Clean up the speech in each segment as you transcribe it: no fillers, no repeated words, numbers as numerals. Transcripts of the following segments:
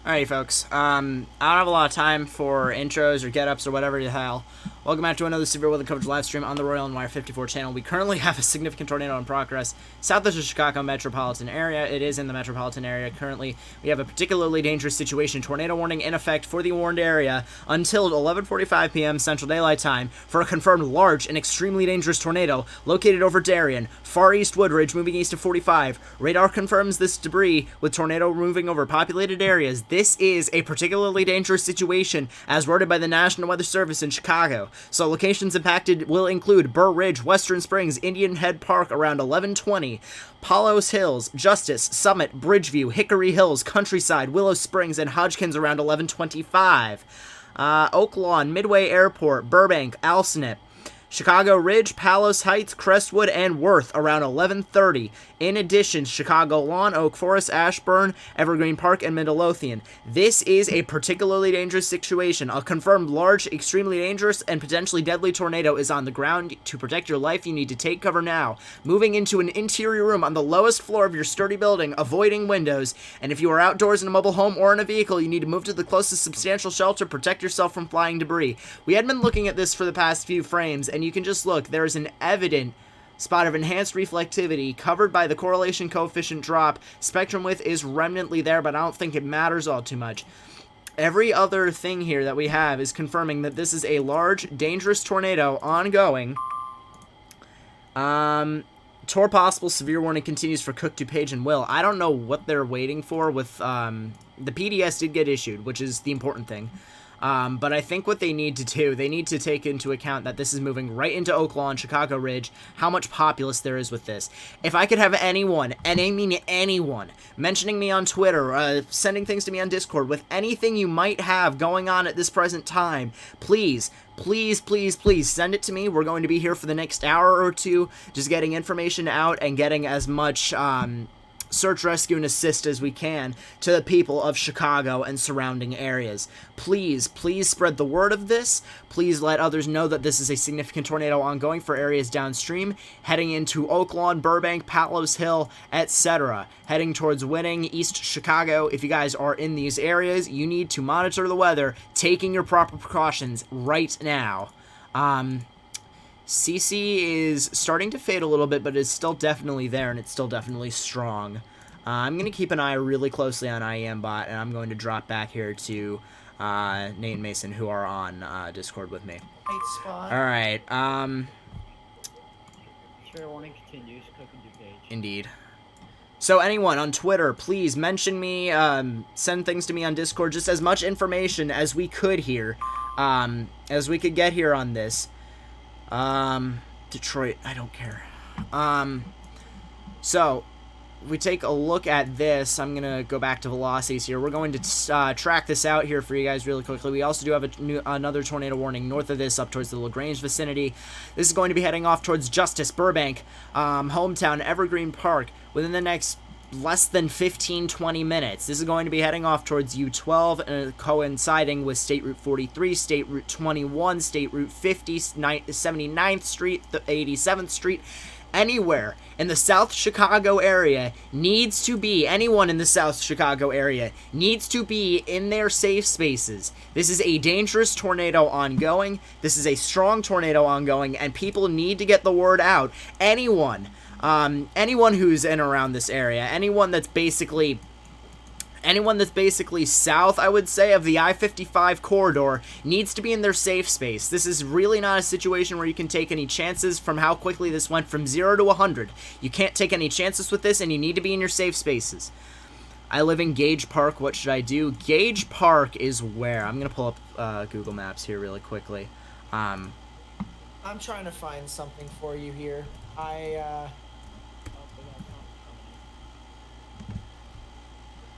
Alrighty, folks. I don't have a lot of time for intros or get-ups or whatever the hell. Welcome back to another severe weather coverage live stream on the Royal and Wire 54 channel. We currently have a significant tornado in progress south of the Chicago metropolitan area. It is in the metropolitan area currently. We have a particularly dangerous situation. Tornado warning in effect for the warned area until 11:45 p.m. Central Daylight Time for a confirmed large and extremely dangerous tornado located over Darien, far east Woodridge, moving east of 45. Radar confirms this debris with tornado moving over populated areas. This is a particularly dangerous situation as worded by the National Weather Service in Chicago. So locations impacted will include Burr Ridge, Western Springs, Indian Head Park around 11:20, Palos Hills, Justice, Summit, Bridgeview, Hickory Hills, Countryside, Willow Springs, and Hodgkins around 11:25. Oak Lawn, Midway Airport, Burbank, Alsnip, Chicago Ridge, Palos Heights, Crestwood, and Worth around 11:30. In addition, Chicago Lawn, Oak Forest, Ashburn, Evergreen Park, and Midlothian. This is a particularly dangerous situation. A confirmed large, extremely dangerous, and potentially deadly tornado is on the ground. To protect your life, you need to take cover now. Moving into an interior room on the lowest floor of your sturdy building, avoiding windows. And if you are outdoors in a mobile home or in a vehicle, you need to move to the closest substantial shelter. Protect yourself from flying debris. We had been looking at this for the past few frames, and you can just look. There is an evident spot of enhanced reflectivity covered by the correlation coefficient drop. Spectrum width is remnantly there, but I don't think it matters all too much. Every other thing here that we have is confirming that this is a large, dangerous tornado ongoing. Tor possible severe warning continues for Cook, DuPage, and Will. I don't know what they're waiting for with, the PDS did get issued, which is the important thing. But I think what they need to do, they need to take into account that this is moving right into Oak Lawn, Chicago Ridge, how much populace there is with this. If I could have anyone, and I mean anyone, mentioning me on Twitter, sending things to me on Discord, with anything you might have going on at this present time, please send it to me. We're going to be here for the next hour or two, just getting information out and getting as much, search, rescue, and assist as we can to the people of Chicago and surrounding areas. Please spread the word of this. Please let others know that this is a significant tornado ongoing for areas downstream, heading into Oak Lawn, Burbank, Palos Hill, etc. Heading towards Winning, East Chicago. If you guys are in these areas, you need to monitor the weather, taking your proper precautions right now. CC is starting to fade a little bit, but it's still definitely there, and it's still definitely strong. I'm going to keep an eye really closely on IEMBot, and I'm going to drop back here to Nate and Mason, who are on Discord with me. Alright, Sure, warning continues. Cook and DuPage. Indeed. So anyone on Twitter, please mention me, send things to me on Discord, just as much information as we could here, as we could get here on this. Detroit, I don't care. So, we take a look at this. I'm gonna go back to velocities here. We're going to track this out here for you guys really quickly. We also do have another tornado warning north of this, up towards the LaGrange vicinity. This is going to be heading off towards Justice, Burbank, hometown, Evergreen Park, within the next less than 15-20 minutes. This is going to be heading off towards U12, coinciding with State Route 43, State Route 21, State Route 50, 79th Street, 87th Street. Anywhere in the South Chicago area needs to be, anyone in the South Chicago area needs to be in their safe spaces. This is a dangerous tornado ongoing. This is a strong tornado ongoing, and people need to get the word out. Anyone who's in around this area, anyone that's basically south, I would say, of the I-55 corridor needs to be in their safe space. This is really not a situation where you can take any chances from how quickly this went from 0 to 100. You can't take any chances with this, and you need to be in your safe spaces. I live in Gage Park. What should I do? Gage Park is where? I'm going to pull up Google Maps here really quickly. I'm trying to find something for you here.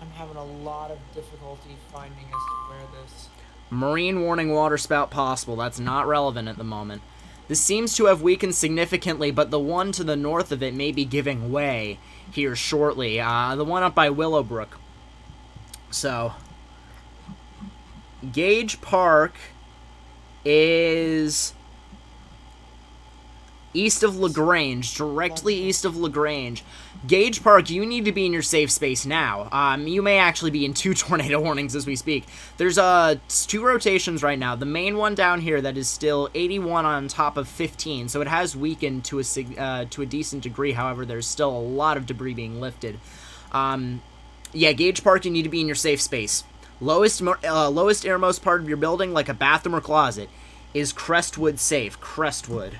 I'm having a lot of difficulty finding as to where this... Marine warning waterspout possible. That's not relevant at the moment. This seems to have weakened significantly, but the one to the north of it may be giving way here shortly. The one up by Willowbrook. So, Gage Park is east of LaGrange, directly east of LaGrange. Gage Park, you need to be in your safe space now. You may actually be in 2 tornado warnings as we speak. There's 2 rotations right now. The main one down here that is still 81 on top of 15, so it has weakened to a decent degree. However, there's still a lot of debris being lifted. Yeah, Gage Park, you need to be in your safe space. Lowest innermost part of your building, like a bathroom or closet, is Crestwood safe. Crestwood.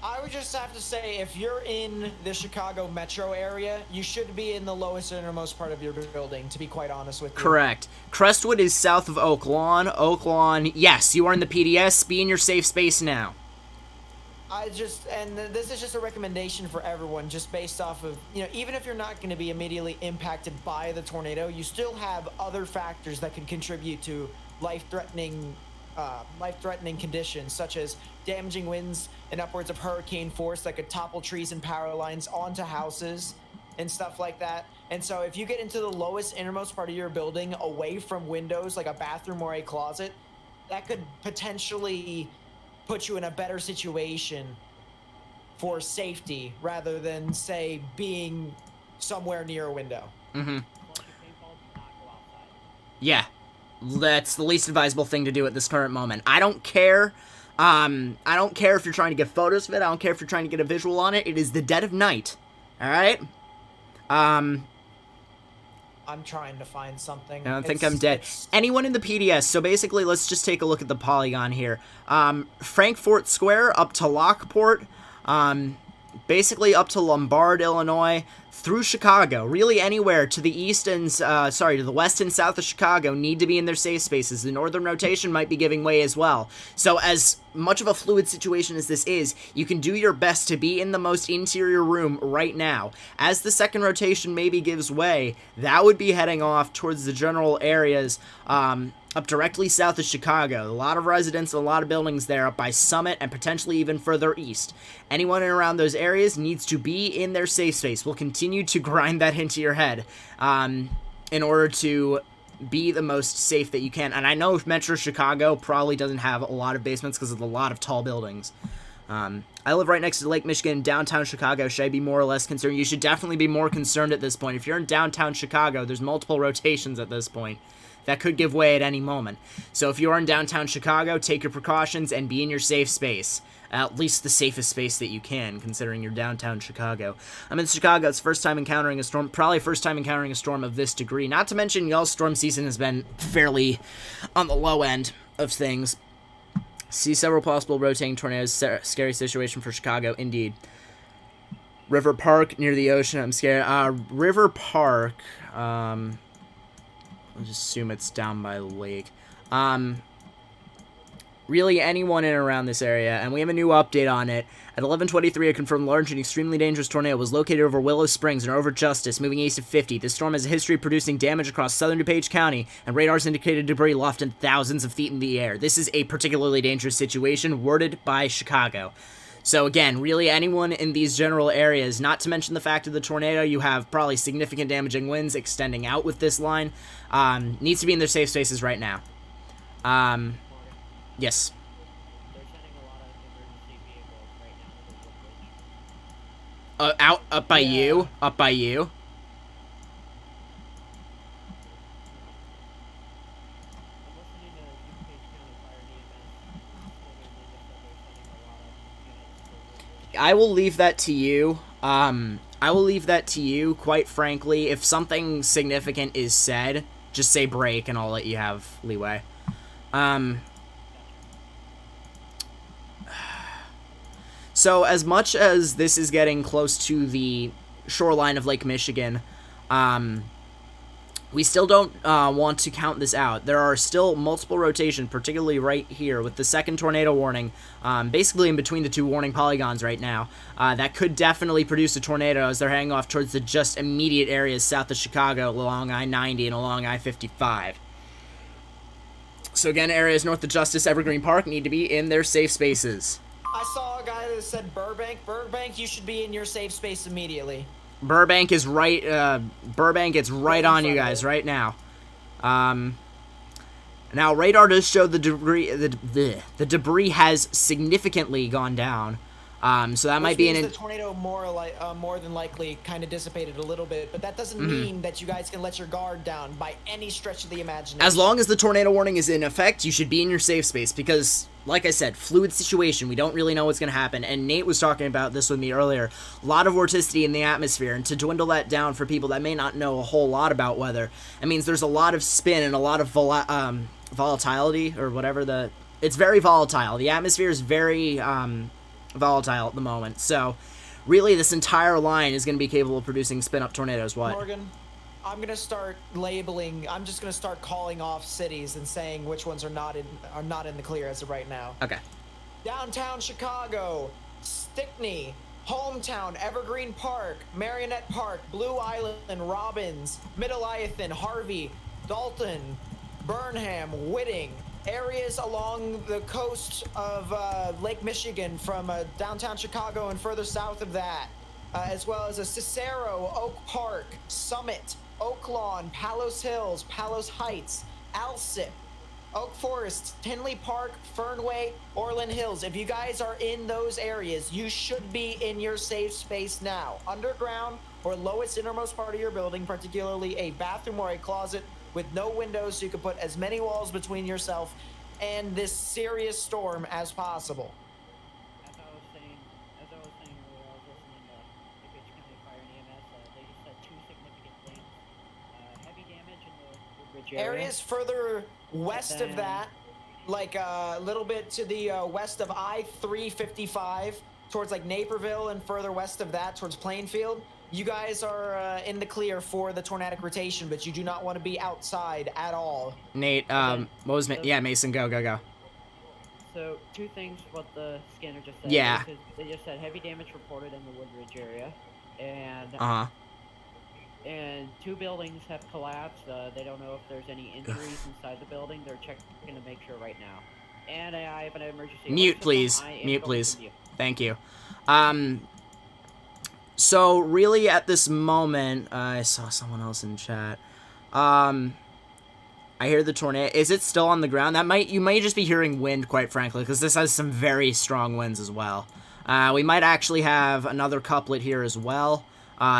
I would just have to say, if you're in the Chicago metro area, you should be in the lowest innermost part of your building, to be quite honest with you. Correct. Crestwood is south of Oak Lawn. Oak Lawn, yes, you are in the PDS. Be in your safe space now. This is just a recommendation for everyone, just based off of, even if you're not going to be immediately impacted by the tornado, you still have other factors that could contribute to life-threatening conditions, such as damaging winds and upwards of hurricane force that could topple trees and power lines onto houses and stuff like that. And so if you get into the lowest innermost part of your building, away from windows like a bathroom or a closet, that could potentially put you in a better situation for safety rather than, say, being somewhere near a window. Mm-hmm. Yeah. That's the least advisable thing to do at this current moment. I don't care. I don't care if you're trying to get photos of it. I don't care if you're trying to get a visual on it. It is the dead of night. Alright? I'm trying to find something. I don't think I'm dead. Anyone in the PDS, so basically, let's just take a look at the polygon here. Frankfort Square up to Lockport, basically up to Lombard, Illinois, through Chicago. Really anywhere to the east and, to the west and south of Chicago need to be in their safe spaces. The northern rotation might be giving way as well. So as much of a fluid situation as this is, you can do your best to be in the most interior room right now. As the second rotation maybe gives way, that would be heading off towards the general areas, up directly south of Chicago. A lot of residents, a lot of buildings there up by Summit and potentially even further east. Anyone around those areas needs to be in their safe space. We'll continue to grind that into your head in order to be the most safe that you can. And I know Metro Chicago probably doesn't have a lot of basements because of a lot of tall buildings. I live right next to Lake Michigan, downtown Chicago. Should I be more or less concerned? You should definitely be more concerned at this point. If you're in downtown Chicago, there's multiple rotations at this point that could give way at any moment. So if you are in downtown Chicago, take your precautions and be in your safe space. At least the safest space that you can, considering you're downtown Chicago. I'm in Chicago. It's first time encountering a storm. Probably first time encountering a storm of this degree. Not to mention, y'all's storm season has been fairly on the low end of things. See several possible rotating tornadoes. Scary situation for Chicago, indeed. River Park, near the ocean. I'm scared. River Park, I'll just assume it's down by the lake. Really anyone in and around this area, and we have a new update on it. At 11:23, a confirmed large and extremely dangerous tornado was located over Willow Springs and over Justice, moving east of 50. This storm has a history of producing damage across southern DuPage County, and radars indicated debris lofted thousands of feet in the air. This is a particularly dangerous situation, worded by Chicago. So again, really anyone in these general areas, not to mention the fact of the tornado, you have probably significant damaging winds extending out with this line, needs to be in their safe spaces right now. Yes. They're sending a lot of emergency vehicles right now to Woodbridge. Up by you? Up by you? I'm listening to DuPage County Fire and EMS. I will leave that to you. I will leave that to you, quite frankly. If something significant is said, just say break and I'll let you have leeway. So as much as this is getting close to the shoreline of Lake Michigan, we still don't want to count this out. There are still multiple rotations, particularly right here with the second tornado warning, basically in between the two warning polygons right now. That could definitely produce a tornado as they're heading off towards the just immediate areas south of Chicago along I-90 and along I-55. So again, areas north of Justice, Evergreen Park need to be in their safe spaces. I saw a guy that said Burbank. Burbank, you should be in your safe space immediately. Burbank is right. Burbank, it's right on you guys right now. Now radar does show the debris. The debris has significantly gone down. So that might be the tornado more than likely kind of dissipated a little bit, but that doesn't mean that you guys can let your guard down by any stretch of the imagination. As long as the tornado warning is in effect, you should be in your safe space because, like I said, fluid situation. We don't really know what's going to happen. And Nate was talking about this with me earlier. A lot of vorticity in the atmosphere, and to dwindle that down for people that may not know a whole lot about weather, it means there's a lot of spin and a lot of volatility or whatever it's very volatile. The atmosphere is very volatile at the moment. So, really, this entire line is going to be capable of producing spin-up tornadoes. What? Morgan, I'm going to start labeling. I'm just going to start calling off cities and saying which ones are not in the clear as of right now. Okay. Downtown Chicago, Stickney, Hometown, Evergreen Park, Marionette Park, Blue Island, Robbins, Middleiathan, Harvey, Dalton, Burnham, Whitting, areas along the coast of Lake Michigan from downtown Chicago and further south of that, as well as Cicero, Oak Park, Summit, Oak Lawn, Palos Hills, Palos Heights, Alsip, Oak Forest, Tinley Park, Fernway, Orland Hills. If you guys are in those areas, you should be in your safe space now. Underground or lowest innermost part of your building, particularly a bathroom or a closet with no windows, so you can put as many walls between yourself and this serious storm as possible. As I was saying earlier, I was listening to DuPage County Fire and EMS. They just said 2 significant things: heavy damage in the Woodbridge area. Areas further west of that, like a little bit to the west of I-355, towards like Naperville, and further west of that towards Plainfield. You guys are in the clear for the tornadic rotation, but you do not want to be outside at all. Nate, what was yeah, Mason, go. So 2 things what the scanner just said. Yeah. They just said heavy damage reported in the Woodbridge area, and and 2 buildings have collapsed. They don't know if there's any injuries inside the building. They're checking to make sure right now. And I have an emergency. Mute, please. Mute, please. Thank you. So really, at this moment, I saw someone else in chat. I hear the tornado. Is it still on the ground? You might just be hearing wind, quite frankly, because this has some very strong winds as well. We might actually have another couplet here as well,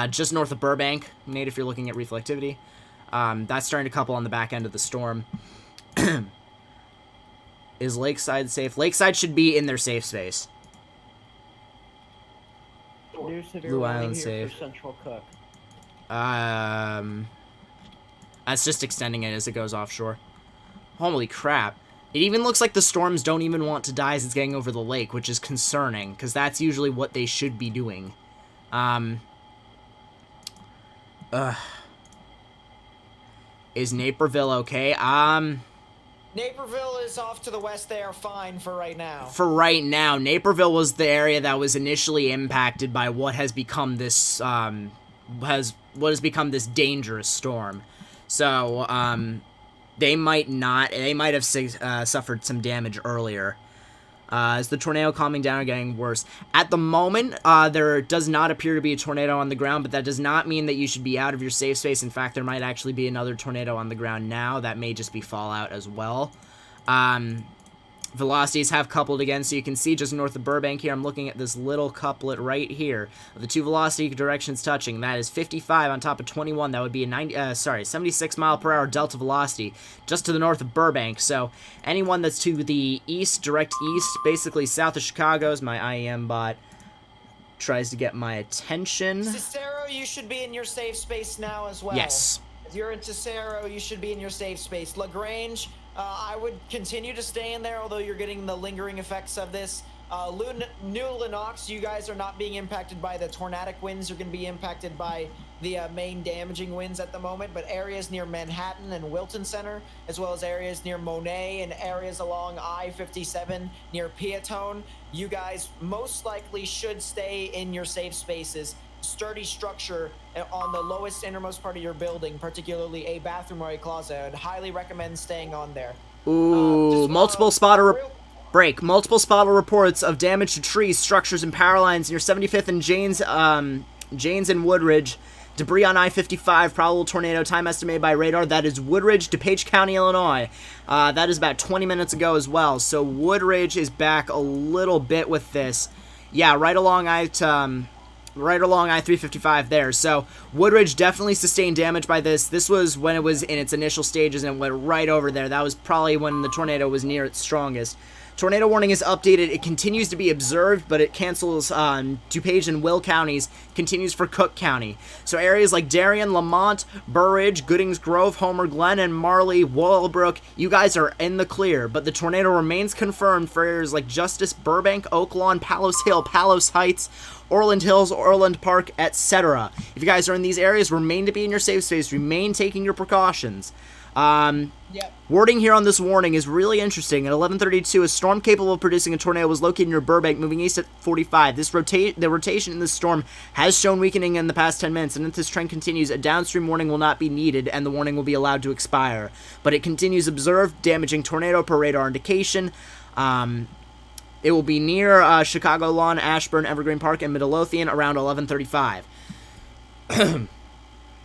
just north of Burbank. Nate, if you're looking at reflectivity, that's starting to couple on the back end of the storm. Is Lakeside safe? Lakeside should be in their safe space. New severe Blue warning Island here safe. for Central Cook. That's just extending it as it goes offshore. Holy crap. It even looks like the storms don't even want to die as it's getting over the lake, which is concerning, because that's usually what they should be doing. Is Naperville okay? Naperville is off to the west. They are fine for right now. For right now, Naperville was the area that was initially impacted by what has become this dangerous storm. So they might have suffered some damage earlier. Is the tornado calming down or getting worse? At the moment, there does not appear to be a tornado on the ground, but that does not mean that you should be out of your safe space. In fact, there might actually be another tornado on the ground now. That may just be fallout as well. Velocities have coupled again, so you can see just north of Burbank here, I'm looking at this little couplet right here. The 2 velocity directions touching. That is 55 on top of 21. That would be a 76 mile per hour delta velocity just to the north of Burbank. So anyone that's to the east, direct east, basically south of Chicago, as my IEM bot tries to get my attention. Cicero, you should be in your safe space now as well. Yes. If you're in Cicero, you should be in your safe space. LaGrange, I would continue to stay in there, although you're getting the lingering effects of this. New Lenox, you guys are not being impacted by the tornadic winds. You're going to be impacted by the main damaging winds at the moment, but areas near Manhattan and Wilton Center, as well as areas near Monet and areas along I-57 near Piatone, you guys most likely should stay in your safe spaces. Sturdy structure on the lowest innermost part of your building, particularly a bathroom or a closet. I'd highly recommend staying on there. Ooh, multiple spotter reports of damage to trees, structures, and power lines near 75th and Janes and Woodridge. Debris on I-55, probable tornado, time estimated by radar. That is Woodridge, DuPage County, Illinois. That is about 20 minutes ago as well. So Woodridge is back a little bit with this. Yeah, right along I-355 there. So Woodridge definitely sustained damage by this. This was when it was in its initial stages and it went right over there. That was probably when the tornado was near its strongest. Tornado warning is updated. It continues to be observed, but it cancels DuPage and Will counties, continues for Cook County. So areas like Darien, Lamont, Burridge, Goodings Grove, Homer Glen, and Marley, Wallbrook, you guys are in the clear, but the tornado remains confirmed for areas like Justice, Burbank, Oak Lawn, Palos Hill, Palos Heights, Orland Hills, Orland Park, etc. If you guys are in these areas, remain to be in your safe space. Remain taking your precautions. Wording here on this warning is really interesting. At 11:32, a storm capable of producing a tornado was located near Burbank, moving east at 45. The rotation in this storm has shown weakening in the past 10 minutes, and if this trend continues, a downstream warning will not be needed, and the warning will be allowed to expire. But it continues observed, damaging tornado per radar indication. It will be near Chicago Lawn, Ashburn, Evergreen Park, and Midlothian around 11:35.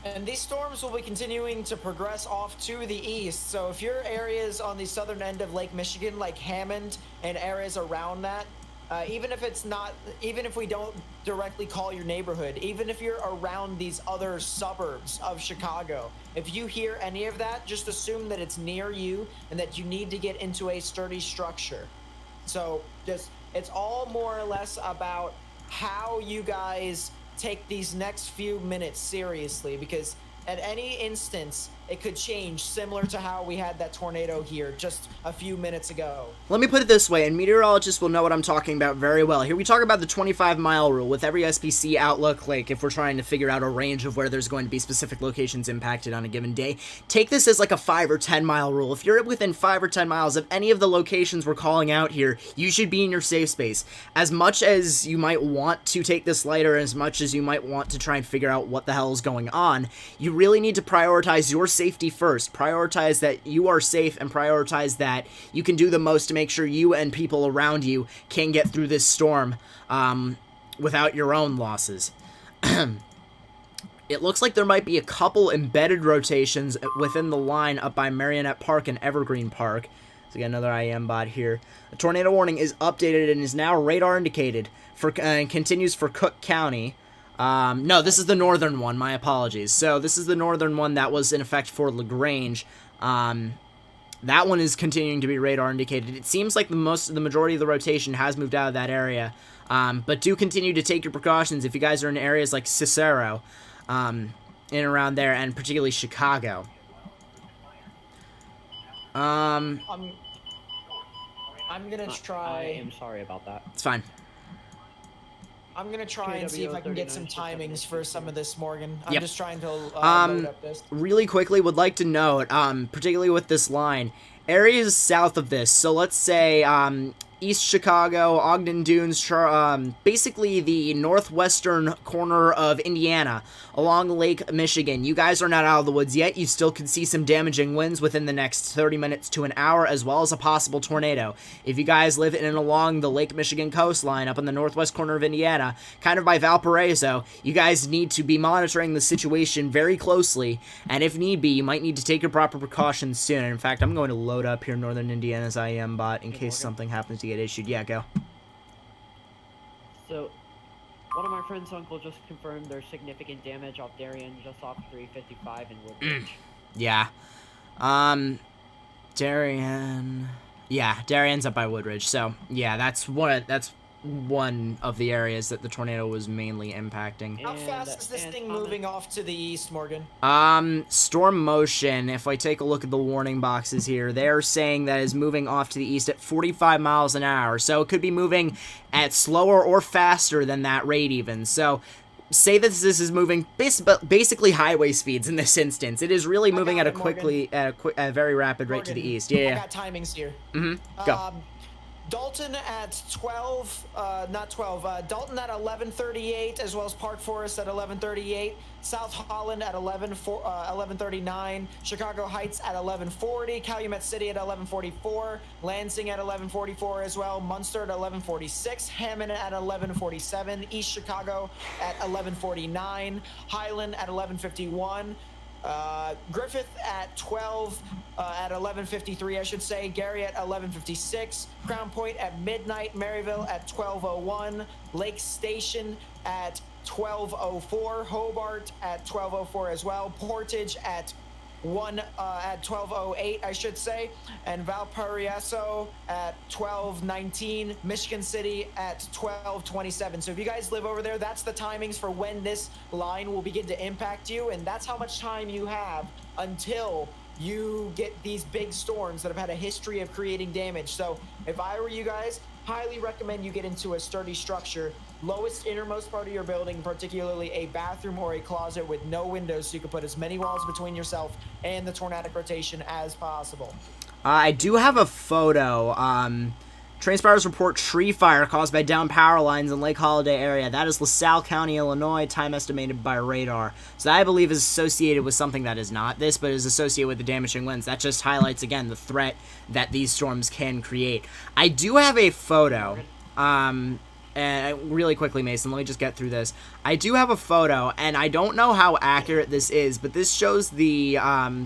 And these storms will be continuing to progress off to the east. So if your areas on the southern end of Lake Michigan, like Hammond and areas around that, even if we don't directly call your neighborhood, even if you're around these other suburbs of Chicago, if you hear any of that, just assume that it's near you and that you need to get into a sturdy structure. So it's all more or less about how you guys take these next few minutes seriously, because at any instance it could change, similar to how we had that tornado here just a few minutes ago. Let me put it this way, and meteorologists will know what I'm talking about very well. Here we talk about the 25-mile rule with every SPC outlook, like if we're trying to figure out a range of where there's going to be specific locations impacted on a given day. Take this as like a 5 or 10-mile rule. If you're within 5 or 10 miles of any of the locations we're calling out here, you should be in your safe space. As much as you might want to take this lighter, as much as you might want to try and figure out what the hell is going on, you really need to prioritize your safety first. Prioritize that you are safe, and prioritize that you can do the most to make sure you and people around you can get through this storm without your own losses. It looks like there might be a couple embedded rotations within the line up by Marionette Park and Evergreen Park. So we got another IM bot here. The tornado warning is updated and is now radar indicated and continues for Cook County. No, this is the northern one. My apologies. So this is the northern one that was in effect for LaGrange. That one is continuing to be radar indicated. It seems like the majority of the rotation has moved out of that area. But do continue to take your precautions if you guys are in areas like Cicero, in and around there, and particularly Chicago. I'm gonna try. I am sorry about that. It's fine. I'm gonna try and see if I can get some timings for some of this, Morgan. I'm Yep. just trying to load up this. Really quickly, would like to note, particularly with this line, areas south of this, so let's say East Chicago, Ogden Dunes, basically the northwestern corner of Indiana, along Lake Michigan. You guys are not out of the woods yet. You still could see some damaging winds within the next 30 minutes to an hour, as well as a possible tornado. If you guys live in and along the Lake Michigan coastline up in the northwest corner of Indiana, kind of by Valparaiso, you guys need to be monitoring the situation very closely, and if need be, you might need to take your proper precautions soon. And in fact, I'm going to load up here Northern Indiana's IM bot in case something happens to get issued. Yeah, go. So, one of my friend's uncle just confirmed there's significant damage off Darien, just off 355 in Woodbridge. Yeah. Darien. Yeah, Darien's up by Woodridge. So, yeah, that's one of the areas that the tornado was mainly impacting. How fast is this thing moving off to the east, Morgan? Storm motion, if I take a look at the warning boxes here, they're saying that is moving off to the east at 45 miles an hour. So it could be moving at slower or faster than that rate even. So say that this is moving basically highway speeds in this instance. It is really moving at a very rapid rate to the east. Yeah. I got timings here. Go. Dalton at 12, Dalton at 11:38, as well as Park Forest at 11:38, South Holland at 11:39, Chicago Heights at 11:40, Calumet City at 11:44, Lansing at 11:44 as well, Munster at 11:46, Hammond at 11:47, East Chicago at 11:49, Highland at 11:51. Griffith at 12, at 11:53, I should say. Gary at 11:56. Crown Point at midnight. Maryville at 12:01. Lake Station at 12:04. Hobart at 12:04 as well. Portage at 12:08, I should say, and Valparaiso at 12:19, Michigan City at 12:27. So if you guys live over there, that's the timings for when this line will begin to impact you, and that's how much time you have until you get these big storms that have had a history of creating damage. So if I were you guys, highly recommend you get into a sturdy structure, lowest innermost part of your building, particularly a bathroom or a closet with no windows, so you can put as many walls between yourself and the tornadic rotation as possible. I do have a photo. Transponders report tree fire caused by downed power lines in Lake Holiday area. That is LaSalle County, Illinois, time estimated by radar. So that, I believe, is associated with something that is not this, but is associated with the damaging winds. That just highlights, again, the threat that these storms can create. I do have a photo. And really quickly, Mason, let me just get through this. I do have a photo, and I don't know how accurate this is, but this shows the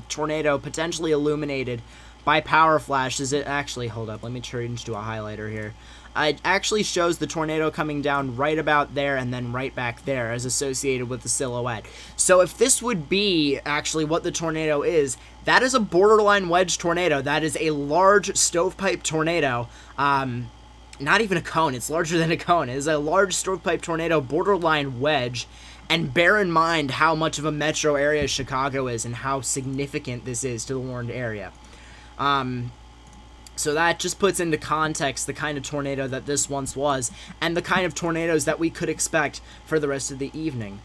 tornado potentially illuminated by power flashes. It actually, hold up, let me change to a highlighter here. It actually shows the tornado coming down right about there and then right back there as associated with the silhouette. So if this would be actually what the tornado is, that is a borderline wedge tornado. That is a large stovepipe tornado. Not even a cone, it's larger than a cone. It is a large stovepipe tornado, borderline wedge. And bear in mind how much of a metro area Chicago is and how significant this is to the warned area. So that just puts into context the kind of tornado that this once was and the kind of tornadoes that we could expect for the rest of the evening.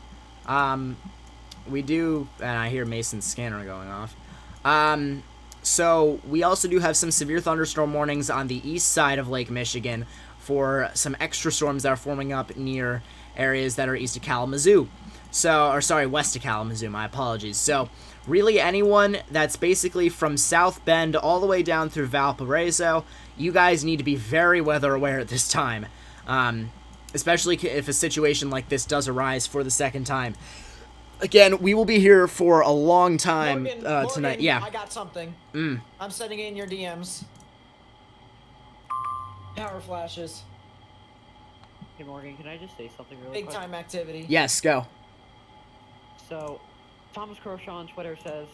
We do, and I hear Mason's scanner going off. So we also do have some severe thunderstorm warnings on the east side of Lake Michigan for some extra storms that are forming up near areas that are east of Kalamazoo. West of Kalamazoo, my apologies. So really anyone that's basically from South Bend all the way down through Valparaiso, you guys need to be very weather aware at this time. Especially if a situation like this does arise for the second time. Again, we will be here for a long time Morgan, tonight. Yeah. I got something. I'm sending in your DMs. Power flashes. Hey Morgan, can I just say something really Big quick? time activity. Yes, go. So, Thomas Croshaw on Twitter says,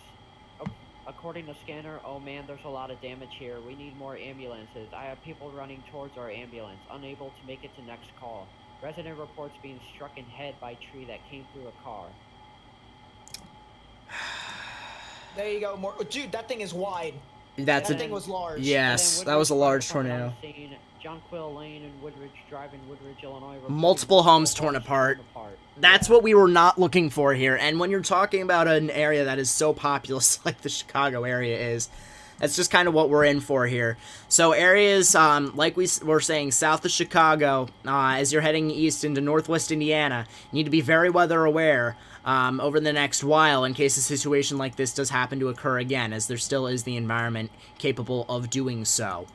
according to Scanner, oh man, there's a lot of damage here. We need more ambulances. I have people running towards our ambulance, unable to make it to next call. Resident reports being struck in head by tree that came through a car. There you go. Dude, that thing is wide. That thing was large. Yes, that was a large tornado. John Quill Lane and Woodridge Drive in Woodridge, Illinois. Multiple homes torn apart. That's what we were not looking for here. And when you're talking about an area that is so populous like the Chicago area is, that's just kind of what we're in for here. So areas, like we were saying, south of Chicago, as you're heading east into northwest Indiana, you need to be very weather aware over the next while in case a situation like this does happen to occur again, as there still is the environment capable of doing so.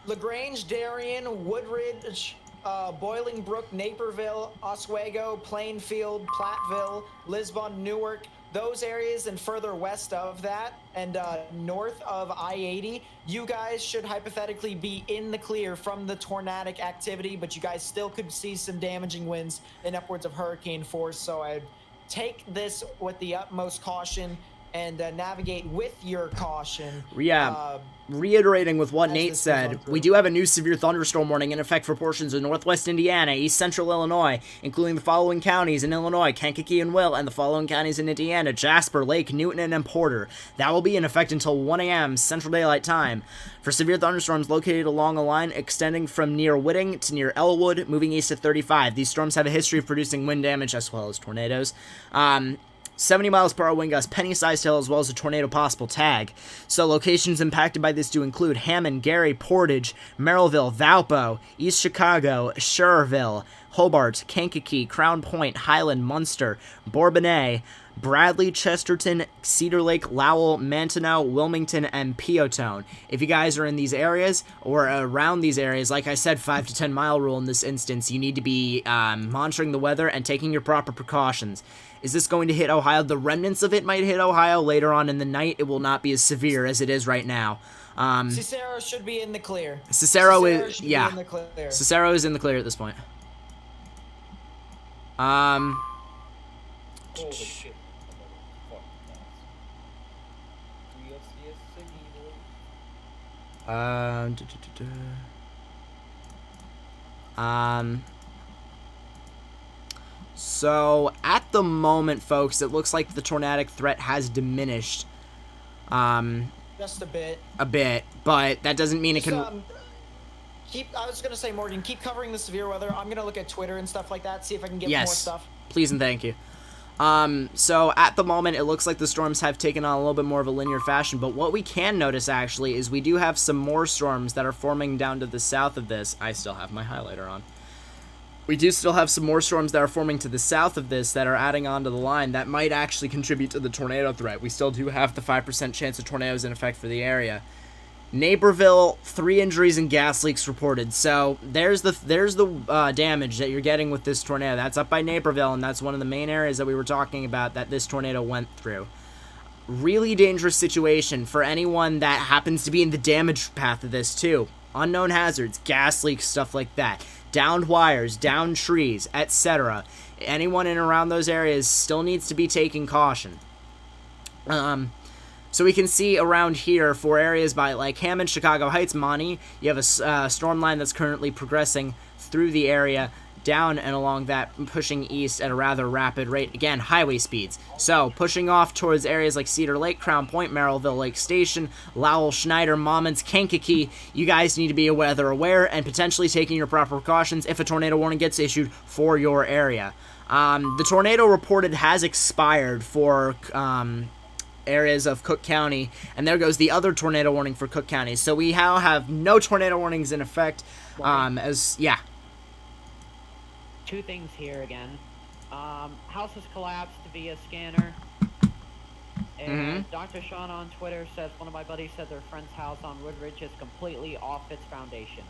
LaGrange, Darien, Woodridge, Bolingbrook, Naperville, Oswego, Plainfield, Platteville, Lisbon, Newark, those areas and further west of that and north of I-80, you guys should hypothetically be in the clear from the tornadic activity, but you guys still could see some damaging winds in upwards of hurricane force, so I'd take this with the utmost caution. and navigate with your caution. Yeah. Reiterating with what Nate said, we do have a new severe thunderstorm warning in effect for portions of northwest Indiana, east central Illinois, including the following counties in Illinois, Kankakee and Will, and the following counties in Indiana, Jasper, Lake, Newton, and Porter. That will be in effect until 1 a.m. Central Daylight Time. For severe thunderstorms located along a line extending from near Whitting to near Elwood, moving east at 35. These storms have a history of producing wind damage as well as tornadoes. 70 miles per hour wind gusts, penny-sized hail, as well as a tornado possible tag. So locations impacted by this do include Hammond, Gary, Portage, Merrillville, Valpo, East Chicago, Schererville, Hobart, Kankakee, Crown Point, Highland, Munster, Bourbonnais, Bradley, Chesterton, Cedar Lake, Lowell, Manteno, Wilmington, and Peotone. If you guys are in these areas or around these areas, like I said, 5 to 10 mile rule in this instance, you need to be monitoring the weather and taking your proper precautions. Is this going to hit Ohio? The remnants of it might hit Ohio later on in the night. It will not be as severe as it is right now. Cicero should be in the clear. Cicero is, yeah. In the clear. Cicero is in the clear at this point. Holy shit. So at the moment, folks, it looks like the tornadic threat has diminished. Just a bit. A bit, but that doesn't mean it can. I was gonna say, Morgan, keep covering the severe weather. I'm gonna look at Twitter and stuff like that, see if I can get more stuff. Please and thank you. So at the moment, it looks like the storms have taken on a little bit more of a linear fashion, but what we can notice, actually, is we do have some more storms that are forming down to the south of this. I still have my highlighter on. We do still have some more storms that are forming to the south of this that are adding onto the line that might actually contribute to the tornado threat. We still do have the 5% chance of tornadoes in effect for the area. Naperville, 3 injuries and gas leaks reported. So there's the damage that you're getting with this tornado. That's up by Naperville, and that's one of the main areas that we were talking about that this tornado went through. Really dangerous situation for anyone that happens to be in the damage path of this too. Unknown hazards, gas leaks, stuff like that. Downed wires, downed trees, etc. Anyone in and around those areas still needs to be taking caution. So we can see around here for areas by like Hammond, Chicago Heights, Monty, you have a storm line that's currently progressing through the area, down and along that, pushing east at a rather rapid rate. Again, highway speeds. So pushing off towards areas like Cedar Lake, Crown Point, Merrillville Lake Station, Lowell, Schneider, Maumans, Kankakee. You guys need to be weather aware and potentially taking your proper precautions if a tornado warning gets issued for your area. The tornado reported has expired for areas of Cook County, and there goes the other tornado warning for Cook County. So we now have no tornado warnings in effect. Two things here again. House has collapsed via scanner. And Dr. Sean on Twitter says one of my buddies said their friend's house on Woodridge is completely off its foundation.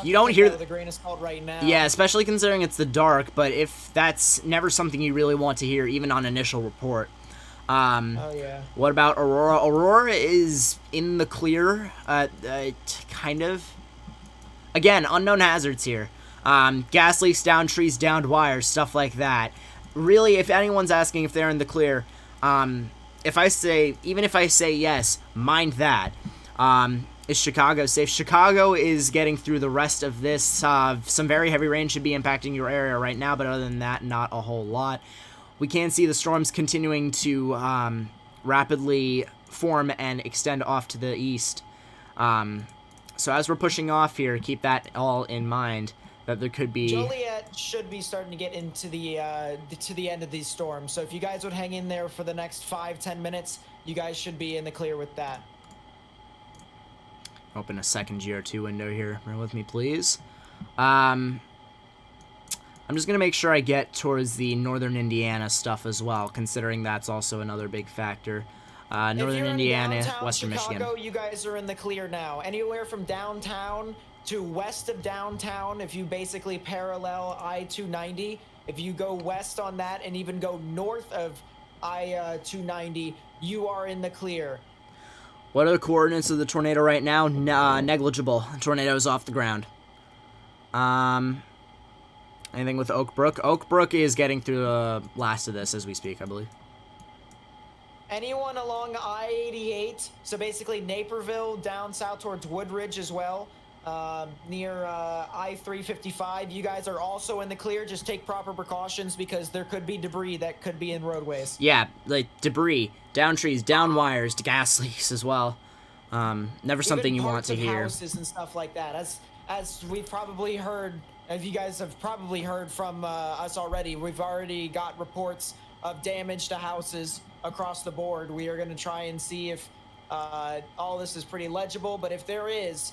You don't hear the grain of salt right now. Yeah, especially considering it's the dark, but if that's never something you really want to hear, even on initial report. Oh, yeah. What about Aurora? Aurora is in the clear, kind of. Again, unknown hazards here. Gas leaks, downed trees, downed wires, stuff like that. Really, if anyone's asking if they're in the clear, even if I say yes, mind that. Is Chicago safe? Chicago is getting through the rest of this. Some very heavy rain should be impacting your area right now, but other than that, not a whole lot. We can see the storms continuing to rapidly form and extend off to the east. So as we're pushing off here, keep that all in mind, that there could be... Joliet should be starting to get into the end of these storms. So if you guys would hang in there for the next 5-10 minutes, you guys should be in the clear with that. Open a second GR2 window here. Bear with me, please. I'm just going to make sure I get towards the northern Indiana stuff as well, considering that's also another big factor. Northern Indiana, western Chicago, Michigan. You guys are in the clear now. Anywhere from downtown to west of downtown, if you basically parallel I-290, if you go west on that and even go north of I-290, you are in the clear. What are the coordinates of the tornado right now? Negligible. The tornado is off the ground. Anything with Oak Brook? Oak Brook is getting through the last of this as we speak, I believe. Anyone along I-88, so basically Naperville down south towards Woodridge as well, near I-355, you guys are also in the clear. Just take proper precautions because there could be debris that could be in roadways. Yeah, like debris, down trees, down wires, gas leaks as well. Never something you want to hear. Houses and stuff like that. As we've probably heard, as you guys have probably heard from us already, we've already got reports of damage to houses across the board. We are going to try and see if all this is pretty legible, but if there is,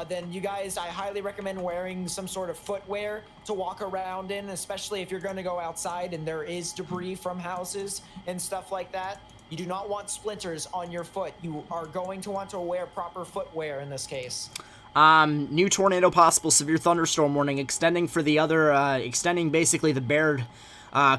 then you guys, I highly recommend wearing some sort of footwear to walk around in, especially if you're going to go outside and there is debris from houses and stuff like that. You do not want splinters on your foot. You are going to want to wear proper footwear in this case. New tornado possible, severe thunderstorm warning extending for the other, extending basically the bared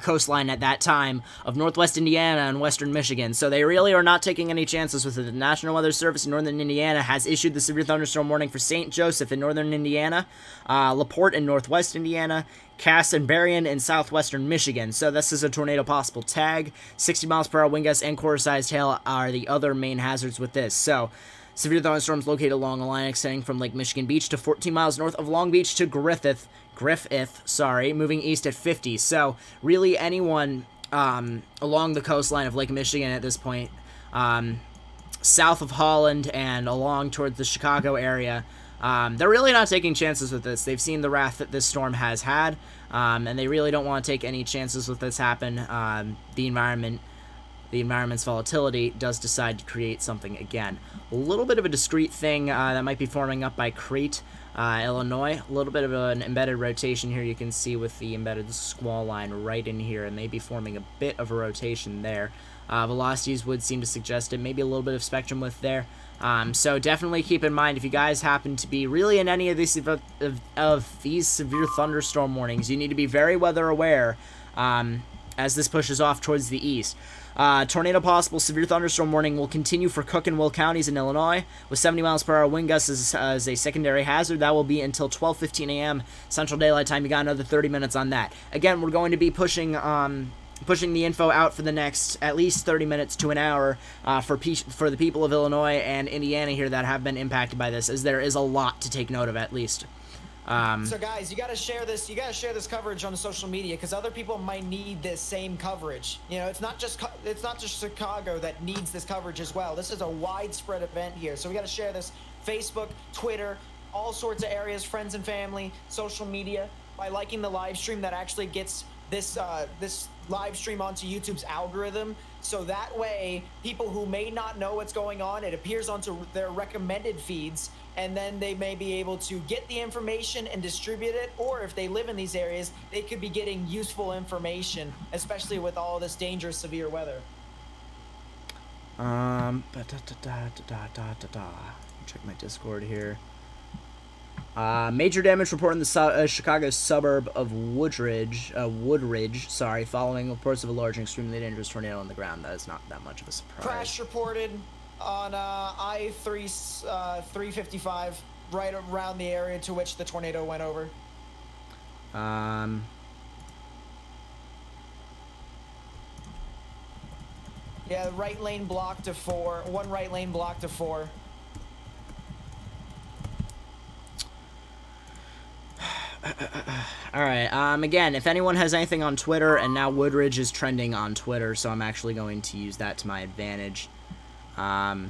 coastline at that time of northwest Indiana and western Michigan. So they really are not taking any chances with it. The National Weather Service in northern Indiana has issued the severe thunderstorm warning for St. Joseph in northern Indiana, Laporte in northwest Indiana, Cass and Burren in southwestern Michigan. So this is a tornado possible tag. 60 miles per hour wind gusts and quarter-sized hail are the other main hazards with this. So severe thunderstorms located along a line extending from Lake Michigan Beach to 14 miles north of Long Beach to Griffith, moving east at 50. So really anyone along the coastline of Lake Michigan at this point, south of Holland and along towards the Chicago area, they're really not taking chances with this. They've seen the wrath that this storm has had, and they really don't want to take any chances with this happen. The environment's volatility does decide to create something again. A little bit of a discrete thing that might be forming up by Crete, Illinois. A little bit of an embedded rotation here you can see with the embedded squall line right in here, and maybe forming a bit of a rotation there. Velocities would seem to suggest it. Maybe a little bit of spectrum with there. So definitely keep in mind if you guys happen to be really in any of these severe thunderstorm warnings, you need to be very weather aware as this pushes off towards the east. Tornado possible severe thunderstorm warning will continue for Cook and Will counties in Illinois with 70 miles per hour wind gusts as a secondary hazard. That will be until 12:15 a.m. Central Daylight Time. You got another 30 minutes on that. Again, we're going to be pushing the info out for the next at least 30 minutes to an hour for the people of Illinois and Indiana here that have been impacted by this, as there is a lot to take note of at least. So guys, you gotta share this. You gotta share this coverage on social media because other people might need this same coverage. You know, it's not just Chicago that needs this coverage as well. This is a widespread event here, so we gotta share this. Facebook, Twitter, all sorts of areas, friends and family, social media. By liking the live stream, that actually gets this live stream onto YouTube's algorithm. So that way, people who may not know what's going on, it appears onto their recommended feeds. And then they may be able to get the information and distribute it, or if they live in these areas, they could be getting useful information, especially with all this dangerous severe weather. Check my Discord here. Major damage reported in the Chicago suburb of Woodridge, following reports of a large and extremely dangerous tornado on the ground. That is not that much of a surprise. Crash reported on I-355, right around the area to which the tornado went over. Yeah, right lane blocked to 4. One right lane blocked to 4. Alright, again, if anyone has anything on Twitter, and now Woodridge is trending on Twitter, so I'm actually going to use that to my advantage. Oh,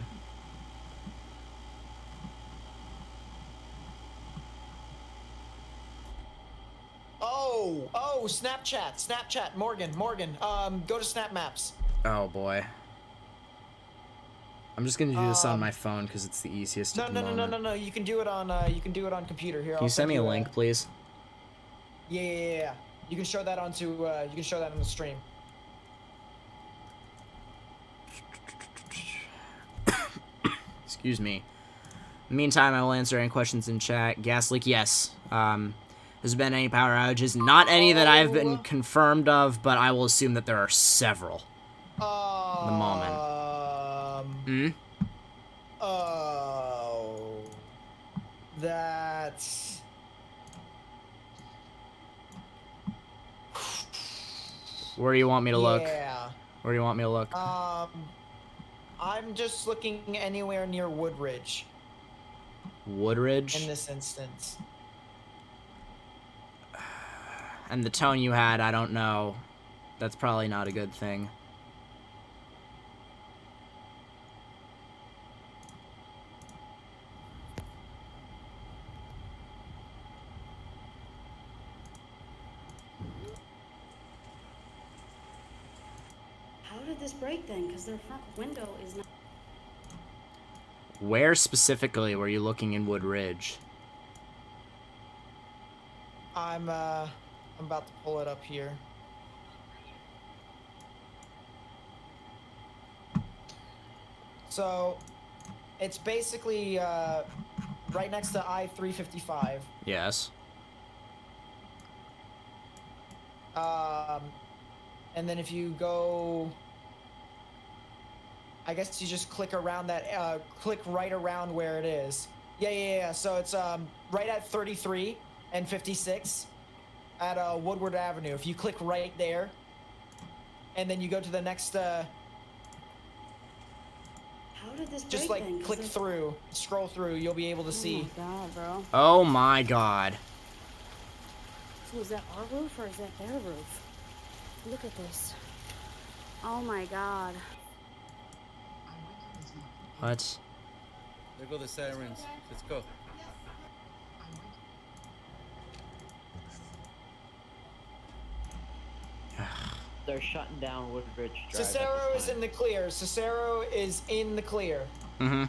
Snapchat, Morgan, go to Snap Maps. Oh boy. I'm just gonna do this on my phone because it's the easiest at the moment. No, you can do it on computer here. Can you send me a link, please? Yeah. You can show that on the stream. Excuse me. In the meantime, I will answer any questions in chat. Gas leak, yes. Has there been any power outages? Not any that I've been confirmed of, but I will assume that there are several. At the moment. Oh. That's... Where do you want me to look? Yeah. Where do you want me to look? I'm just looking anywhere near Woodridge Woodridge? in this instance. And the tone you had, I don't know. That's probably not a good thing. How did this break then? Because their front window is not... Where specifically were you looking in Woodridge? I'm about to pull it up here. So, it's basically right next to I-355. Yes. And then if you go, I guess you just click around that, click right around where it is. Yeah. So it's right at 33 and 56 at Woodward Avenue. If you click right there, and then you go to the next, How did this break just like then? 'Cause click there's- through, scroll through, you'll be able to Oh see. my god, bro. Oh my god. So is that our roof or is that their roof? Look at this. Oh my god. What? There go the sirens. Let's go. They're shutting down Woodbridge Drive. at Cicero this is time. in the clear. Cicero is in the clear. Mm-hmm.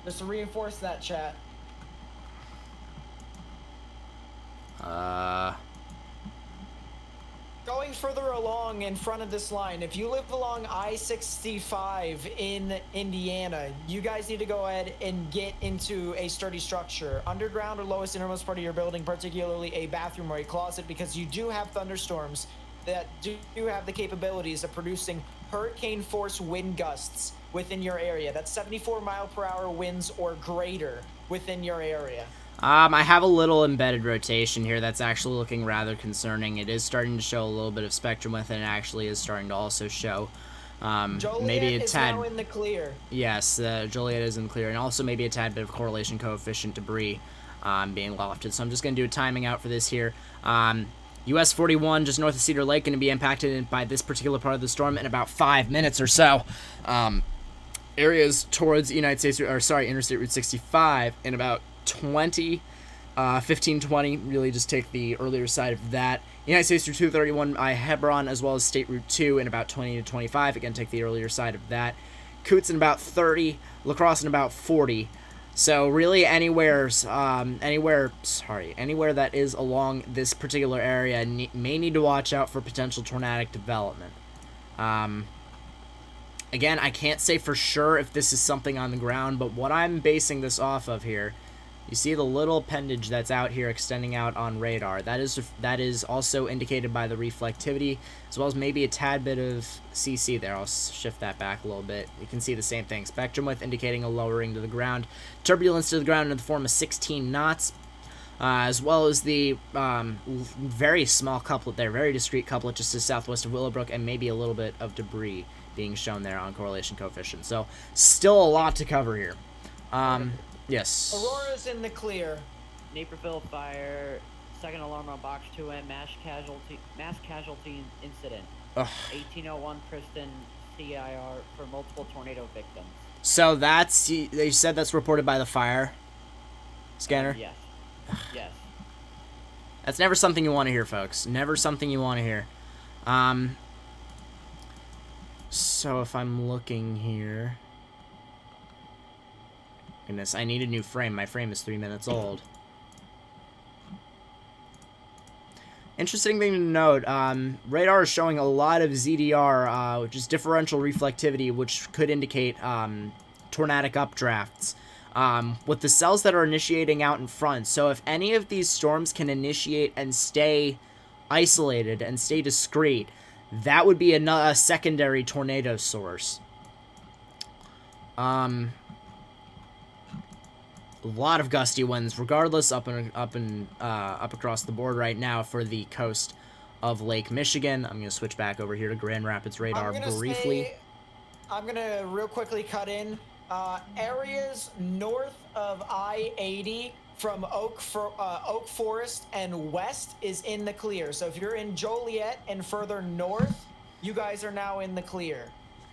Just to reinforce that, chat. Going further along in front of this line, if you live along I-65 in Indiana, you guys need to go ahead and get into a sturdy structure. Underground or lowest innermost part of your building, particularly a bathroom or a closet, because you do have thunderstorms that do have the capabilities of producing hurricane force wind gusts within your area. That's 74 mile per hour winds or greater within your area. I have a little embedded rotation here that's actually looking rather concerning. It is starting to show a little bit of spectrum with it, and actually is starting to also show Joliet maybe a is tad. now in the clear. Yes, Joliet is in the clear, and also maybe a tad bit of correlation coefficient debris being lofted. So I'm just going to do a timing out for this here. US 41, just north of Cedar Lake, going to be impacted by this particular part of the storm in about 5 minutes or so. Areas towards Interstate Route 65 in about 15, 20, really just take the earlier side of that. United States Route 231 by Hebron, as well as State Route 2 in about 20 to 25. Again, take the earlier side of that. Coots in about 30, La Crosse in about 40. So really anywhere that is along this particular area may need to watch out for potential tornadic development. Again, I can't say for sure if this is something on the ground, but what I'm basing this off of here, you see the little appendage that's out here extending out on radar. That is also indicated by the reflectivity, as well as maybe a tad bit of CC there. I'll shift that back a little bit. You can see the same thing. Spectrum width indicating a lowering to the ground. Turbulence to the ground in the form of 16 knots. As well as the very small couplet there, very discrete couplet just to the southwest of Willowbrook, and maybe a little bit of debris being shown there on correlation coefficient. So still a lot to cover here. Yes. Aurora's in the clear. Naperville fire, second alarm on box 2M, mass casualty incident. Ugh. 1801 Kristen CIR for multiple tornado victims. So they said that's reported by the fire scanner? Yes. Yes. That's never something you want to hear, folks. Never something you want to hear. So if I'm looking here... Goodness, I need a new frame. My frame is 3 minutes old. Interesting thing to note, radar is showing a lot of ZDR, which is differential reflectivity, which could indicate tornadic updrafts, with the cells that are initiating out in front. So if any of these storms can initiate and stay isolated and stay discrete, that would be a secondary tornado source. A lot of gusty winds, regardless, up across the board right now for the coast of Lake Michigan. I'm going to switch back over here to Grand Rapids radar briefly. I'm going to real quickly cut in. Areas north of I-80 from Oak Forest and west is in the clear. So if you're in Joliet and further north, you guys are now in the clear.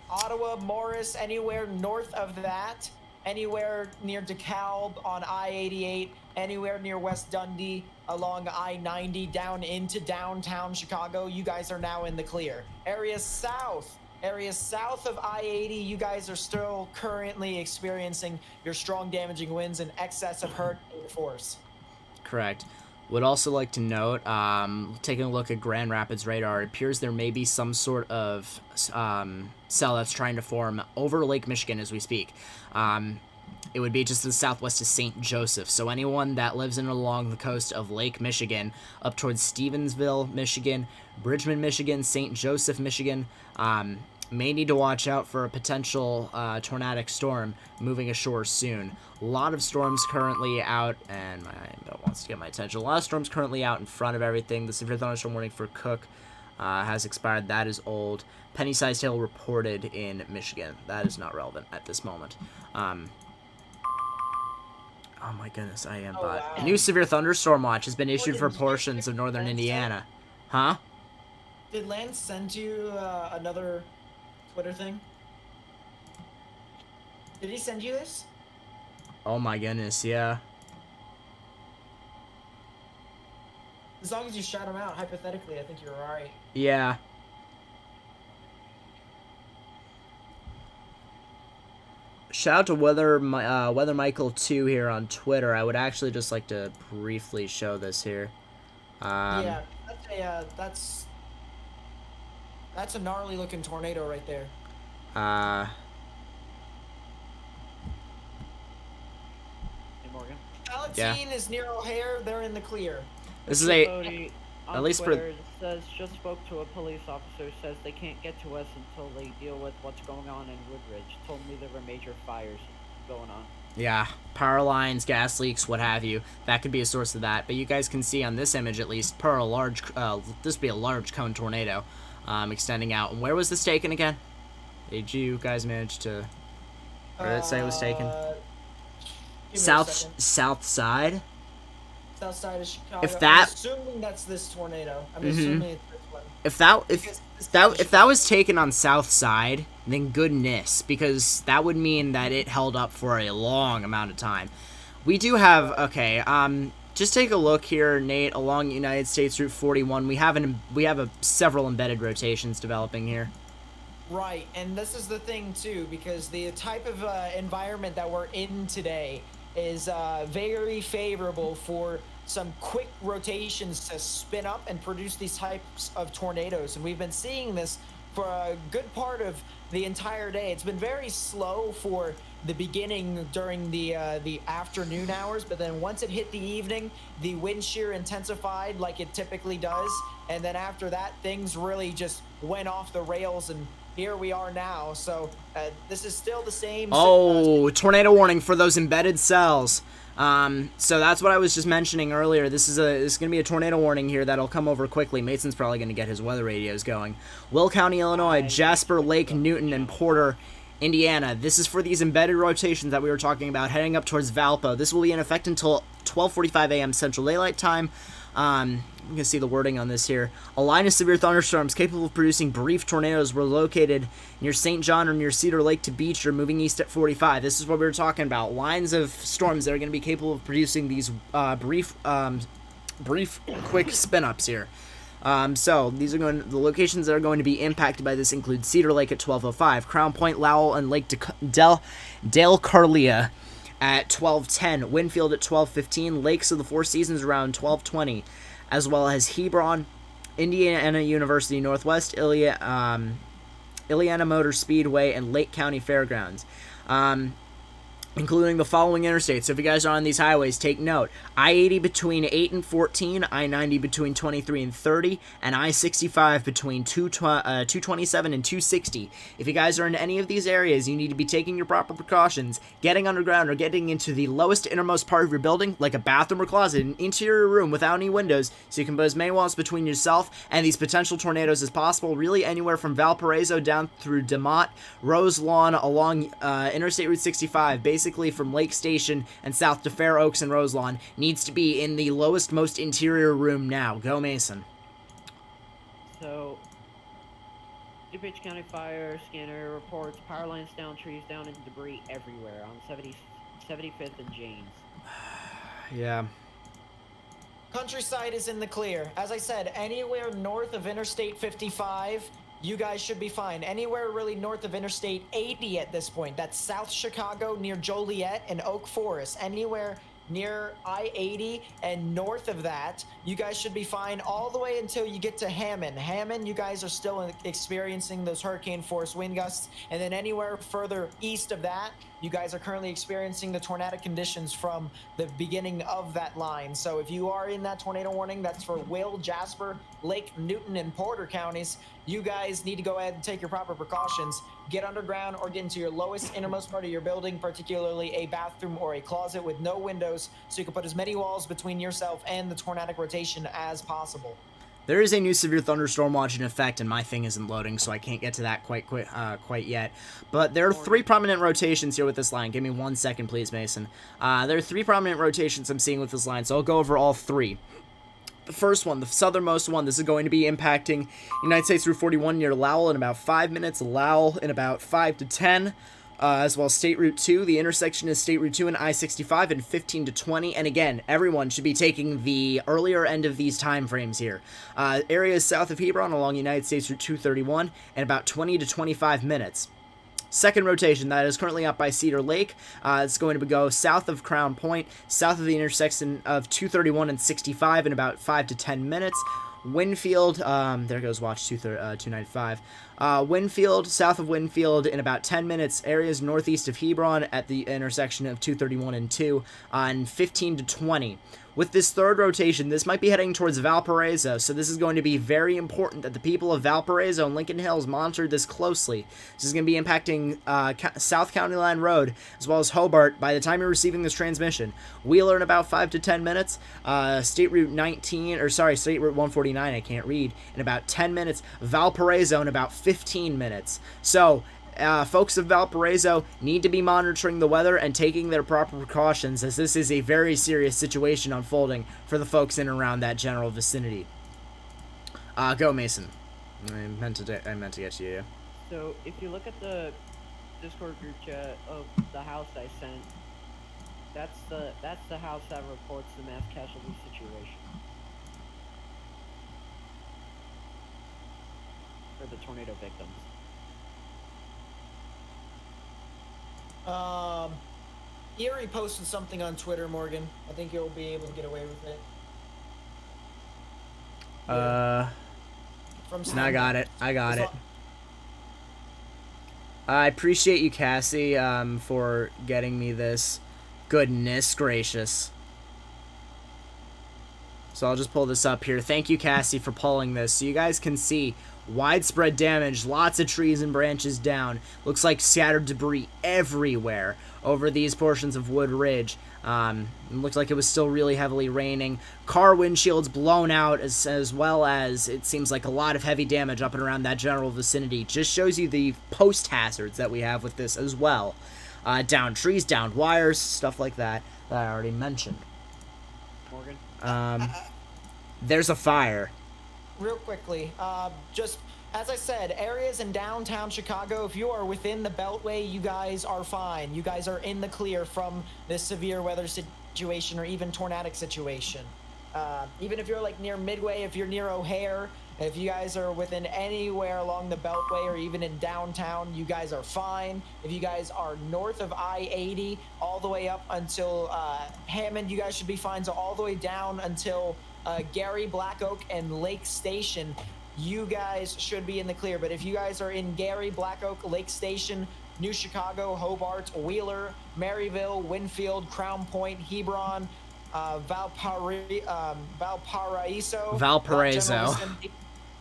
Ottawa, Morris, anywhere north of that, anywhere near DeKalb on I-88, anywhere near West Dundee along I-90 down into downtown Chicago, you guys are now in the clear. Areas south of I-80, you guys are still currently experiencing your strong damaging winds in excess of hurricane force. Correct. Would also like to note, taking a look at Grand Rapids radar, it appears there may be some sort of cell that's trying to form over Lake Michigan as we speak. It would be just to the southwest of St. Joseph. So anyone that lives in along the coast of Lake Michigan, up towards Stevensville, Michigan, Bridgman, Michigan, St. Joseph, Michigan, may need to watch out for a potential tornadic storm moving ashore soon. A lot of storms currently out, and my belt wants to get my attention. A lot of storms currently out in front of everything. The severe thunderstorm warning for Cook has expired. That is old. Penny-sized hail reported in Michigan. That is not relevant at this moment. Oh my goodness, I am bot. Wow. A new severe thunderstorm watch has been issued for portions of northern Indiana. Huh? Did Lance send you another Twitter thing? Did he send you this? Oh my goodness, yeah. As long as you shout him out, hypothetically, I think you're alright. Yeah. Shout out to Weather Michael 2 here on Twitter. I would actually just like to briefly show this here. Yeah, that's a gnarly looking tornado right there. Hey, Morgan. Palatine is near O'Hare. They're in the clear. This is a Cody, on at least Twitter, it says just spoke to a police officer. Says they can't get to us until they deal with what's going on in Woodridge. Told me there were major fires going on. yeah, power lines, gas leaks, what have you. That could be a source of that. But you guys can see on this image at least, per a large, this would be a large cone tornado, extending out. And where was this taken again? Did you guys manage to? Where did it say it was taken? South side. South side of Chicago. If that- I'm assuming that's this tornado. I'm assuming it's this one. If that was taken on south side, then goodness, because that would mean that it held up for a long amount of time. We do have just take a look here, Nate, along United States Route 41. We have several embedded rotations developing here. Right, and this is the thing too, because the type of environment that we're in today is very favorable for some quick rotations to spin up and produce these types of tornadoes. And we've been seeing this for a good part of the entire day. It's been very slow for the beginning during the afternoon hours, but then once it hit the evening, the wind shear intensified like it typically does. And then after that, things really just went off the rails, and here we are now. So this is still the same. Tornado warning for those embedded cells. So that's what I was just mentioning earlier. This is going to be a tornado warning here that'll come over quickly. Mason's probably going to get his weather radios going. Will County, Illinois, Jasper, Lake, Newton, and Porter, Indiana. This is for these embedded rotations that we were talking about heading up towards Valpo. This will be in effect until 12:45 a.m. Central Daylight Time. You can see the wording on this here. A line of severe thunderstorms capable of producing brief tornadoes were located near St. John or near Cedar Lake to Beach or moving east at 45. This is what we were talking about. Lines of storms that are going to be capable of producing these brief, quick spin-ups here. So these are the locations that are going to be impacted by this include Cedar Lake at 12:05, Crown Point, Lowell, and Lake Dale Carlia at 12:10, Winfield at 12:15, Lakes of the Four Seasons around 12:20, as well as Hebron, Indiana University Northwest, Ileana Motor Speedway, and Lake County Fairgrounds. including the following interstates. So if you guys are on these highways, take note. I-80 between 8 and 14, I-90 between 23 and 30, and I-65 between 227 and 260. If you guys are in any of these areas, you need to be taking your proper precautions, getting underground or getting into the lowest innermost part of your building, like a bathroom or closet, an interior room without any windows, so you can put as many walls between yourself and these potential tornadoes as possible, really anywhere from Valparaiso down through DeMott, Rose Lawn, along Interstate Route 65, basically from Lake Station and south to Fair Oaks and Roselawn, needs to be in the lowest, most interior room now. Go, Mason. So, DuPage County Fire Scanner reports power lines down, trees down, and debris everywhere on 75th and James. Yeah. Countryside is in the clear. As I said, anywhere north of Interstate 55, you guys should be fine. Anywhere really north of Interstate 80 at this point. That's South Chicago near Joliet and Oak Forest. Anywhere near I-80 and north of that, you guys should be fine all the way until you get to Hammond. Hammond, you guys are still experiencing those hurricane force wind gusts. And then anywhere further east of that, you guys are currently experiencing the tornadic conditions from the beginning of that line. So if you are in that tornado warning, that's for Will, Jasper, Lake, Newton, and Porter counties. You guys need to go ahead and take your proper precautions. Get underground or get into your lowest, innermost part of your building, particularly a bathroom or a closet with no windows, so you can put as many walls between yourself and the tornadic rotation as possible. There is a new severe thunderstorm watch in effect, and my thing isn't loading, so I can't get to that quite yet. But there are 3 prominent rotations here with this line. Give me 1 second, please, Mason. There are 3 prominent rotations I'm seeing with this line, so I'll go over all 3. The first one, the southernmost one, this is going to be impacting United States Route 41 near Lowell in about 5 minutes, Lowell in about 5 to 10. As well as State Route 2. The intersection is State Route 2 and I-65 in 15 to 20. And again, everyone should be taking the earlier end of these time frames here. Areas south of Hebron along United States Route 231 in about 20 to 25 minutes. Second rotation, that is currently up by Cedar Lake. It's going to go south of Crown Point, south of the intersection of 231 and 65 in about 5 to 10 minutes. Winfield, there goes watch 295. Winfield, south of Winfield in about 10 minutes. Areas northeast of Hebron at the intersection of 231 and 2 in 15 to 20. With this third rotation, this might be heading towards Valparaiso, so this is going to be very important that the people of Valparaiso and Lincoln Hills monitor this closely. This is going to be impacting South County Line Road, as well as Hobart, by the time you're receiving this transmission. Wheeler in about 5 to 10 minutes, State Route 149, I can't read, in about 10 minutes, Valparaiso in about 15 minutes. So, folks of Valparaiso need to be monitoring the weather and taking their proper precautions, as this is a very serious situation unfolding for the folks in and around that general vicinity. Go, Mason. I meant to get to you. So if you look at the Discord group chat of the house I sent, that's the house that reports the mass casualty situation for the tornado victims. Erie posted something on Twitter, Morgan. I think you'll be able to get away with it. I got it. I appreciate you, Cassie, for getting me this. Goodness gracious. So I'll just pull this up here. Thank you, Cassie, for pulling this so you guys can see widespread damage, lots of trees and branches down. Looks like scattered debris everywhere over these portions of Wood Ridge. It looked like it was still really heavily raining. Car windshields blown out, as well as it seems like a lot of heavy damage up and around that general vicinity. Just shows you the post hazards that we have with this as well. Downed trees, downed wires, stuff like that I already mentioned. Morgan? There's a fire. Real quickly, just as I said, areas in downtown Chicago, if you are within the Beltway, you guys are fine. You guys are in the clear from this severe weather situation or even tornadic situation. Even if you're like near Midway, if you're near O'Hare, if you guys are within anywhere along the Beltway or even in downtown, you guys are fine. If you guys are north of I-80 all the way up until Hammond, you guys should be fine. So all the way down until Gary, Black Oak, and Lake Station, you guys should be in the clear. But if you guys are in Gary, Black Oak, Lake Station, New Chicago, Hobart, Wheeler, Maryville, Winfield, Crown Point, Hebron, Valparaiso,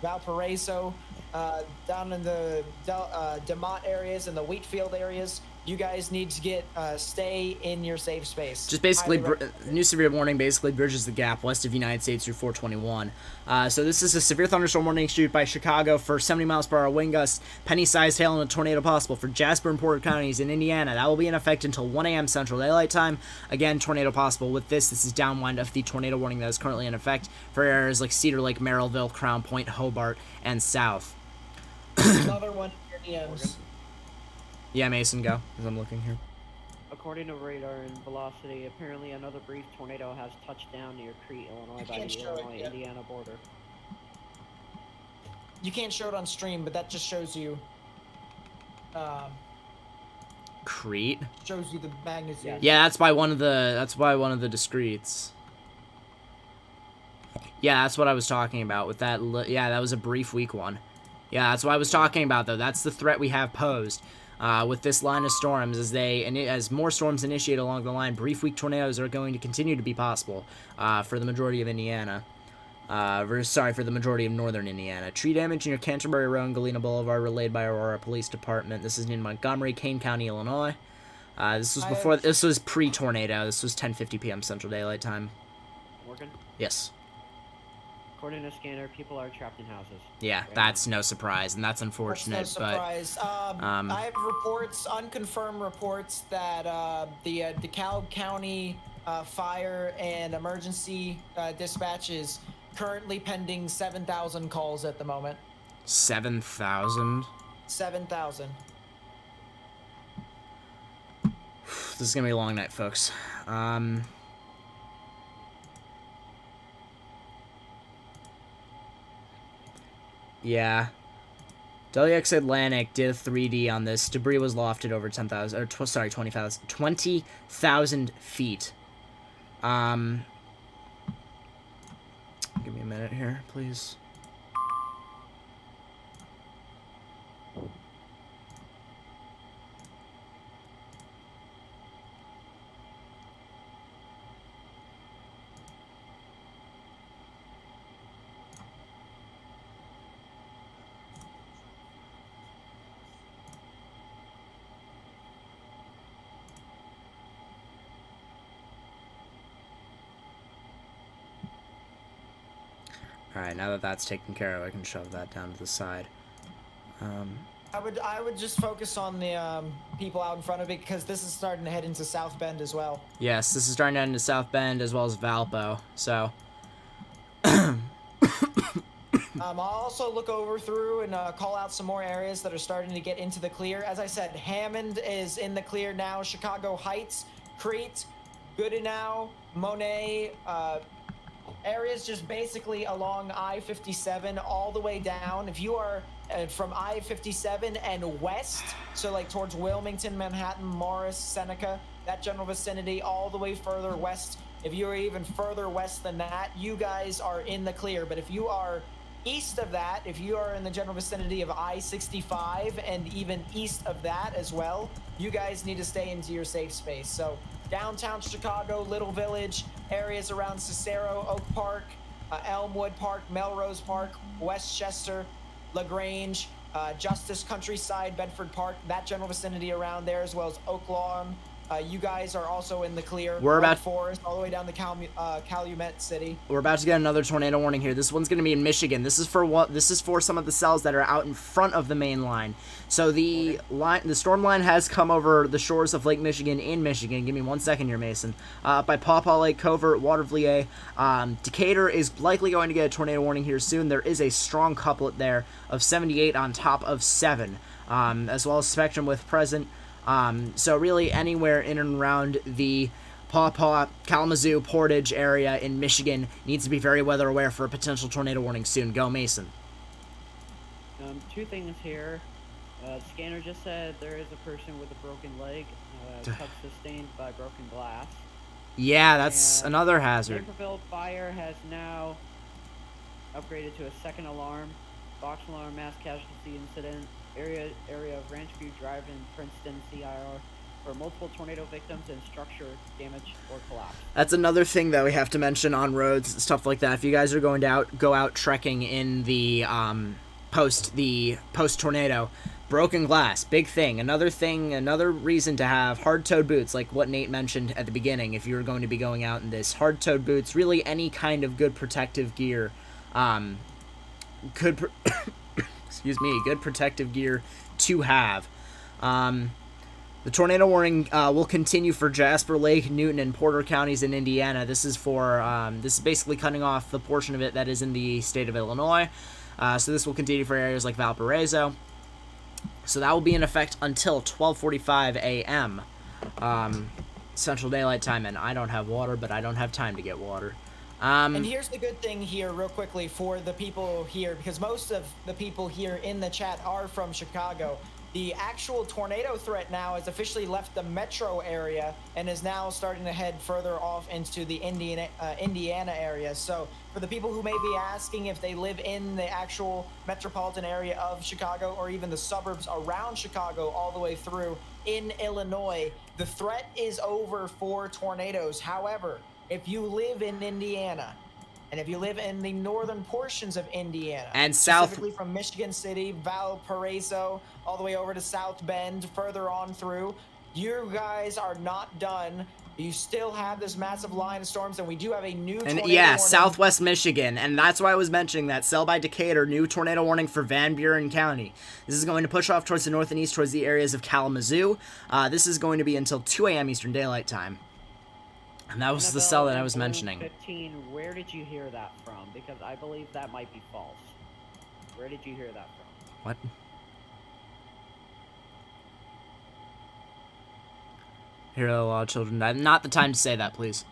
Valparaiso, down in the DeMont areas and the Wheatfield areas. You guys need to stay in your safe space. Just basically, new severe warning basically bridges the gap west of United States through 421. So this is a severe thunderstorm warning issued by Chicago for 70 miles per hour wind gusts, penny-sized hail, and a tornado possible for Jasper and Porter counties in Indiana. That will be in effect until 1 a.m. Central Daylight Time. Again, tornado possible. With this is downwind of the tornado warning that is currently in effect for areas like Cedar Lake, Merrillville, Crown Point, Hobart, and south. Another one near DMs. Yeah, Mason, go, as I'm looking here. According to radar and velocity, apparently another brief tornado has touched down near Crete, Illinois, by the Illinois-Indiana border. You can't show it on stream, but that just shows you. Crete. Shows you the magnitude. Yeah, that's by one of the. That's by one of the discretes. Yeah, that's what I was talking about with that. Yeah, that was a brief weak one. Yeah, that's what I was talking about, though. That's the threat we have posed. With this line of storms, as more storms initiate along the line, brief weak tornadoes are going to continue to be possible for the majority of Indiana. For the majority of northern Indiana. Tree damage near Canterbury Road and Galena Boulevard relayed by Aurora Police Department. This is in Montgomery, Kane County, Illinois. This was pre-tornado. This was 10:50 p.m. Central Daylight Time. Morgan? Yes. According to scanner, people are trapped in houses. Yeah, right that's no surprise, and that's unfortunate. That's no surprise. I have reports, unconfirmed reports, that the DeKalb County Fire and Emergency Dispatch is currently pending 7,000 calls at the moment. 7,000? 7,000. This is gonna be a long night, folks. Yeah. WX Atlantic did a 3D on this. Debris was lofted over 10,000, or 20,000 feet. Give me a minute here, please. Alright, now that that's taken care of, I can shove that down to the side. I would just focus on the people out in front of it, because this is starting to head into South Bend as well. Yes, this is starting to head into South Bend as well as Valpo, so... I'll also look over through and call out some more areas that are starting to get into the clear. As I said, Hammond is in the clear now. Chicago Heights, Crete, Goodenow, Monet, areas just basically along I-57 all the way down. If you are from I-57 and west, so like towards Wilmington, Manhattan, Morris, Seneca, that general vicinity, all the way further west, if you're even further west than that, you guys are in the clear. But if you are east of that, if you are in the general vicinity of I-65 and even east of that as well, you guys need to stay into your safe space. So downtown Chicago, Little Village, areas around Cicero, Oak Park, Elmwood Park, Melrose Park, Westchester, LaGrange, Justice, Countryside, Bedford Park, that general vicinity around there, as well as Oak Lawn. You guys are also in the clear. We're about Forest, all the way down to Calumet City. We're about to get another tornado warning here. This one's going to be in Michigan. This is for what? This is for some of the cells that are out in front of the main line. So the storm line has come over the shores of Lake Michigan in Michigan. Give me 1 second here, Mason. By Paw Paw Lake, Covert, Watervliet. Decatur is likely going to get a tornado warning here soon. There is a strong couplet there of 78 on top of 7, as well as Spectrum with present. So really anywhere in and around the Paw Paw, Kalamazoo, Portage area in Michigan needs to be very weather aware for a potential tornado warning soon. Go, Mason. Two things here. Scanner just said there is a person with a broken leg, cuts sustained by broken glass. Yeah, that's another hazard. Naperville Fire has now upgraded to a second alarm. box alarm, mass casualty incident, area of Ranch View Drive in Princeton, CIR, for multiple tornado victims and structure damage or collapse. That's another thing that we have to mention on roads and stuff like that. If you guys are going to go out trekking in the post tornado, broken glass, big thing. Another reason to have hard-toed boots, like what Nate mentioned at the beginning. If you're going to be going out in this, hard-toed boots, really any kind of good protective gear, good protective gear to have. The tornado warning will continue for Jasper, Lake, Newton, and Porter counties in Indiana. This is basically cutting off the portion of it that is in the state of Illinois. So this will continue for areas like Valparaiso. So that will be in effect until 12:45 a.m. Central Daylight Time. And I don't have water, but I don't have time to get water. And here's the good thing here, real quickly, for the people here, because most of the people here in the chat are from Chicago. The actual tornado threat now has officially left the metro area and is now starting to head further off into the Indiana area. So for the people who may be asking if they live in the actual metropolitan area of Chicago or even the suburbs around Chicago all the way through in Illinois, the threat is over for tornadoes. However, if you live in Indiana, and if you live in the northern portions of Indiana, and specifically from Michigan City, Valparaiso, all the way over to South Bend, further on through, you guys are not done. You still have this massive line of storms, and we do have a new tornado warning. Southwest Michigan, and that's why I was mentioning that. Sell by Decatur, new tornado warning for Van Buren County. This is going to push off towards the north and east, towards the areas of Kalamazoo. This is going to be until 2 a.m. Eastern Daylight Time. And that was the cell that I was mentioning. 15, where did you hear that from? Because I believe that might be false. Where did you hear that from? What? Hear a lot of children die. Not the time to say that, please.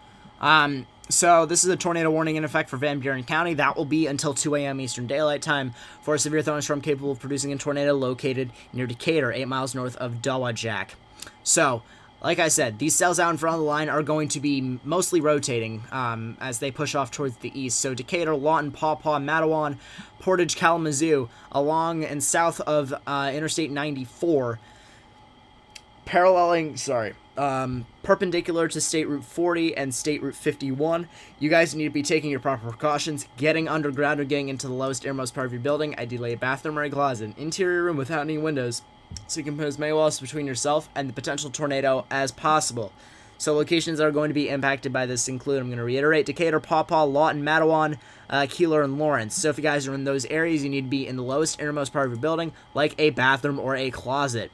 So this is a tornado warning in effect for Van Buren County. That will be until 2 a.m. Eastern Daylight Time for a severe thunderstorm capable of producing a tornado located near Decatur, 8 miles north of Dowagiac. So, like I said, these cells out in front of the line are going to be mostly rotating as they push off towards the east. So Decatur, Lawton, Paw Paw, Matawan, Portage, Kalamazoo, along and south of Interstate 94, perpendicular to State Route 40 and State Route 51. You guys need to be taking your proper precautions, getting underground or getting into the lowest, airmost part of your building, ideally a bathroom or a closet, an interior room without any windows, so you can put as many walls between yourself and the potential tornado as possible. So locations that are going to be impacted by this include, I'm going to reiterate, Decatur, Paw Paw, Lawton, Matawan, Keeler, and Lawrence. So if you guys are in those areas, you need to be in the lowest, innermost part of your building, like a bathroom or a closet.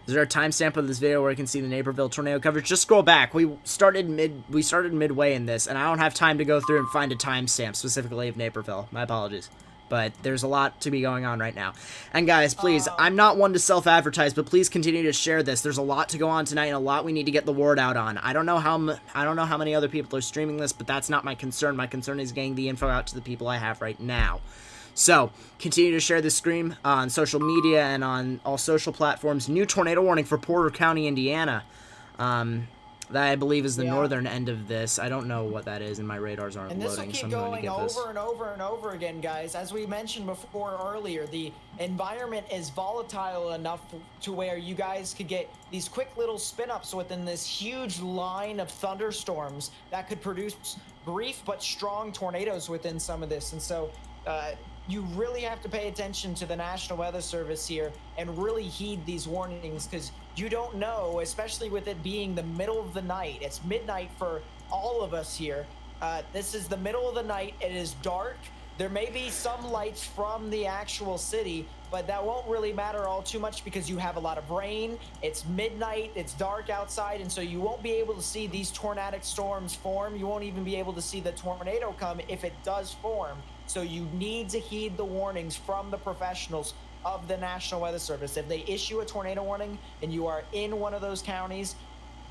Is there a timestamp of this video where you can see the Naperville tornado coverage? Just scroll back. We started midway in this, and I don't have time to go through and find a timestamp specifically of Naperville. My apologies. But there's a lot to be going on right now. And guys, please, I'm not one to self-advertise, but please continue to share this. There's a lot to go on tonight and a lot we need to get the word out on. I don't know how many other people are streaming this, but that's not my concern. My concern is getting the info out to the people I have right now. So, continue to share this stream on social media and on all social platforms. New tornado warning for Porter County, Indiana. That I believe is the northern end of this. I don't know what that is, and my radars aren't loading. And this will keep going over and over and over again, guys. As we mentioned before earlier, the environment is volatile enough to where you guys could get these quick little spin-ups within this huge line of thunderstorms that could produce brief but strong tornadoes within some of this. And so you really have to pay attention to the National Weather Service here and really heed these warnings, because you don't know, especially with it being the middle of the night. It's midnight for all of us here. This is the middle of the night. It is dark. There may be some lights from the actual city, but that won't really matter all too much because you have a lot of rain. It's midnight. It's dark outside, and so you won't be able to see these tornadic storms form. You won't even be able to see the tornado come if it does form. So you need to heed the warnings from the professionals of the National Weather Service. If they issue a tornado warning and you are in one of those counties,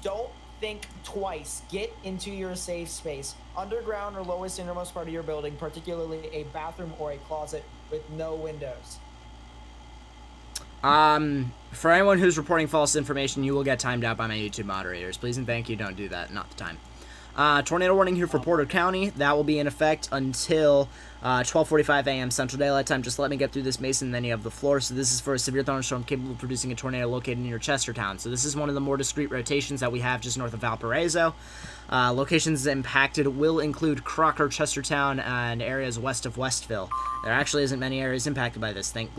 don't think twice. Get into your safe space, underground or lowest innermost part of your building, particularly a bathroom or a closet with no windows. For anyone who's reporting false information, you will get timed out by my YouTube moderators. Please and thank you, don't do that. Not the time. Tornado warning here for Porter County. That will be in effect until 12:45 a.m. Central Daylight Time. Just let me get through this, Mason, and then you have the floor. So this is for a severe thunderstorm capable of producing a tornado located near Chestertown. So this is one of the more discrete rotations that we have just north of Valparaiso. Locations impacted will include Crocker, Chestertown, and areas west of Westville. There actually isn't many areas impacted by this, thank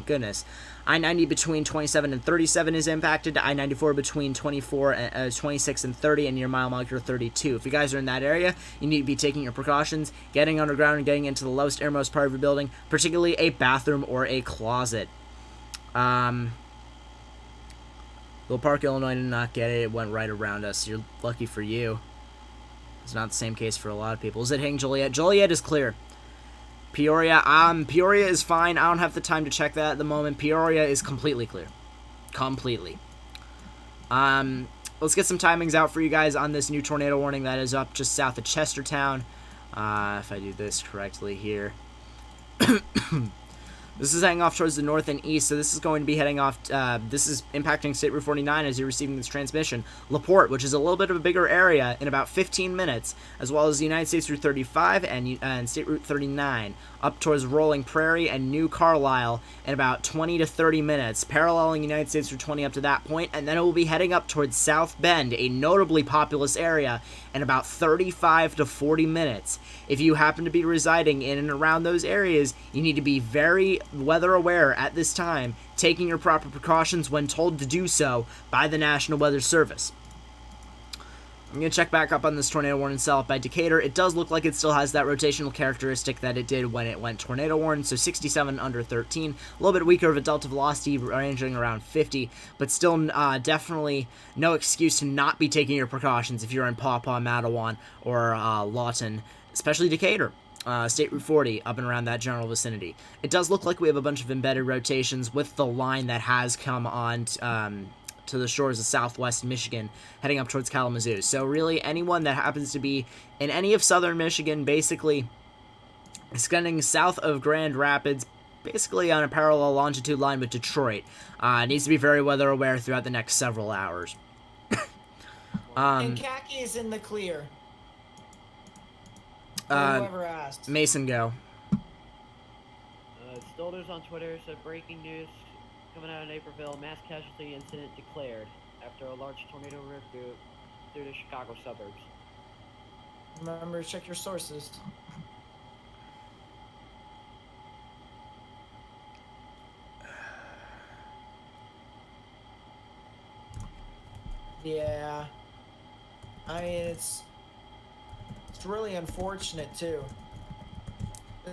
goodness. I-90 between 27 and 37 is impacted. I-94 between 26 and 30, and near mile marker 32. If you guys are in that area, you need to be taking your precautions, getting underground and getting into the lowest airmost part of your building, particularly a bathroom or a closet. Little Park, Illinois did not get it. It went right around us. You're lucky for you. It's not the same case for a lot of people. Is it hitting Joliet? Joliet is clear. Peoria, Peoria is fine. I don't have the time to check that at the moment. Peoria is completely clear. Completely. Let's get some timings out for you guys on this new tornado warning that is up just south of Chestertown. If I do this correctly here. This is heading off towards the north and east, so this is going to be heading off, this is impacting State Route 49 as you're receiving this transmission. Laporte, which is a little bit of a bigger area, in about 15 minutes, as well as the United States Route 35 and State Route 39, up towards Rolling Prairie and New Carlisle in about 20 to 30 minutes, paralleling United States Route 20 up to that point, and then it will be heading up towards South Bend, a notably populous area, in about 35 to 40 minutes. If you happen to be residing in and around those areas, you need to be very weather aware at this time, taking your proper precautions when told to do so by the National Weather Service. I'm going to check back up on this tornado warning cell by Decatur. It does look like it still has that rotational characteristic that it did when it went tornado warning, so 67 under 13. A little bit weaker of a delta velocity, ranging around 50, but still definitely no excuse to not be taking your precautions if you're in Paw Paw, Matawan, or Lawton, especially Decatur. State Route 40, up and around that general vicinity. It does look like we have a bunch of embedded rotations with the line that has come on to the shores of southwest Michigan, heading up towards Kalamazoo. So really, anyone that happens to be in any of southern Michigan, basically extending south of Grand Rapids, basically on a parallel longitude line with Detroit, needs to be very weather aware throughout the next several hours. And khaki is in the clear. Whoever asked. Mason, go. Stolders on Twitter said breaking news coming out of Naperville, mass casualty incident declared after a large tornado ripped through the Chicago suburbs. Remember to check your sources. Yeah. I mean, it's really unfortunate too.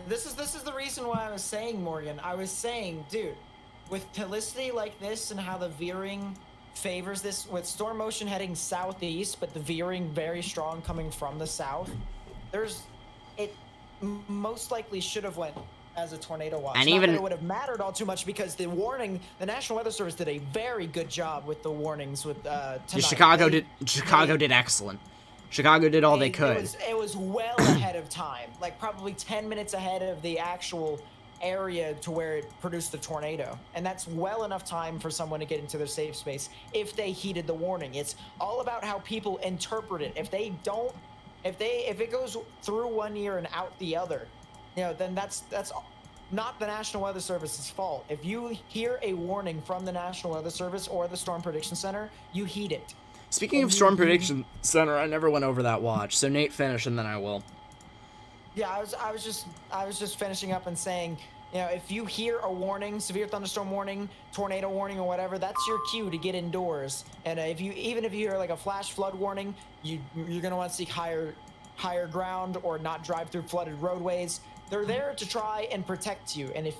This is the reason why I was saying, Morgan. I was saying, dude, with helicity like this and how the veering favors this, with storm motion heading southeast, but the veering very strong coming from the south, it most likely should have went as a tornado watch. And Not even that it would have mattered all too much because the warning, the National Weather Service did a very good job with the warnings with tonight. Chicago did excellent. Chicago did all they could. It was well ahead of time, like probably 10 minutes ahead of the actual area to where it produced the tornado. And that's well enough time for someone to get into their safe space if they heeded the warning. It's all about how people interpret it. If it goes through one ear and out the other, then that's not the National Weather Service's fault. If you hear a warning from the National Weather Service or the Storm Prediction Center, you heed it. Speaking of Storm Prediction Center, I never went over that watch, so Nate, finish and then I will. Yeah, I was just finishing up and saying, if you hear a warning, severe thunderstorm warning, tornado warning, or whatever, that's your cue to get indoors. And even if you hear like a flash flood warning, you're gonna want to seek higher ground or not drive through flooded roadways. They're there to try and protect you, and if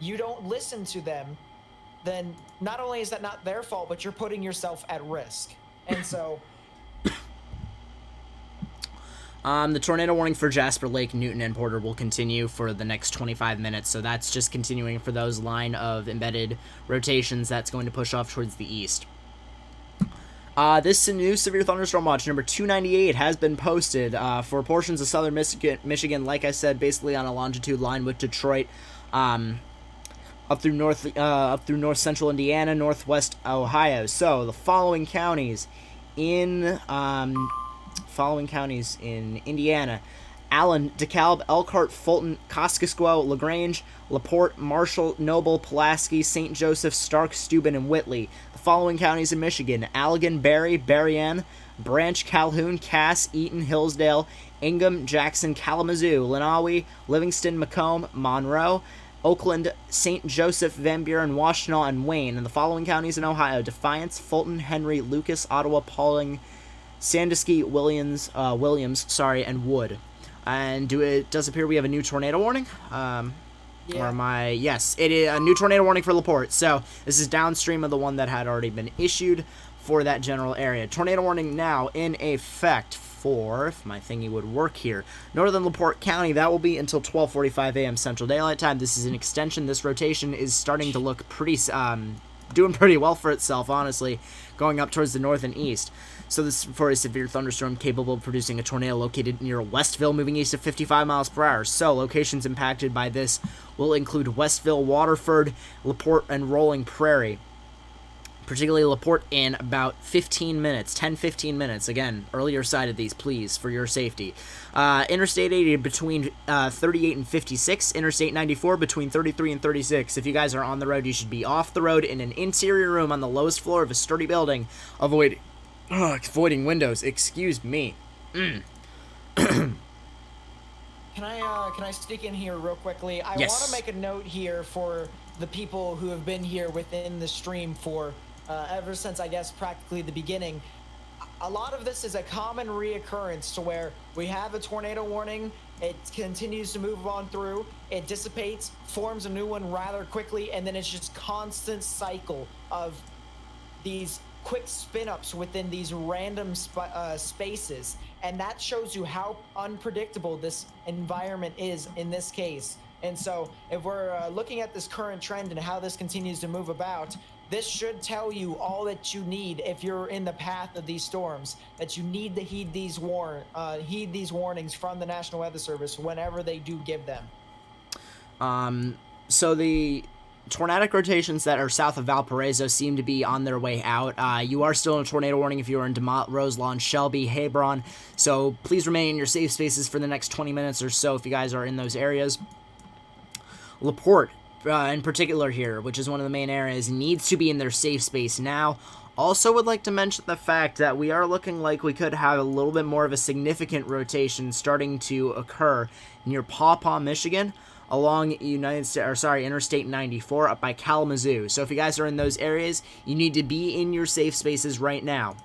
you don't listen to them, then not only is that not their fault, but you're putting yourself at risk. And so the tornado warning for Jasper, Lake, Newton, and Porter will continue for the next 25 minutes, so that's just continuing for those line of embedded rotations that's going to push off towards the east. This new severe thunderstorm watch, number 298, has been posted for portions of southern Michigan, like I said, basically on a longitude line with Detroit, up through north central Indiana, northwest Ohio. So the following counties in Indiana: Allen, DeKalb, Elkhart, Fulton, Kosciuszko, LaGrange, Laporte, Marshall, Noble, Pulaski, St. Joseph, Stark, Steuben, and Whitley. The following counties in Michigan: Allegan, Barry, Berrien, Branch, Calhoun, Cass, Eaton, Hillsdale, Ingham, Jackson, Kalamazoo, Lenawi, Livingston, Macomb, Monroe, Oakland, St. Joseph, Van Buren, Washtenaw, and Wayne. And the following counties in Ohio: Defiance, Fulton, Henry, Lucas, Ottawa, Paulding, Sandusky, Williams, and Wood. And it does appear we have a new tornado warning. Or am I? Yes, it is a new tornado warning for Laporte. So this is downstream of the one that had already been issued for that general area. Tornado warning now in effect for, if my thingy would work here, northern Laporte County. That will be until 12:45 a.m. Central Daylight Time. This is an extension. This rotation is starting to look pretty, doing pretty well for itself, honestly, going up towards the north and east. So this is for a severe thunderstorm capable of producing a tornado located near Westville, moving east at 55 miles per hour. So locations impacted by this will include Westville, Waterford, Laporte, and Rolling Prairie. Particularly Laporte in about 15 minutes, 10-15 minutes. Again, earlier side of these, please, for your safety. Interstate 80 between 38 and 56. Interstate 94 between 33 and 36. If you guys are on the road, you should be off the road in an interior room on the lowest floor of a sturdy building, avoiding windows. Excuse me. Can I sneak in here real quickly? I Yes. want to make a note here for the people who have been here within the stream for ever since, I guess, practically the beginning. A lot of this is a common reoccurrence to where we have a tornado warning, it continues to move on through, it dissipates, forms a new one rather quickly, and then it's just constant cycle of these quick spin-ups within these random spaces, and that shows you how unpredictable this environment is in this case. And so if we're looking at this current trend and how this continues to move about, this should tell you all that you need if you're in the path of these storms, that you need to heed these warnings from the National Weather Service whenever they do give them. So the tornadic rotations that are south of Valparaiso seem to be on their way out. You are still in a tornado warning if you are in DeMott, Roselawn, Shelby, Hebron. So please remain in your safe spaces for the next 20 minutes or so if you guys are in those areas. Laporte, in particular here, which is one of the main areas, needs to be in their safe space now. Also would like to mention the fact that we are looking like we could have a little bit more of a significant rotation starting to occur near Paw Paw, Michigan, along Interstate 94 up by Kalamazoo. So if you guys are in those areas, you need to be in your safe spaces right now.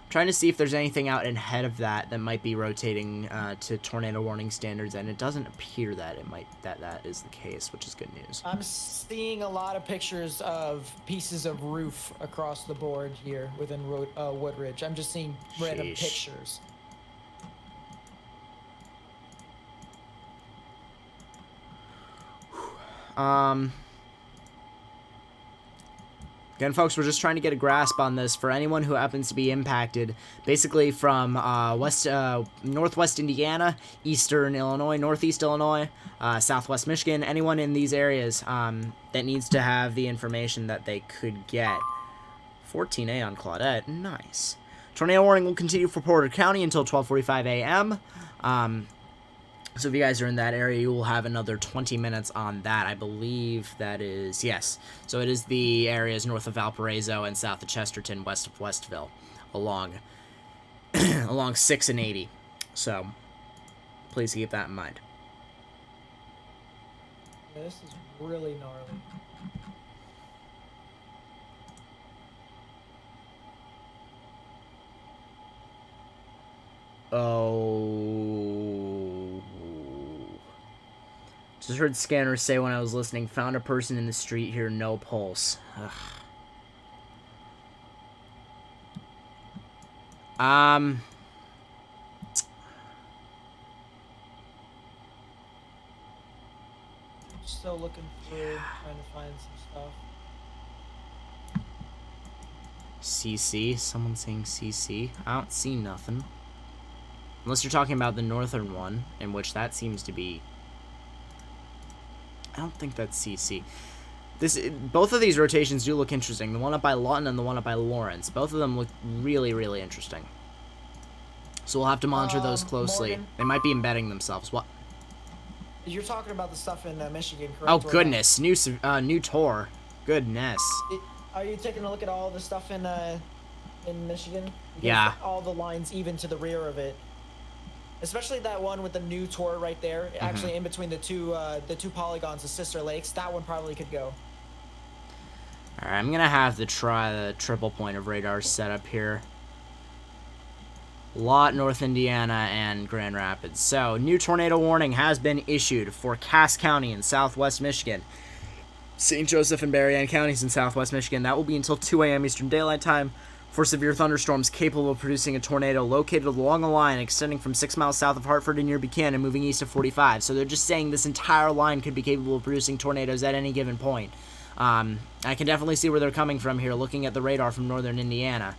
Trying to see if there's anything out ahead of that that might be rotating to tornado warning standards, and it doesn't appear that that is the case, which is good news. I'm seeing a lot of pictures of pieces of roof across the board here within Woodridge. I'm just seeing random pictures. Again, folks, we're just trying to get a grasp on this for anyone who happens to be impacted, basically from northwest Indiana, eastern Illinois, northeast Illinois, southwest Michigan, anyone in these areas that needs to have the information that they could get. 14A on Claudette, nice. Tornado warning will continue for Porter County until 12:45 a.m. So if you guys are in that area, you will have another 20 minutes on that. I believe that is, yes. So it is the areas north of Valparaiso and south of Chesterton, west of Westville, along 6 and 80. So please keep that in mind. Yeah, this is really gnarly. Oh. Just heard scanners say when I was listening, found a person in the street here, no pulse. Ugh. Still looking through, trying to find some stuff. CC? Someone saying CC? I don't see nothing. Unless you're talking about the northern one, in which that seems to be... I don't think that's CC. Both of these rotations do look interesting. The one up by Lawton and the one up by Lawrence. Both of them look really, really interesting. So we'll have to monitor those closely. Morgan? They might be embedding themselves. What? You're talking about the stuff in Michigan, correct? Oh Or goodness, new tour. Goodness. Are you taking a look at all the stuff in Michigan? Because Yeah. all the lines even to the rear of it, especially that one with the new tour right there, actually in between the two polygons, the sister lakes. That one probably could go. All right, I'm gonna have to try the triple point of radar setup here. Lot, North Indiana, and Grand Rapids. So, new tornado warning has been issued for Cass County in southwest Michigan, St. Joseph and Berrien counties in southwest Michigan. That will be until 2 a.m. Eastern Daylight Time for severe thunderstorms capable of producing a tornado located along a line extending from 6 miles south of Hartford and near Buchanan, moving east of 45. So they're just saying this entire line could be capable of producing tornadoes at any given point. I can definitely see where they're coming from here, looking at the radar from northern Indiana.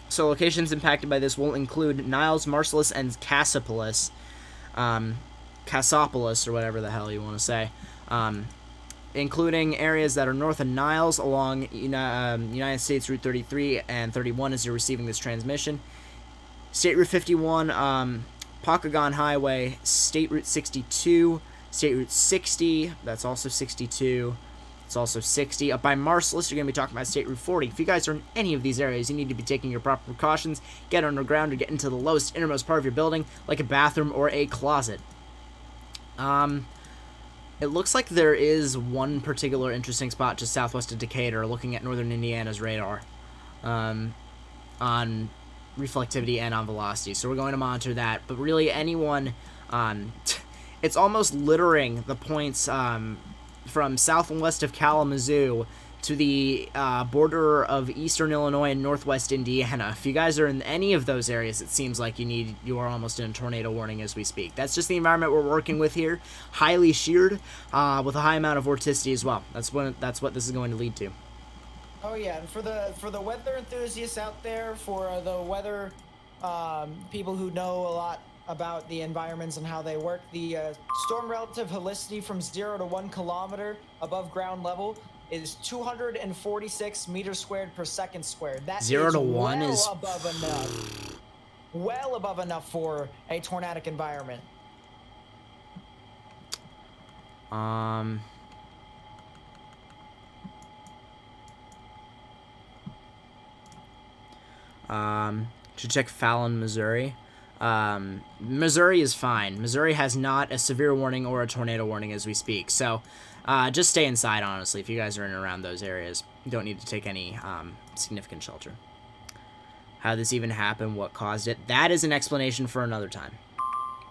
So locations impacted by this will include Niles, Marcellus, and Cassopolis, Cassopolis, or whatever the hell you want to say, including areas that are north of Niles along United States Route 33 and 31 as you're receiving this transmission. State Route 51, Paucagon Highway, State Route 62, State Route 60, that's also 62. It's also 60. Up by Marcellus, you're going to be talking about State Route 40. If you guys are in any of these areas, you need to be taking your proper precautions. Get underground or get into the lowest, innermost part of your building, like a bathroom or a closet. It looks like there is one particular interesting spot just southwest of Decatur, looking at northern Indiana's radar, on reflectivity and on velocity. So we're going to monitor that. But really, anyone, it's almost littering the points, from south and west of Kalamazoo to the border of eastern Illinois and northwest Indiana. If you guys are in any of those areas, it seems like you are almost in a tornado warning as we speak. That's just the environment we're working with here. Highly sheared, with a high amount of vorticity as well. That's what this is going to lead to. Oh yeah, and for the weather enthusiasts out there, for the weather people who know a lot about the environments and how they work, the storm relative helicity from 0 to 1 kilometer above ground level is 246 meters squared per second squared. That 0 to 1 well is above enough. Well above enough for a tornadic environment. To check Fallon, Missouri. Missouri is fine. Missouri has not a severe warning or a tornado warning as we speak. So, just stay inside, honestly, if you guys are in and around those areas. You don't need to take any, significant shelter. How this even happened, what caused it, that is an explanation for another time.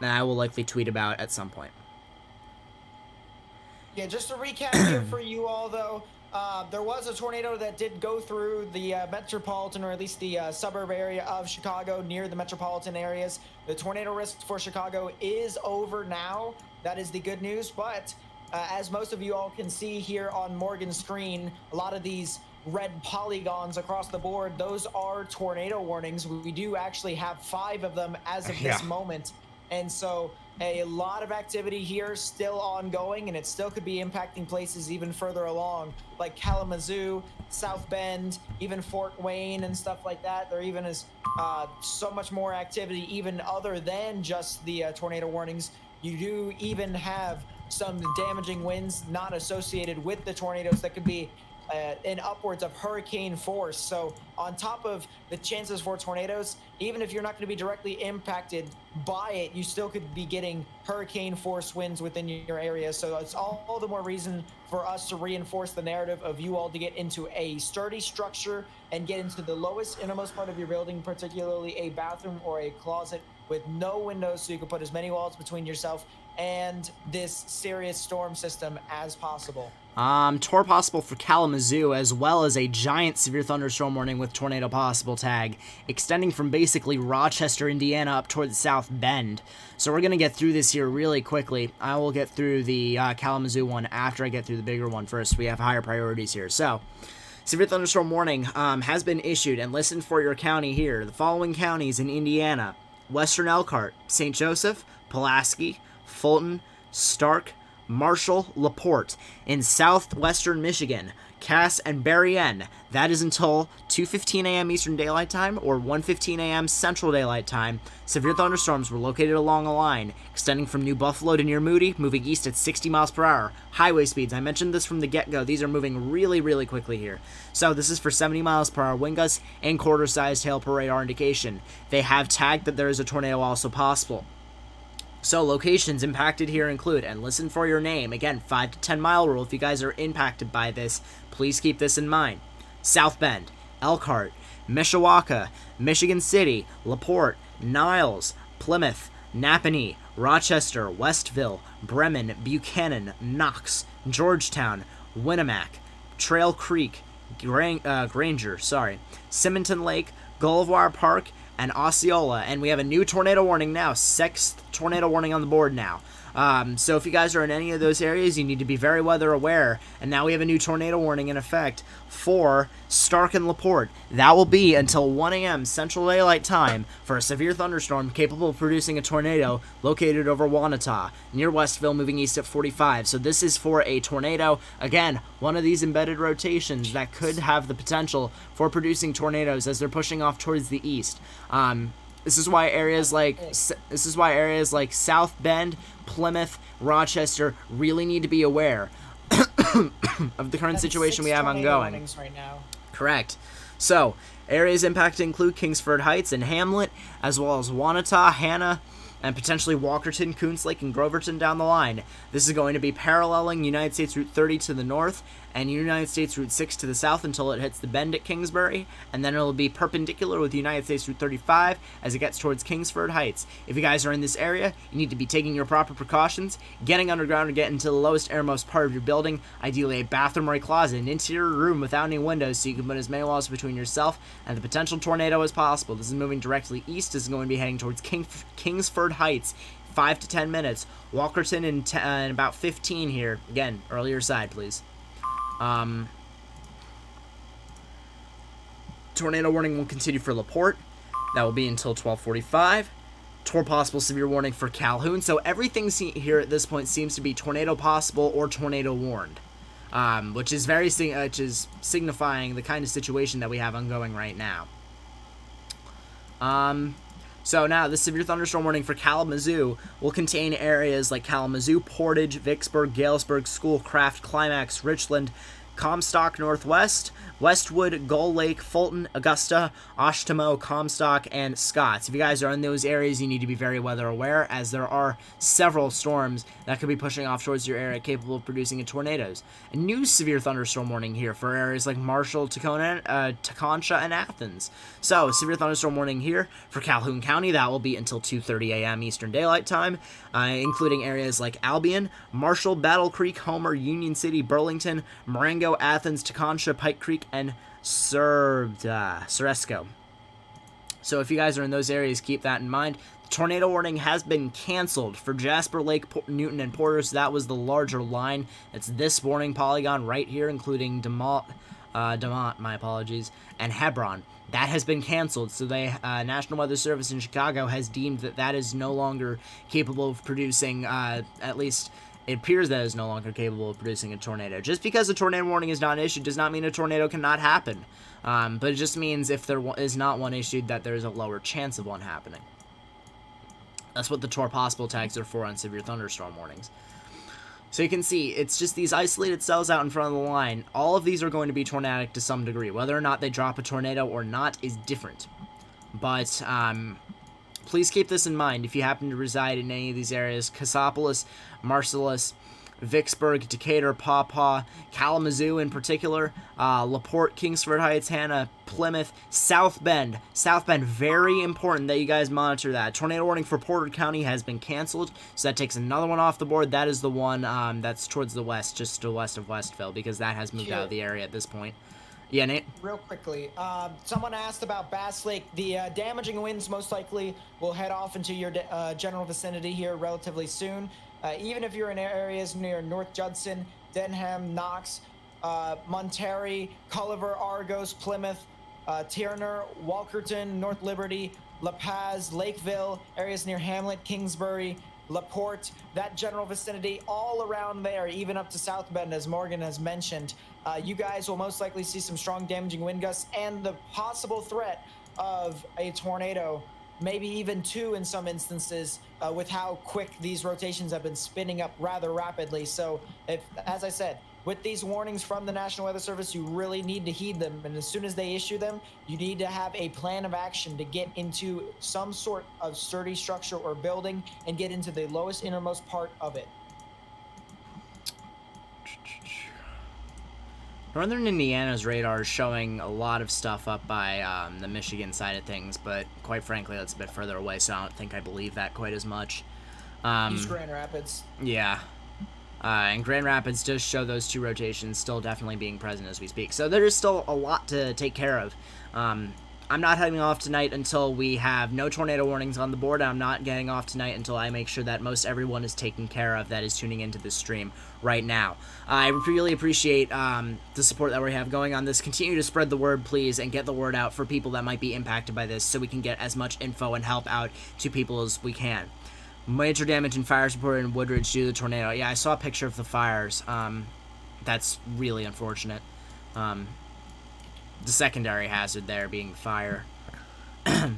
That I will likely tweet about at some point. Yeah, just to recap here for you all, though, there was a tornado that did go through the metropolitan, or at least the suburb area of Chicago, near the metropolitan areas. The tornado risk for Chicago is over now. That is the good news. But as most of you all can see here on Morgan's screen, a lot of these red polygons across the board, those are tornado warnings. We do actually have 5 of them as of this moment. And so a lot of activity here still ongoing, and it still could be impacting places even further along, like Kalamazoo, South Bend, even Fort Wayne and stuff like that. There even is so much more activity even other than just the tornado warnings. You do even have some damaging winds not associated with the tornadoes that could be in upwards of hurricane force. So on top of the chances for tornadoes, even if you're not going to be directly impacted by it, you still could be getting hurricane force winds within your area. So it's all the more reason for us to reinforce the narrative of you all to get into a sturdy structure and get into the lowest, innermost part of your building, particularly a bathroom or a closet with no windows, so you can put as many walls between yourself and this serious storm system as possible. Tour possible for Kalamazoo, as well as a giant severe thunderstorm warning with tornado possible tag, extending from basically Rochester, Indiana, up towards South Bend. So we're going to get through this here really quickly. I will get through the Kalamazoo one after I get through the bigger one first. We have higher priorities here. So, severe thunderstorm warning has been issued, and listen for your county here. The following counties in Indiana: Western Elkhart, St. Joseph, Pulaski, Fulton, Stark, Marshall, Laporte. In southwestern Michigan, Cass and Berrien. That is until 2:15 a.m. Eastern Daylight Time or 1:15 a.m. Central Daylight Time. Severe thunderstorms were located along a line extending from New Buffalo to near Moody, moving east at 60 miles per hour. Highway speeds, I mentioned this from the get-go. These are moving really, really quickly here. So this is for 70 miles per hour wind gusts and quarter-sized hail per radar indication. They have tagged that there is a tornado also possible. So locations impacted here include, and listen for your name, again, 5 to 10 mile rule. If you guys are impacted by this, please keep this in mind. South Bend, Elkhart, Mishawaka, Michigan City, Laporte, Niles, Plymouth, Napanee, Rochester, Westville, Bremen, Buchanan, Knox, Georgetown, Winnemac, Trail Creek, Granger, Simonton Lake, Gulliver Park, and Osceola. And we have a new tornado warning now, 6th tornado warning on the board now. So if you guys are in any of those areas, you need to be very weather aware. And now we have a new tornado warning in effect for Stark and Laporte. That will be until 1 a.m. Central Daylight Time for a severe thunderstorm capable of producing a tornado located over Wanata, near Westville, moving east at 45. So this is for a tornado. Again, one of these embedded rotations that could have the potential for producing tornadoes as they're pushing off towards the east. This is why areas like South Bend, Plymouth, Rochester really need to be aware of the current situation we have ongoing. Right now. Correct. So, areas impacted include Kingsford Heights and Hamlet, as well as Wanata, Hanna, and potentially Walkerton, Coons Lake, and Groverton down the line. This is going to be paralleling United States Route 30 to the north and United States Route 6 to the south until it hits the bend at Kingsbury, and then it'll be perpendicular with United States Route 35 as it gets towards Kingsford Heights. If you guys are in this area, you need to be taking your proper precautions, getting underground to get into the lowest airmost part of your building, ideally a bathroom or a closet, an interior room without any windows so you can put as many walls between yourself and the potential tornado as possible. This is moving directly east. This is going to be heading towards Kingsford Heights, 5 to 10 minutes. Walkerton in about 15 here. Again, earlier side, please. Tornado warning will continue for Laporte. That will be until 12:45. Possible severe warning for Calhoun. So everything here at this point seems to be tornado possible or tornado warned, which is signifying the kind of situation that we have ongoing right now. So now, the severe thunderstorm warning for Kalamazoo will contain areas like Kalamazoo, Portage, Vicksburg, Galesburg, Schoolcraft, Climax, Richland, Comstock Northwest, Westwood, Gull Lake, Fulton, Augusta, Oshtemo, Comstock, and Scotts. If you guys are in those areas, you need to be very weather aware, as there are several storms that could be pushing off towards your area capable of producing tornadoes. A new severe thunderstorm warning here for areas like Marshall, Tecumseh, and Athens. So, severe thunderstorm warning here for Calhoun County. That will be until 2:30 a.m. Eastern Daylight Time, including areas like Albion, Marshall, Battle Creek, Homer, Union City, Burlington, Marengo, Athens, Tecumseh, Pike Creek, and Ceresco. So if you guys are in those areas, keep that in mind. The tornado warning has been canceled for Jasper, Lake, Newton, and Porter, so that was the larger line. It's this warning polygon right here, including Demont, my apologies, and Hebron. That has been canceled, so the National Weather Service in Chicago has deemed that that is no longer capable of producing, at least it appears that it is no longer capable of producing a tornado. Just because a tornado warning is not issued does not mean a tornado cannot happen. But it just means if there is not one issued, that there is a lower chance of one happening. That's what the TOR possible tags are for on severe thunderstorm warnings. So you can see, it's just these isolated cells out in front of the line. All of these are going to be tornadic to some degree. Whether or not they drop a tornado or not is different. But, please keep this in mind if you happen to reside in any of these areas. Cassopolis, Marcellus, Vicksburg, Decatur, Paw Paw, Kalamazoo in particular, Laporte, Kingsford Heights, Hanna, Plymouth, South Bend. South Bend, very important that you guys monitor that. Tornado warning for Porter County has been canceled, so that takes another one off the board. That is the one that's towards the west, just to the west of Westville, because that has moved out of the area at this point. Yeah, Nate? Real quickly, someone asked about Bass Lake. The damaging winds most likely will head off into your general vicinity here relatively soon. Even if you're in areas near North Judson, Denham, Knox, Monterey, Culliver, Argos, Plymouth, Tierner, Walkerton, North Liberty, La Paz, Lakeville, areas near Hamlet, Kingsbury, Laporte, that general vicinity, all around there, even up to South Bend, as Morgan has mentioned. You guys will most likely see some strong damaging wind gusts and the possible threat of a tornado, maybe even 2 in some instances, with how quick these rotations have been spinning up rather rapidly. So, as I said, with these warnings from the National Weather Service, you really need to heed them. And as soon as they issue them, you need to have a plan of action to get into some sort of sturdy structure or building and get into the lowest innermost part of it. Northern Indiana's radar is showing a lot of stuff up by the Michigan side of things, but quite frankly, that's a bit further away, so I don't think I believe that quite as much. East Grand Rapids. Yeah. And Grand Rapids does show those 2 rotations still definitely being present as we speak. So there is still a lot to take care of. I'm not heading off tonight until we have no tornado warnings on the board. I'm not getting off tonight until I make sure that most everyone is taken care of that is tuning into this stream right now. I really appreciate the support that we have going on this. Continue to spread the word, please, and get the word out for people that might be impacted by this so we can get as much info and help out to people as we can. Major damage and fires reported in Woodridge due to the tornado. Yeah, I saw a picture of the fires. That's really unfortunate. The secondary hazard there being the fire. That's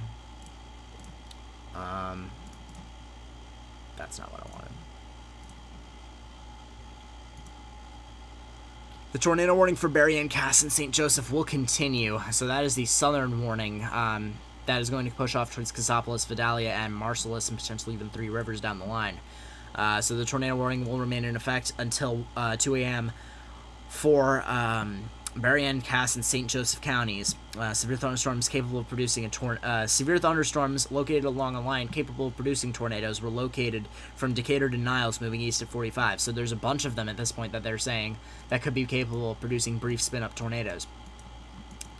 not what I wanted. The tornado warning for Burren, Cass, and St. Joseph will continue. So that is the southern warning. That is going to push off towards Cassopolis, Vidalia, and Marcellus, and potentially even Three Rivers down the line. So the tornado warning will remain in effect until 2 a.m. for Burren, Cass, and St. Joseph counties. Severe thunderstorms capable of producing severe thunderstorms located along a line capable of producing tornadoes were located from Decatur to Niles, moving east at 45. So there's a bunch of them at this point that they're saying that could be capable of producing brief spin-up tornadoes.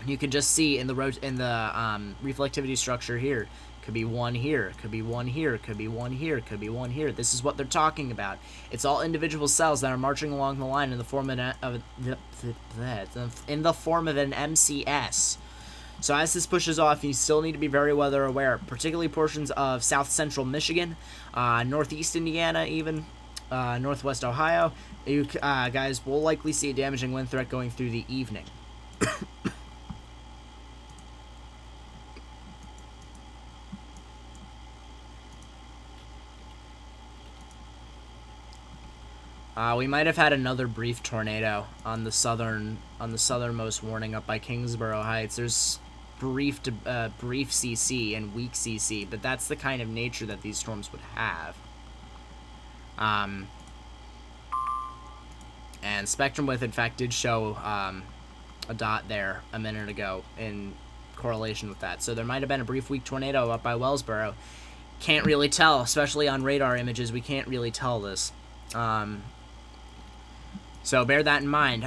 You can just see in the reflectivity structure here. Could be one here, could be one here, could be one here, could be one here. This is what they're talking about. It's all individual cells that are marching along the line in the form of an MCS. So as this pushes off, you still need to be very weather aware, particularly portions of south central Michigan, northeast Indiana, even northwest Ohio. You guys will likely see a damaging wind threat going through the evening. We might have had another brief tornado on the southernmost warning up by Kingsborough Heights. There's brief CC and weak CC, but that's the kind of nature that these storms would have. And spectrum width, in fact, did show a dot there a minute ago in correlation with that. So there might have been a brief weak tornado up by Wellsboro. Can't really tell, especially on radar images. We can't really tell this. So bear that in mind.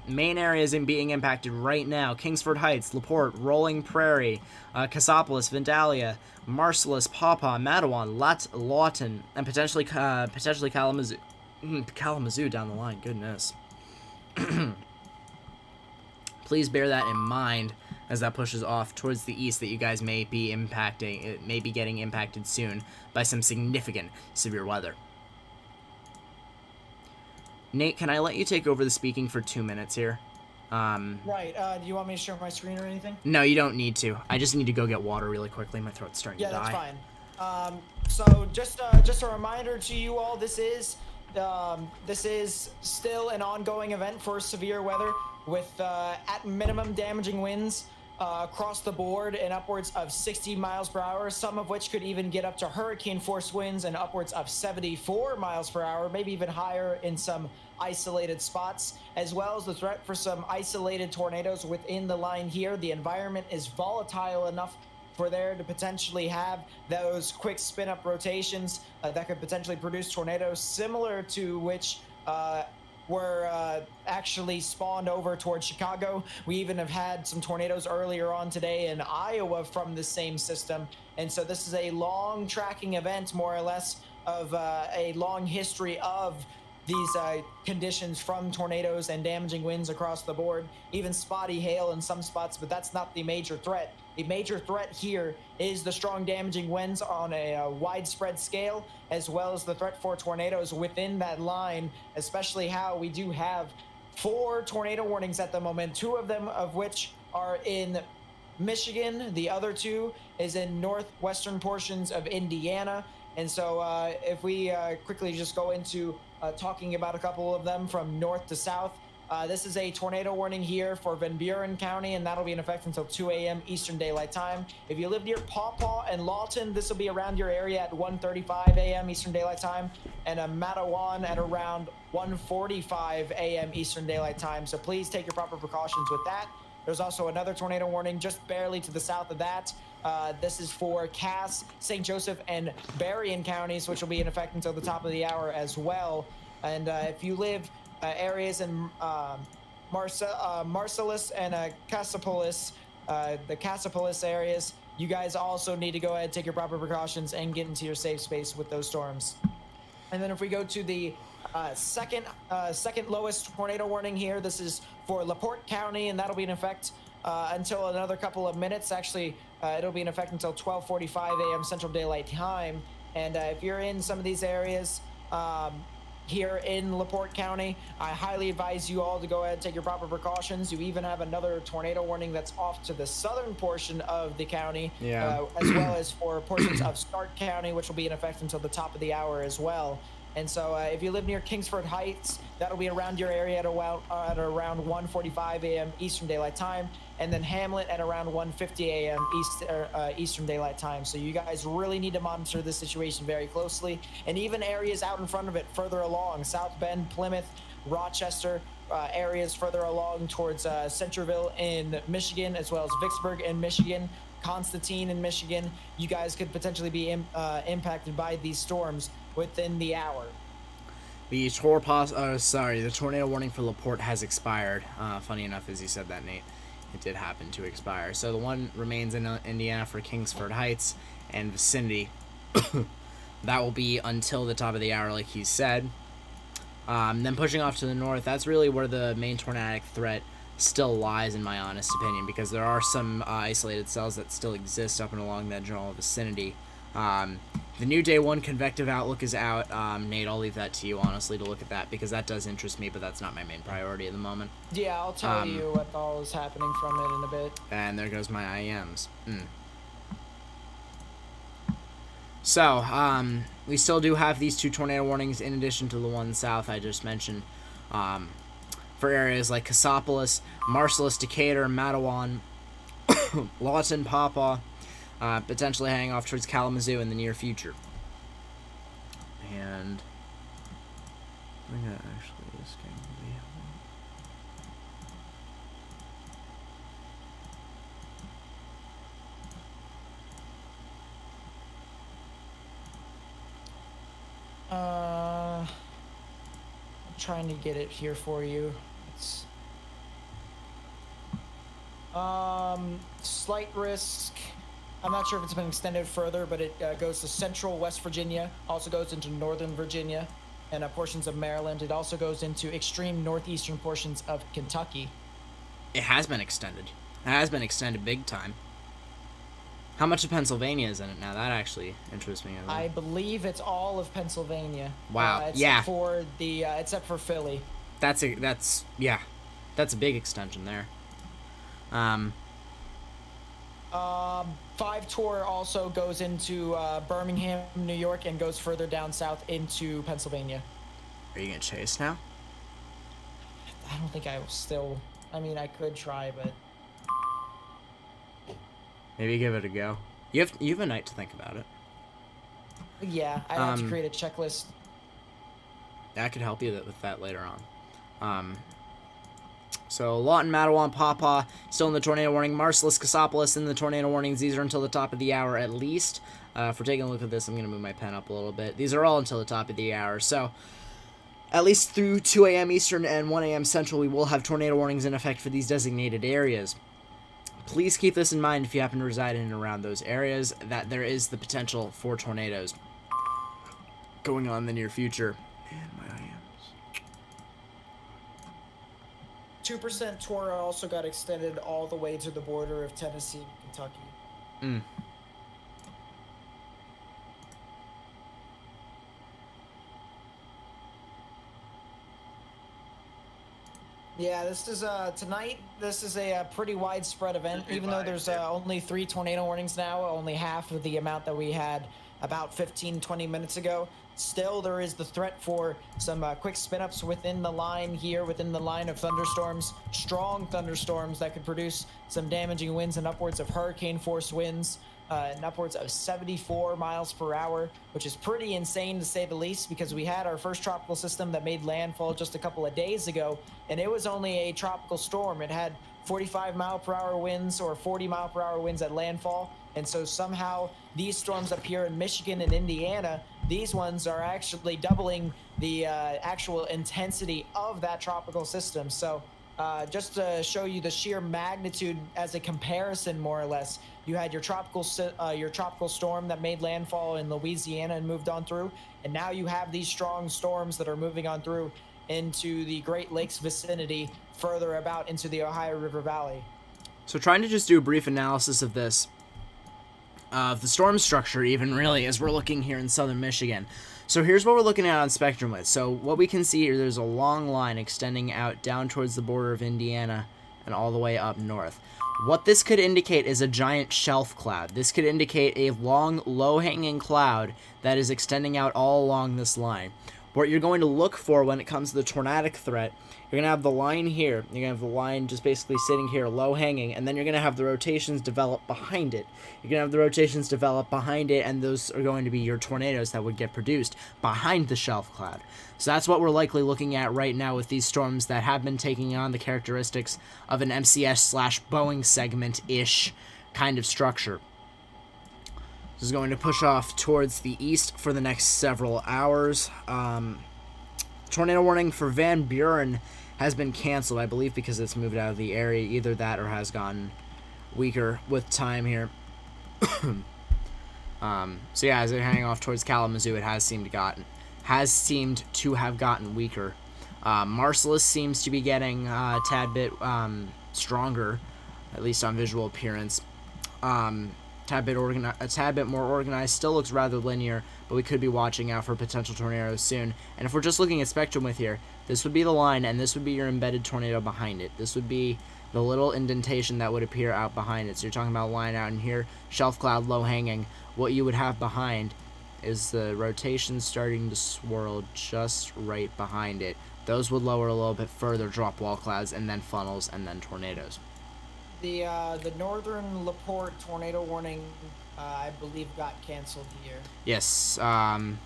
Main areas being impacted right now: Kingsford Heights, Laporte, Rolling Prairie, Cassopolis, Vandalia, Marcellus, Pawpaw, Matawan, Lawton, and potentially Kalamazoo. Kalamazoo down the line. Goodness. Please bear that in mind as that pushes off towards the east, that you guys may be getting impacted soon by some significant severe weather. Nate, can I let you take over the speaking for 2 minutes here? Right. Do you want me to share my screen or anything? No, you don't need to. I just need to go get water really quickly. My throat's starting to die. Yeah, that's fine. So just a reminder to you all, this is still an ongoing event for severe weather with at minimum damaging winds across the board and upwards of 60 miles per hour, some of which could even get up to hurricane force winds and upwards of 74 miles per hour, maybe even higher in some isolated spots, as well as the threat for some isolated tornadoes within the line here. The environment is volatile enough for there to potentially have those quick spin-up rotations that could potentially produce tornadoes, similar to which were actually spawned over towards Chicago. We even have had some tornadoes earlier on today in Iowa from the same system. And so this is a long tracking event, more or less, of a long history of these conditions from tornadoes and damaging winds across the board, even spotty hail in some spots, but that's not the major threat. The major threat here is the strong damaging winds on a widespread scale, as well as the threat for tornadoes within that line, especially how we do have 4 tornado warnings at the moment, 2 of them of which are in Michigan. The other 2 is in northwestern portions of Indiana. And so if we quickly just go into talking about a couple of them from north to south, this is a tornado warning here for Buren County, and that'll be in effect until 2 a.m. Eastern Daylight Time. If you live near Paw Paw and Lawton, this will be around your area at 1:35 a.m. Eastern Daylight Time, and Matawan at around 1:45 a.m. Eastern Daylight Time. So please take your proper precautions with that. There's also another tornado warning just barely to the south of that. This is for Cass, St. Joseph, and Berrien counties, which will be in effect until the top of the hour as well. And if you live areas in Marcellus and Cassopolis, the Cassopolis areas, you guys also need to go ahead and take your proper precautions and get into your safe space with those storms. And then if we go to the second lowest tornado warning here, this is for Laporte County, and that'll be in effect until another couple of minutes. Actually, it'll be in effect until 12:45 a.m. Central Daylight Time. And if you're in some of these areas here in Laporte County, I highly advise you all to go ahead and take your proper precautions. You even have another tornado warning that's off to the southern portion of the county, as well as for portions of Stark County, which will be in effect until the top of the hour as well. And so if you live near Kingsford Heights, that'll be around your area at around 1:45 a.m. Eastern Daylight Time, and then Hamlet at around 1:50 a.m. Eastern Daylight Time. So you guys really need to monitor this situation very closely, and even areas out in front of it further along, South Bend, Plymouth, Rochester, areas further along towards Centerville in Michigan, as well as Vicksburg in Michigan, Constantine in Michigan. You guys could potentially be impacted by these storms within the hour. The tornado warning for Laporte has expired. Funny enough, as you said that, Nate, it did happen to expire. So the one remains in Indiana for Kingsford Heights and vicinity. That will be until the top of the hour, like he said. Then pushing off to the north, that's really where the main tornadic threat still lies, in my honest opinion, because there are some isolated cells that still exist up and along that general vicinity. The new day 1 convective outlook is out. Nate, I'll leave that to you, honestly, to look at that, because that does interest me, but that's not my main priority at the moment. Yeah, I'll tell you what all is happening from it in a bit. And there goes my IMs. So, we still do have these 2 tornado warnings in addition to the one south I just mentioned, for areas like Cassopolis, Marcellus, Decatur, Matawan, Lawton, Paw, potentially heading off towards Kalamazoo in the near future. And I think that actually is going to be I'm trying to get it here for you. It's slight risk. I'm not sure if it's been extended further, but it goes to central West Virginia, also goes into northern Virginia, and portions of Maryland. It also goes into extreme northeastern portions of Kentucky. It has been extended. It has been extended big time. How much of Pennsylvania is in it now? That actually interests me. I believe it's all of Pennsylvania. Wow. Except for the except for Philly. That's a big extension there. 5 tour also goes into Birmingham, New York, and goes further down south into Pennsylvania. Are you gonna chase now? I don't think I will still. I mean, I could try, but maybe give it a go. You have a night to think about it. Yeah, I'd have to create a checklist. I could help you with that later on. So Lawton, Matawan, Paw still in the tornado warning. Marcellus, Cassopolis in the tornado warnings. These are until the top of the hour at least. If we're taking a look at this, I'm going to move my pen up a little bit. These are all until the top of the hour. So at least through 2 a.m. Eastern and 1 a.m. Central, we will have tornado warnings in effect for these designated areas. Please keep this in mind if you happen to reside in and around those areas, that there is the potential for tornadoes going on in the near future. And my IMs. 2% tour also got extended all the way to the border of Tennessee and Kentucky. Mm. Yeah, this is tonight. This is a pretty widespread event. Even though there's only 3 tornado warnings now, only half of the amount that we had about 15-20 minutes ago. Still, there is the threat for some quick spin-ups within the line here, within the line of thunderstorms, strong thunderstorms that could produce some damaging winds and upwards of hurricane-force winds. And upwards of 74 miles per hour, which is pretty insane to say the least, because we had our first tropical system that made landfall just a couple of days ago, and it was only a tropical storm. It had 45 mile per hour winds or 40 mile per hour winds at landfall, and so somehow these storms up here in Michigan and Indiana, these ones are actually doubling the actual intensity of that tropical system. So just to show you the sheer magnitude as a comparison, more or less, you had your tropical storm that made landfall in Louisiana and moved on through, and now you have these strong storms that are moving on through into the Great Lakes vicinity, further about into the Ohio River Valley. So trying to just do a brief analysis of this, of the storm structure even, really, as we're looking here in southern Michigan. So here's what we're looking at on spectrum width. So what we can see here, there's a long line extending out down towards the border of Indiana and all the way up north. What this could indicate is a giant shelf cloud. This could indicate a long, low-hanging cloud that is extending out all along this line. What you're going to look for when it comes to the tornadic threat, you're going to have the line here. You're going to have the line just basically sitting here, low-hanging, and then you're going to have the rotations develop behind it. You're going to have the rotations develop behind it, and those are going to be your tornadoes that would get produced behind the shelf cloud. So that's what we're likely looking at right now with these storms that have been taking on the characteristics of an MCS/Boeing segment-ish kind of structure. This is going to push off towards the east for the next several hours. Tornado warning for Van Buren has been canceled, I believe, because it's moved out of the area. Either that or has gotten weaker with time here. So yeah, as they're heading off towards Kalamazoo, it has seemed to have gotten weaker. Marcellus seems to be getting a tad bit stronger, at least on visual appearance. A tad bit more organized. Still looks rather linear, but we could be watching out for potential tornadoes soon. And if we're just looking at spectrum width here, this would be the line, and this would be your embedded tornado behind it. This would be the little indentation that would appear out behind it. So you're talking about a line out in here, shelf cloud, low hanging. What you would have behind is the rotation starting to swirl just right behind it. Those would lower a little bit further, drop wall clouds, and then funnels, and then tornadoes. The northern Laporte tornado warning, I believe, got canceled here. Yes, the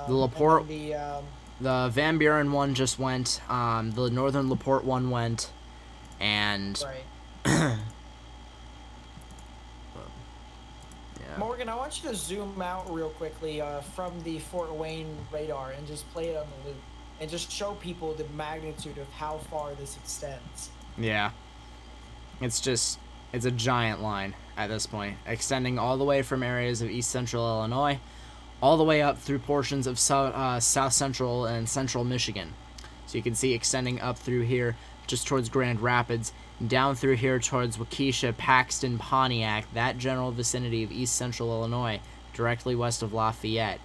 Laporte, the Van Buren one just went. The northern Laporte one went, and right. Yeah. Morgan, I want you to zoom out real quickly from the Fort Wayne radar and just play it on the loop, and just show people the magnitude of how far this extends. Yeah. It's a giant line at this point, extending all the way from areas of east central Illinois, all the way up through portions of south central and central Michigan. So you can see extending up through here, just towards Grand Rapids, down through here towards Waukesha, Paxton, Pontiac, that general vicinity of east central Illinois, directly west of Lafayette.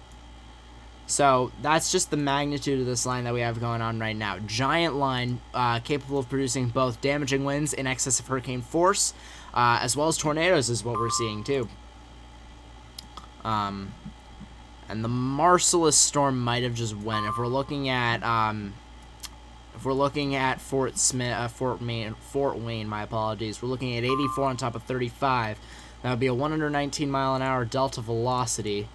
So that's just the magnitude of this line that we have going on right now. Giant line, capable of producing both damaging winds in excess of hurricane force, as well as tornadoes is what we're seeing too. And the Marcellus storm might have just went. If we're looking at Fort Wayne, my apologies. We're looking at 84 on top of 35. That would be a 119 mile an hour delta velocity.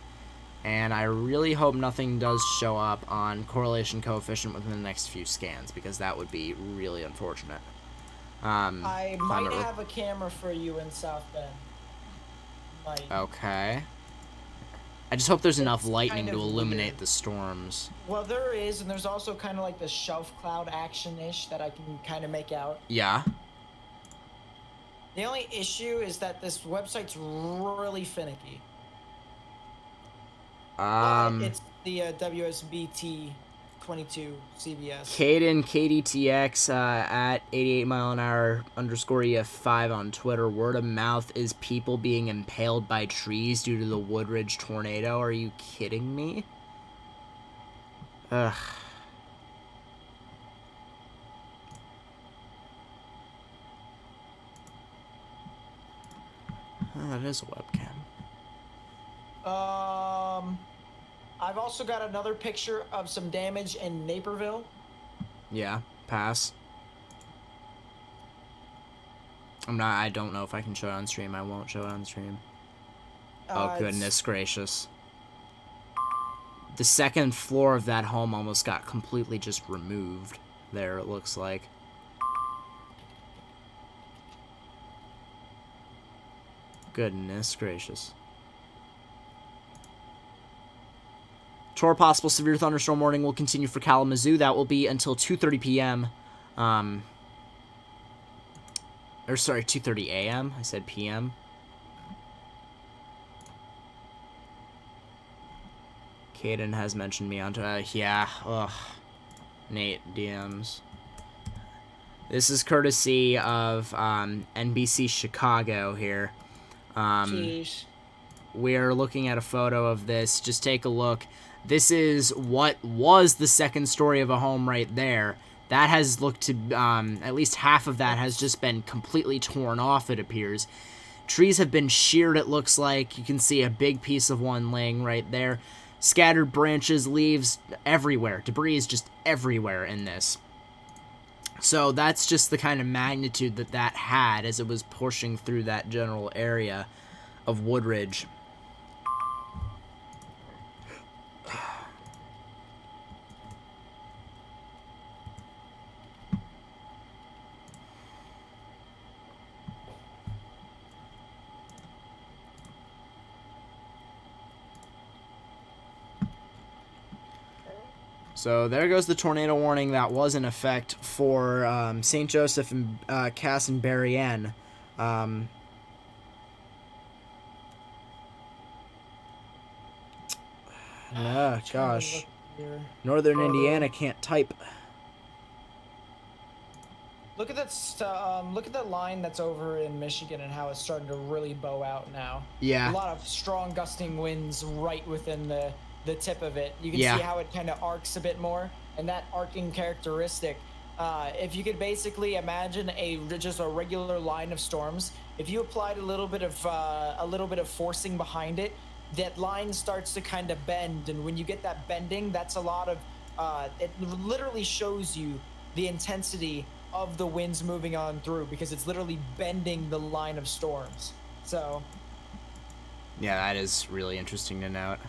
And I really hope nothing does show up on correlation coefficient within the next few scans, because that would be really unfortunate. I might have a camera for you in South Bend. Might. Okay. I just hope there's enough lightning to illuminate the storms. Well, there is, and there's also kind of like the shelf cloud action-ish that I can kind of make out. Yeah. The only issue is that this website's really finicky. It's the WSBT 22 CBS. Caden KDTX at 88 mile an hour _ EF5 on Twitter. Word of mouth is people being impaled by trees due to the Woodridge tornado. Are you kidding me? Ugh. Oh, that is a webcam. I've also got another picture of some damage in Naperville. Yeah, pass. I don't know if I can show it on stream. I won't show it on stream. Oh, goodness gracious. The second floor of that home almost got completely just removed. There, it looks like. Goodness gracious. Tor possible severe thunderstorm warning will continue for Kalamazoo. That will be until 2:30 p.m. Or sorry, 2:30 a.m. I said p.m. Caden has mentioned me onto yeah. Ugh. Nate DMs. This is courtesy of NBC Chicago here. Jeez. We're looking at a photo of this. Just take a look. This is what was the second story of a home right there. That has looked to, at least half of that has just been completely torn off, it appears. Trees have been sheared, it looks like. You can see a big piece of one laying right there. Scattered branches, leaves, everywhere. Debris is just everywhere in this. So that's just the kind of magnitude that that had as it was pushing through that general area of Woodridge. So there goes the tornado warning that was in effect for St. Joseph and Cass and Berrien. Oh, gosh. Northern Indiana can't type. Look at that. Look at that line that's over in Michigan and how it's starting to really bow out now. Yeah. A lot of strong gusting winds right within the tip of it. You can Yeah. see how it kind of arcs a bit more, and that arcing characteristic. If you could basically imagine just a regular line of storms, if you applied a little bit of forcing behind it, that line starts to kind of bend, and when you get that bending, that's a lot of. It literally shows you the intensity of the winds moving on through because it's literally bending the line of storms. So. Yeah, that is really interesting to note.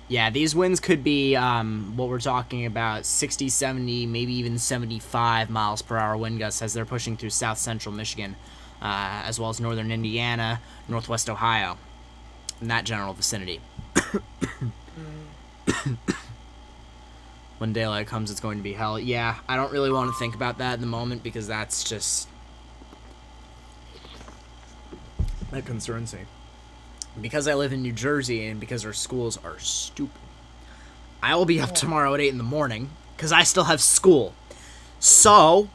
Yeah, these winds could be, what we're talking about, 60, 70, maybe even 75 miles per hour wind gusts as they're pushing through south central Michigan, as well as northern Indiana, northwest Ohio, in that general vicinity. When daylight comes, it's going to be hell. Yeah, I don't really want to think about that in the moment because that's just... that concerns me. Because I live in New Jersey and because our schools are stupid, I will be up tomorrow at 8 in the morning because I still have school. So,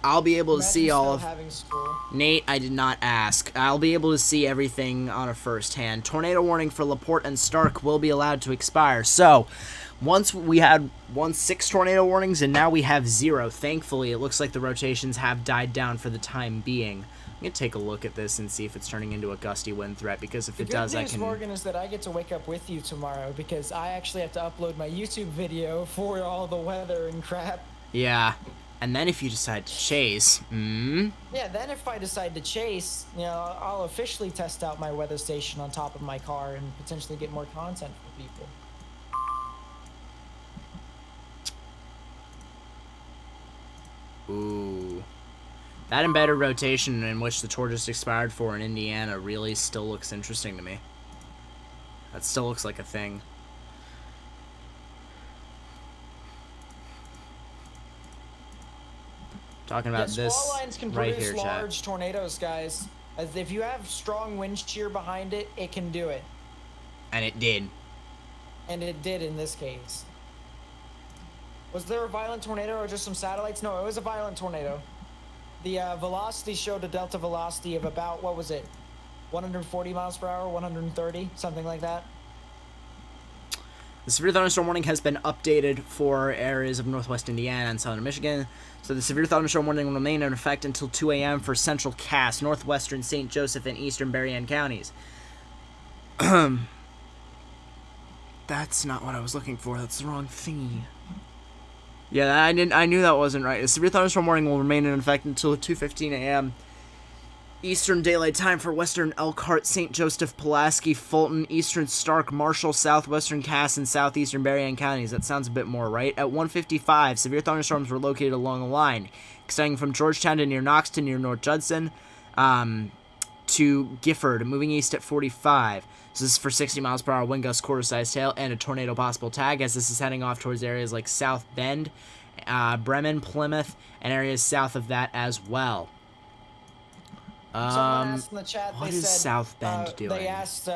I'll be able to see all of... having school. Nate, I did not ask. I'll be able to see everything on a first hand. Tornado warning for Laporte and Stark will be allowed to expire. So, once we had 6 tornado warnings and now we have 0. Thankfully, it looks like the rotations have died down for the time being. I'm going to take a look at this and see if it's turning into a gusty wind threat, because if it does, I can... The good news, Morgan, is that I get to wake up with you tomorrow, because I actually have to upload my YouTube video for all the weather and crap. Yeah, and then if you decide to chase, Yeah, then if I decide to chase, you know, I'll officially test out my weather station on top of my car and potentially get more content for people. Ooh. That embedded rotation in which the tour just expired for in Indiana really still looks interesting to me. That still looks like a thing. Talking about this squall lines can right produce here, chat. large tornadoes, guys. As if you have strong wind shear behind it, it can do it. And it did. And it did in this case. Was there a violent tornado or just some satellites? No, it was a violent tornado. The velocity showed a delta velocity of about, what was it? 140 miles per hour, 130, something like that. The severe thunderstorm warning has been updated for areas of northwest Indiana and southern Michigan. So the severe thunderstorm warning will remain in effect until 2 a.m. for central Cass, northwestern St. Joseph, and eastern Berrien counties. That's not what I was looking for. That's the wrong thing. Yeah, I knew that wasn't right. The severe thunderstorm warning will remain in effect until 2:15 a.m. Eastern Daylight Time for western Elkhart, St. Joseph, Pulaski, Fulton, eastern Stark, Marshall, southwestern Cass, and southeastern Berrien counties. That sounds a bit more right. At 1:55, severe thunderstorms were located along the line, extending from Georgetown to near Knoxton, near North Judson, to Gifford, moving east at 45. So this is for 60 miles per hour wind gust, quarter-sized hail, and a tornado possible tag, as this is heading off towards areas like South Bend, Bremen, Plymouth, and areas south of that as well. Someone asked in the chat, What they is said, South Bend doing? They asked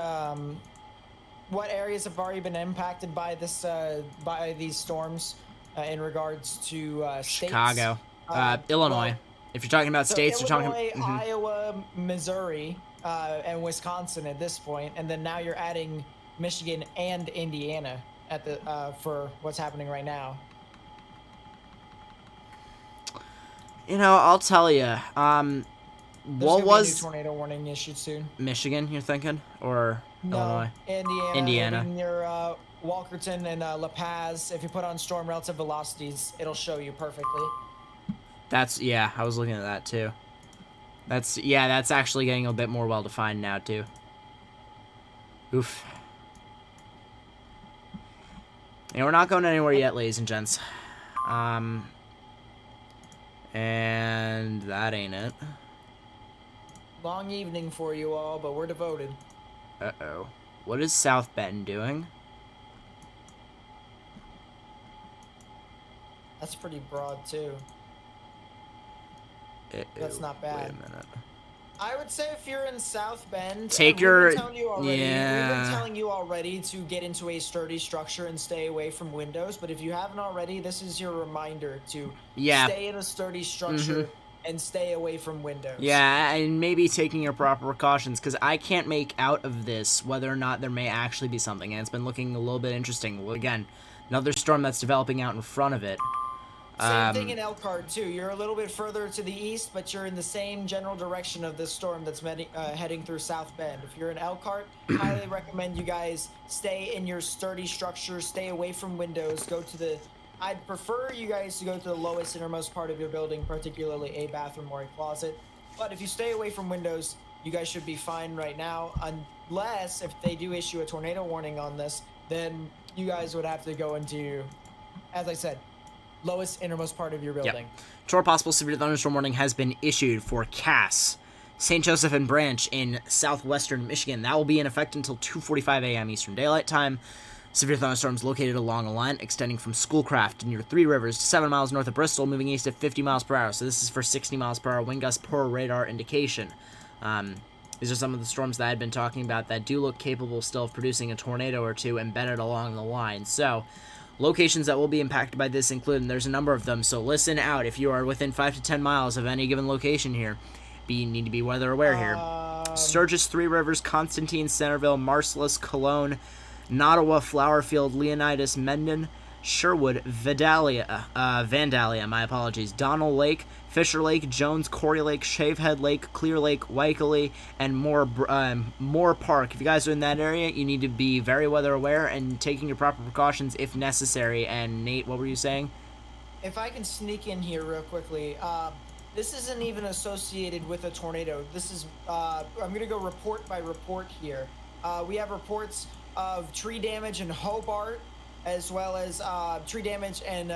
what areas have already been impacted by this by these storms in regards to states. Chicago, Illinois. Well, if you're talking about states, Illinois, you're talking... Iowa, Missouri, and Wisconsin at this point, and then now you're adding Michigan and Indiana at the for what's happening right now. You know, I'll tell you. What was a new tornado warning issued soon? Michigan? You're thinking, or No, Illinois? Indiana. Near Walkerton and La Paz. If you put on storm relative velocities, it'll show you perfectly. That's I was looking at that too. That's actually getting a bit more well defined now too. Oof. Yeah, we're not going anywhere yet, ladies and gents. And that ain't it. Long evening for you all, but we're devoted. Uh-oh. What is South Bend doing? That's pretty broad, too. That's not bad. Wait a minute. I would say if you're in South Bend, Take we've your... been telling you already, Yeah. we've been telling you already to get into a sturdy structure and stay away from windows, but if you haven't already, this is your reminder to stay in a sturdy structure and stay away from windows. Yeah, and maybe taking your proper precautions, because I can't make out of this whether or not there may actually be something, and it's been looking a little bit interesting. Well, again, another storm that's developing out in front of it. Same thing in Elkhart, too. You're a little bit further to the east, but you're in the same general direction of this storm that's heading through South Bend. If you're in Elkhart, highly recommend you guys stay in your sturdy structure, stay away from windows, I'd prefer you guys to go to the lowest innermost part of your building, particularly a bathroom or a closet. But if you stay away from windows, you guys should be fine right now, unless if they do issue a tornado warning on this, then you guys would have to go into, as I said, lowest innermost part of your building. Yep. Short possible severe thunderstorm warning has been issued for Cass, St. Joseph, and Branch in southwestern Michigan. That will be in effect until 2:45 a.m. Eastern Daylight Time. Severe thunderstorms located along a line extending from Schoolcraft near Three Rivers to 7 miles north of Bristol, moving east at 50 miles per hour. So this is for 60 miles per hour wind gust per radar indication. These are some of the storms that I've been talking about that do look capable still of producing a tornado or two embedded along the line. So locations that will be impacted by this include, and there's a number of them, so listen out. If you are within 5 to 10 miles of any given location here, you need to be weather aware here. Sturgis, Three Rivers, Constantine, Centerville, Marcellus, Cologne, Nottawa, Flowerfield, Leonidas, Mendon, Sherwood, Vandalia, my apologies, Donnell Lake, Fisher Lake, Jones, Corey Lake, Shavehead Lake, Clear Lake, Waikele, and Moore Park. If you guys are in that area, you need to be very weather aware and taking your proper precautions if necessary. And Nate, what were you saying? If I can sneak in here real quickly, this isn't even associated with a tornado. This is, I'm going to go report by report here. We have reports of tree damage in Hobart, as well as tree damage in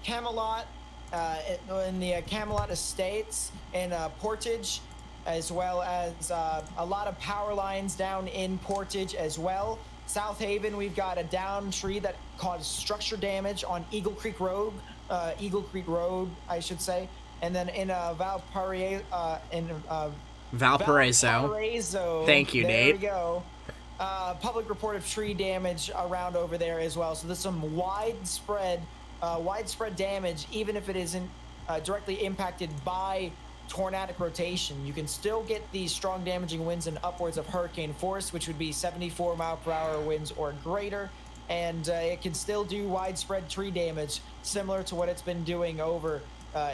Camelot, in the Camelot Estates, in Portage, as well as a lot of power lines down in Portage as well. South Haven, we've got a downed tree that caused structure damage on Eagle Creek Road, I should say. And then in Valparaiso. Thank you, Nate. There we go. Public report of tree damage around over there as well. So there's some widespread widespread damage, even if it isn't directly impacted by tornadic rotation. You can still get these strong damaging winds and upwards of hurricane force, which would be 74-mile-per-hour winds or greater. And it can still do widespread tree damage, similar to what it's been doing over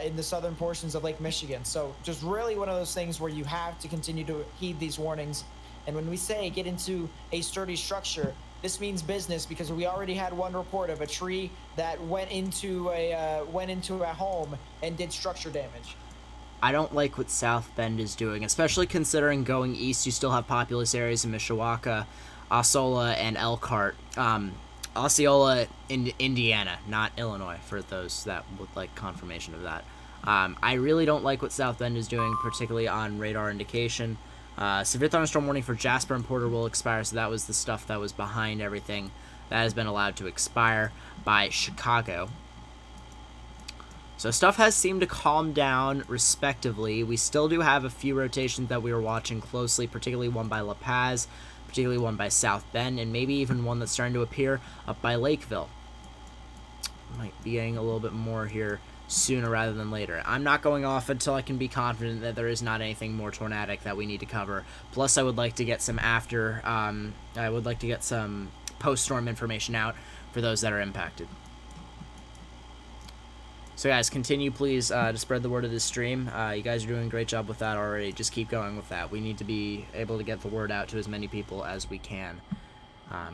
in the southern portions of Lake Michigan. So just really one of those things where you have to continue to heed these warnings. And when we say get into a sturdy structure, this means business, because we already had one report of a tree that went into a home and did structure damage. I don't like what South Bend is doing, especially considering going east you still have populous areas in Mishawaka, Osceola, and Elkhart. Osceola in Indiana, not Illinois, for those that would like confirmation of that. I really don't like what South Bend is doing, particularly on radar indication. Severe thunderstorm warning for Jasper and Porter will expire, so that was the stuff that was behind everything. That has been allowed to expire by Chicago. So stuff has seemed to calm down respectively. We still do have a few rotations that we were watching closely, particularly one by La Paz, particularly one by South Bend, and maybe even one that's starting to appear up by Lakeville. Might be getting a little bit more here sooner rather than later. I'm not going off until I can be confident that there is not anything more tornadic that we need to cover. Plus, I would like to get some post-storm information out for those that are impacted. So guys, continue please to spread the word of this stream. You guys are doing a great job with that already. Just keep going with that. We need to be able to get the word out to as many people as we can.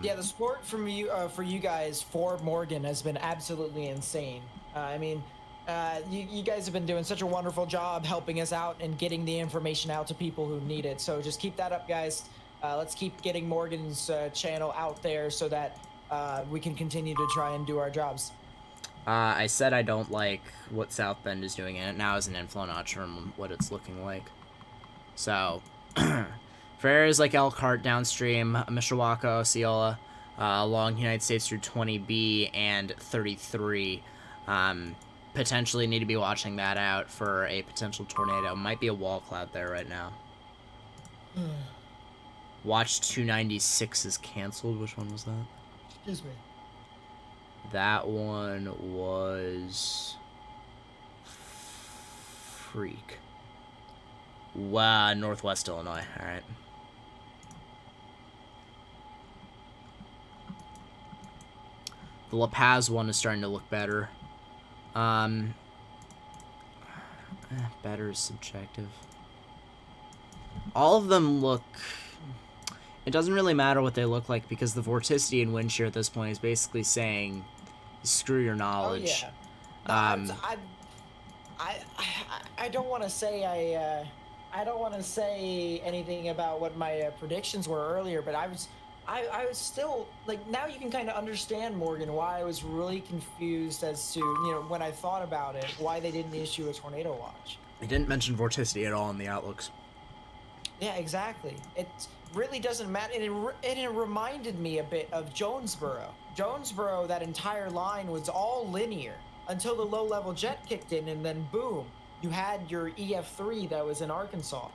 Yeah, the support from you for you guys for Morgan has been absolutely insane. You guys have been doing such a wonderful job helping us out and getting the information out to people who need it. So just keep that up, guys. Let's keep getting Morgan's channel out there so that we can continue to try and do our jobs. I said I don't like what South Bend is doing, and it now is an inflow notch from what it's looking like. So, for areas like Elkhart downstream, Mishawaka, Osceola, along United States Route 20B and 33, potentially need to be watching that out for a potential tornado. Might be a wall cloud there right now. Watch 296 is canceled. Which one was that? Excuse me. That one was freak. Wow, Northwest Illinois. All right. The La Paz one is starting to look better. Better is subjective. All of them look... It doesn't really matter what they look like, because the vorticity and wind shear at this point is basically saying, screw your knowledge. Oh, yeah. No, I don't want to say I don't want to say anything about what my predictions were earlier, but I was still like, now you can kind of understand, Morgan, why I was really confused as to, when I thought about it, why they didn't issue a tornado watch. They didn't mention vorticity at all in the outlooks. Yeah, exactly. It really doesn't matter. And it reminded me a bit of Jonesboro. Jonesboro, that entire line was all linear until the low-level jet kicked in, and then boom, you had your EF3 that was in Arkansas.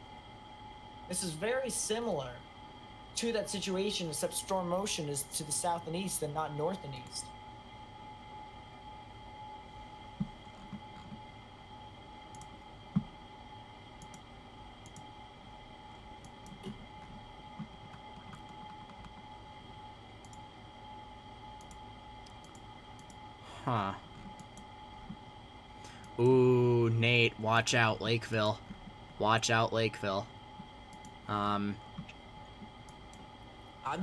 This is very similar to that situation, except storm motion is to the south and east and not north and east. Huh. Ooh, Nate, watch out, Lakeville. Watch out, Lakeville. I'm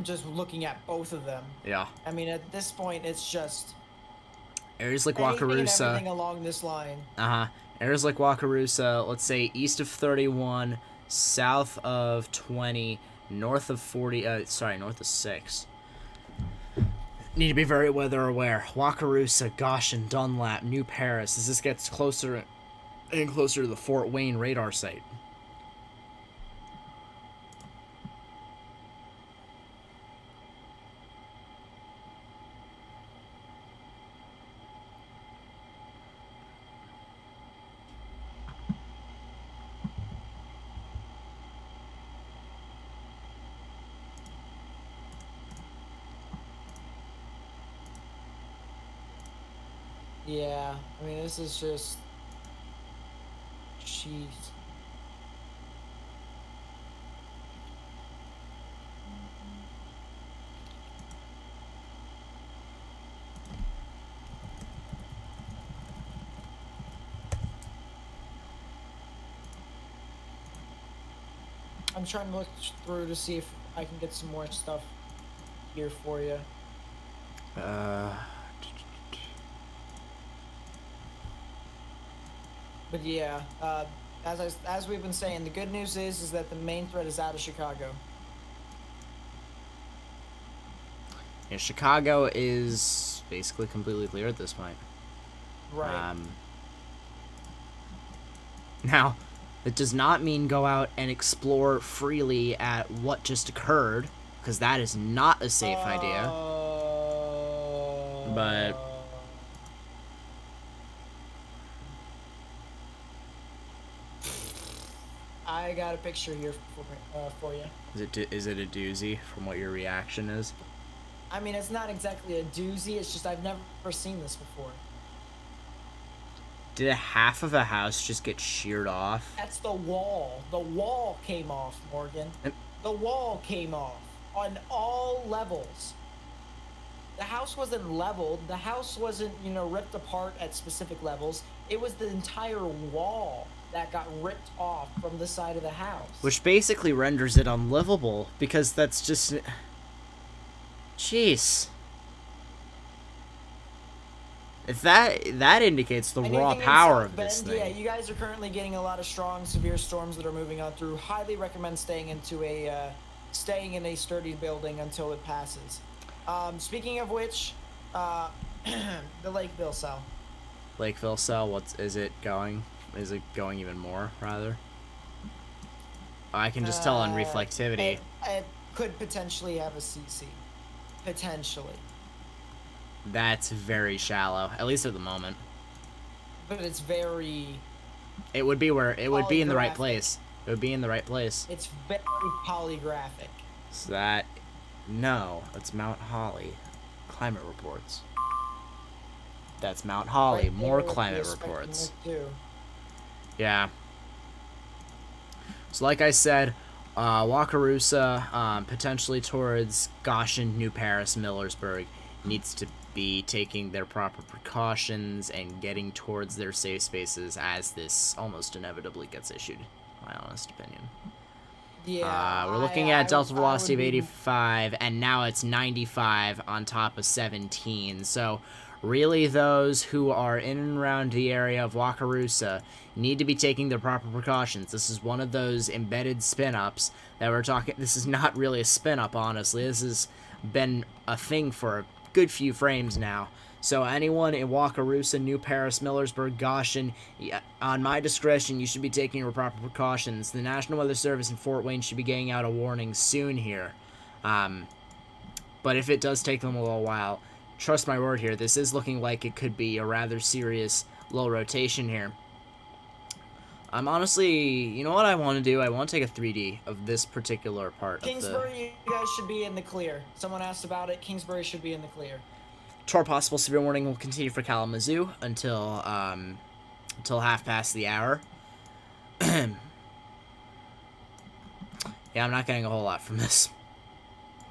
just looking at both of them. Yeah. I mean, at this point, it's just areas like anything and Wakarusa. everything along this line. Areas like Wakarusa, let's say east of 31, south of 20, north of 40, north of 6. Need to be very weather aware. Wakarusa, Goshen, Dunlap, New Paris, as this gets closer and closer to the Fort Wayne radar site. Yeah, I mean, this is just... Jeez. I'm trying to look through to see if I can get some more stuff here for you. But yeah, as we've been saying, the good news is that the main threat is out of Chicago. Yeah, Chicago is basically completely clear at this point. Right. Now, that does not mean go out and explore freely at what just occurred, because that is not a safe idea. But I got a picture here for you. is it a doozy from what your reaction is? I mean, it's not exactly a doozy. It's just I've never seen this before. Did half of a house just get sheared off? That's the wall. The wall came off, Morgan. The wall came off on all levels. The house wasn't leveled. The house wasn't, ripped apart at specific levels. It was the entire wall that got ripped off from the side of the house. Which basically renders it unlivable, because that's just... Jeez. If that indicates the raw power of this thing. Yeah, you guys are currently getting a lot of strong, severe storms that are moving on through. Highly recommend staying in a sturdy building until it passes. Speaking of which, the Lakeville cell. Lakeville cell, is it going? Is it going even more, rather? I can just tell on reflectivity. It could potentially have a CC. Potentially. That's very shallow, at least at the moment. But it's very... It would be in the right place. It would be in the right place. It's very polygraphic. So that... No, that's Mount Holly. Climate reports. That's Mount Holly. Right, more climate reports. Yeah. So like I said, Wakarusa, potentially towards Goshen, New Paris, Millersburg, needs to be taking their proper precautions and getting towards their safe spaces as this almost inevitably gets issued, my honest opinion. Yeah, we're looking at delta velocity of 85, and now it's 95 on top of 17. So really those who are in and around the area of Wakarusa need to be taking their proper precautions. This is one of those embedded spin-ups that we're talking... This is not really a spin-up, honestly. This has been a thing for a good few frames now. So anyone in Wakarusa, New Paris, Millersburg, Goshen, on my discretion, you should be taking your proper precautions. The National Weather Service in Fort Wayne should be getting out a warning soon here. But if it does take them a little while, trust my word here, this is looking like it could be a rather serious low rotation here. I'm honestly, you know what I want to do? I want to take a 3D of this particular part Kingsbury, of the... you guys should be in the clear. Someone asked about it. Kingsbury should be in the clear. Toward possible severe warning will continue for Kalamazoo until half past the hour. Yeah, I'm not getting a whole lot from this.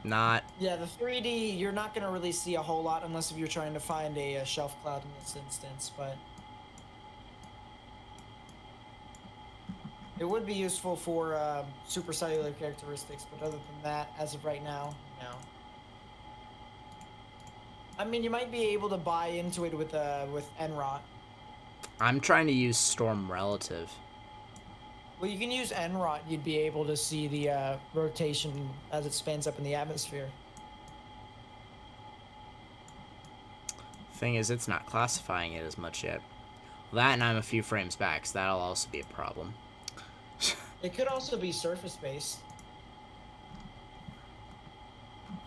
Not... Yeah, the 3D, you're not going to really see a whole lot unless if you're trying to find a shelf cloud in this instance, but... It would be useful for supercellular characteristics, but other than that, as of right now, no. I mean, you might be able to buy into it with NROT. I'm trying to use Storm Relative. Well, you can use NROT. You'd be able to see the rotation as it spans up in the atmosphere. Thing is, it's not classifying it as much yet. Well, that and I'm a few frames back, so that'll also be a problem. It could also be surface-based.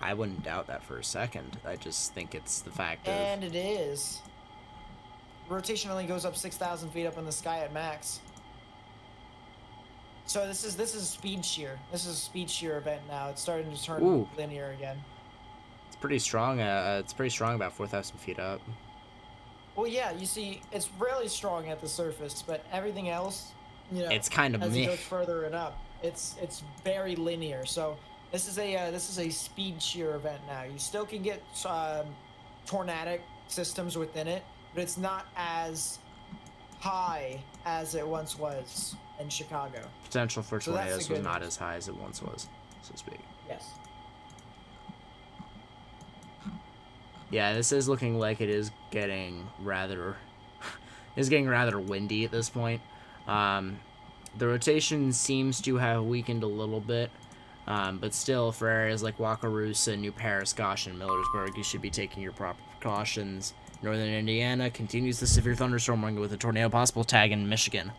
I wouldn't doubt that for a second. I just think it's the fact of... And it is. Rotation only goes up 6,000 feet up in the sky at max. So this is speed shear. This is a speed shear event now. It's starting to turn linear again. It's pretty strong. It's pretty strong about 4,000 feet up. Well, yeah, you see, it's really strong at the surface, but everything else, It's kind of as it meh. goes further and up, it's very linear. So this is a speed shear event now. You still can get tornadic systems within it, but it's not as high as it once was in Chicago. Potential for So that's the tornadoes was good not news. as high as it once was, so to speak. Yes. Yeah, this is looking like it is getting rather windy at this point. The rotation seems to have weakened a little bit, but still, for areas like Wakarusa, New Paris, Goshen, and Millersburg, you should be taking your proper precautions. Northern Indiana continues the severe thunderstorm warning with a tornado possible tag in Michigan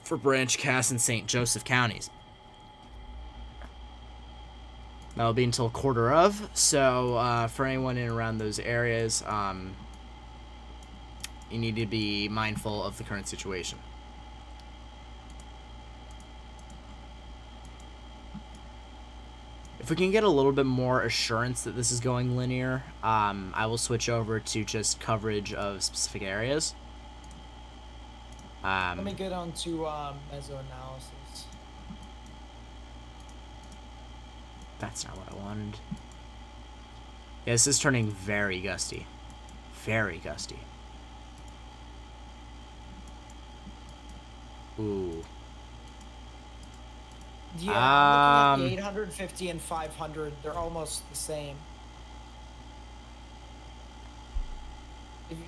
for Branch, Cass, and St. Joseph counties. That'll be until quarter of, so for anyone in and around those areas, you need to be mindful of the current situation. If we can get a little bit more assurance that this is going linear, I will switch over to just coverage of specific areas. Let me get on to mesoanalysis. That's not what I wanted. Yeah, this is turning very gusty. Very gusty. Ooh. Yeah, I'm looking at the 850 and 500. They're almost the same. If you,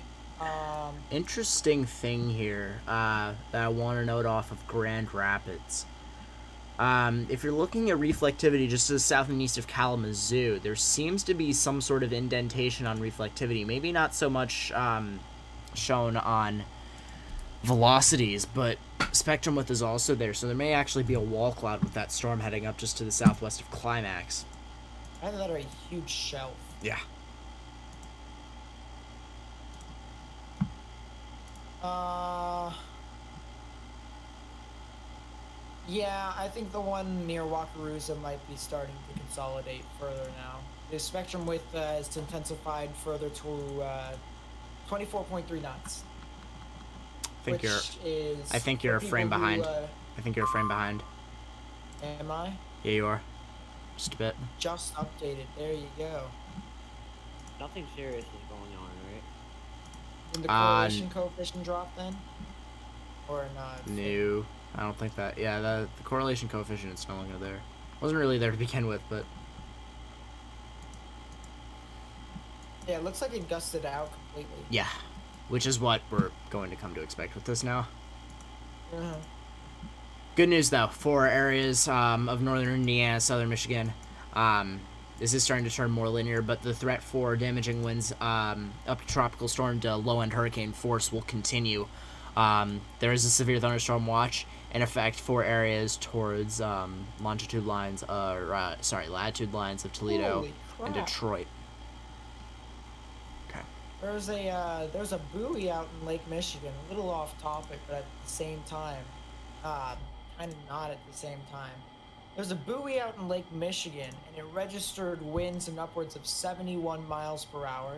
Interesting thing here that I want to note off of Grand Rapids. If you're looking at reflectivity just to the south and east of Kalamazoo, there seems to be some sort of indentation on reflectivity. Maybe not so much shown on velocities, but spectrum width is also there, so there may actually be a wall cloud with that storm heading up just to the southwest of Climax. either that or a huge shelf. Yeah. Yeah, I think the one near Wakarusa might be starting to consolidate further now. The spectrum width has intensified further to 24.3 knots. I think you're a frame behind. I think you're a frame behind. Am I? Yeah, you are. Just a bit. Just updated. There you go. Nothing serious is going on, right? Did the correlation coefficient drop then? Or not? No, I don't think that. Yeah, the correlation coefficient is no longer there. Wasn't really there to begin with, but Yeah, it looks like it gusted out completely. yeah, which is what we're going to come to expect with this now. Uh-huh. Good news though, for areas of northern Indiana, southern Michigan, this is starting to turn more linear, but the threat for damaging winds up to tropical storm to low-end hurricane force will continue. There is a severe thunderstorm watch in effect for areas towards latitude lines of Toledo Holy and crap. Detroit. Okay. There's a buoy out in Lake Michigan, a little off topic, but at the same time, kind of not at the same time. There's a buoy out in Lake Michigan, and it registered winds in upwards of 71 miles per hour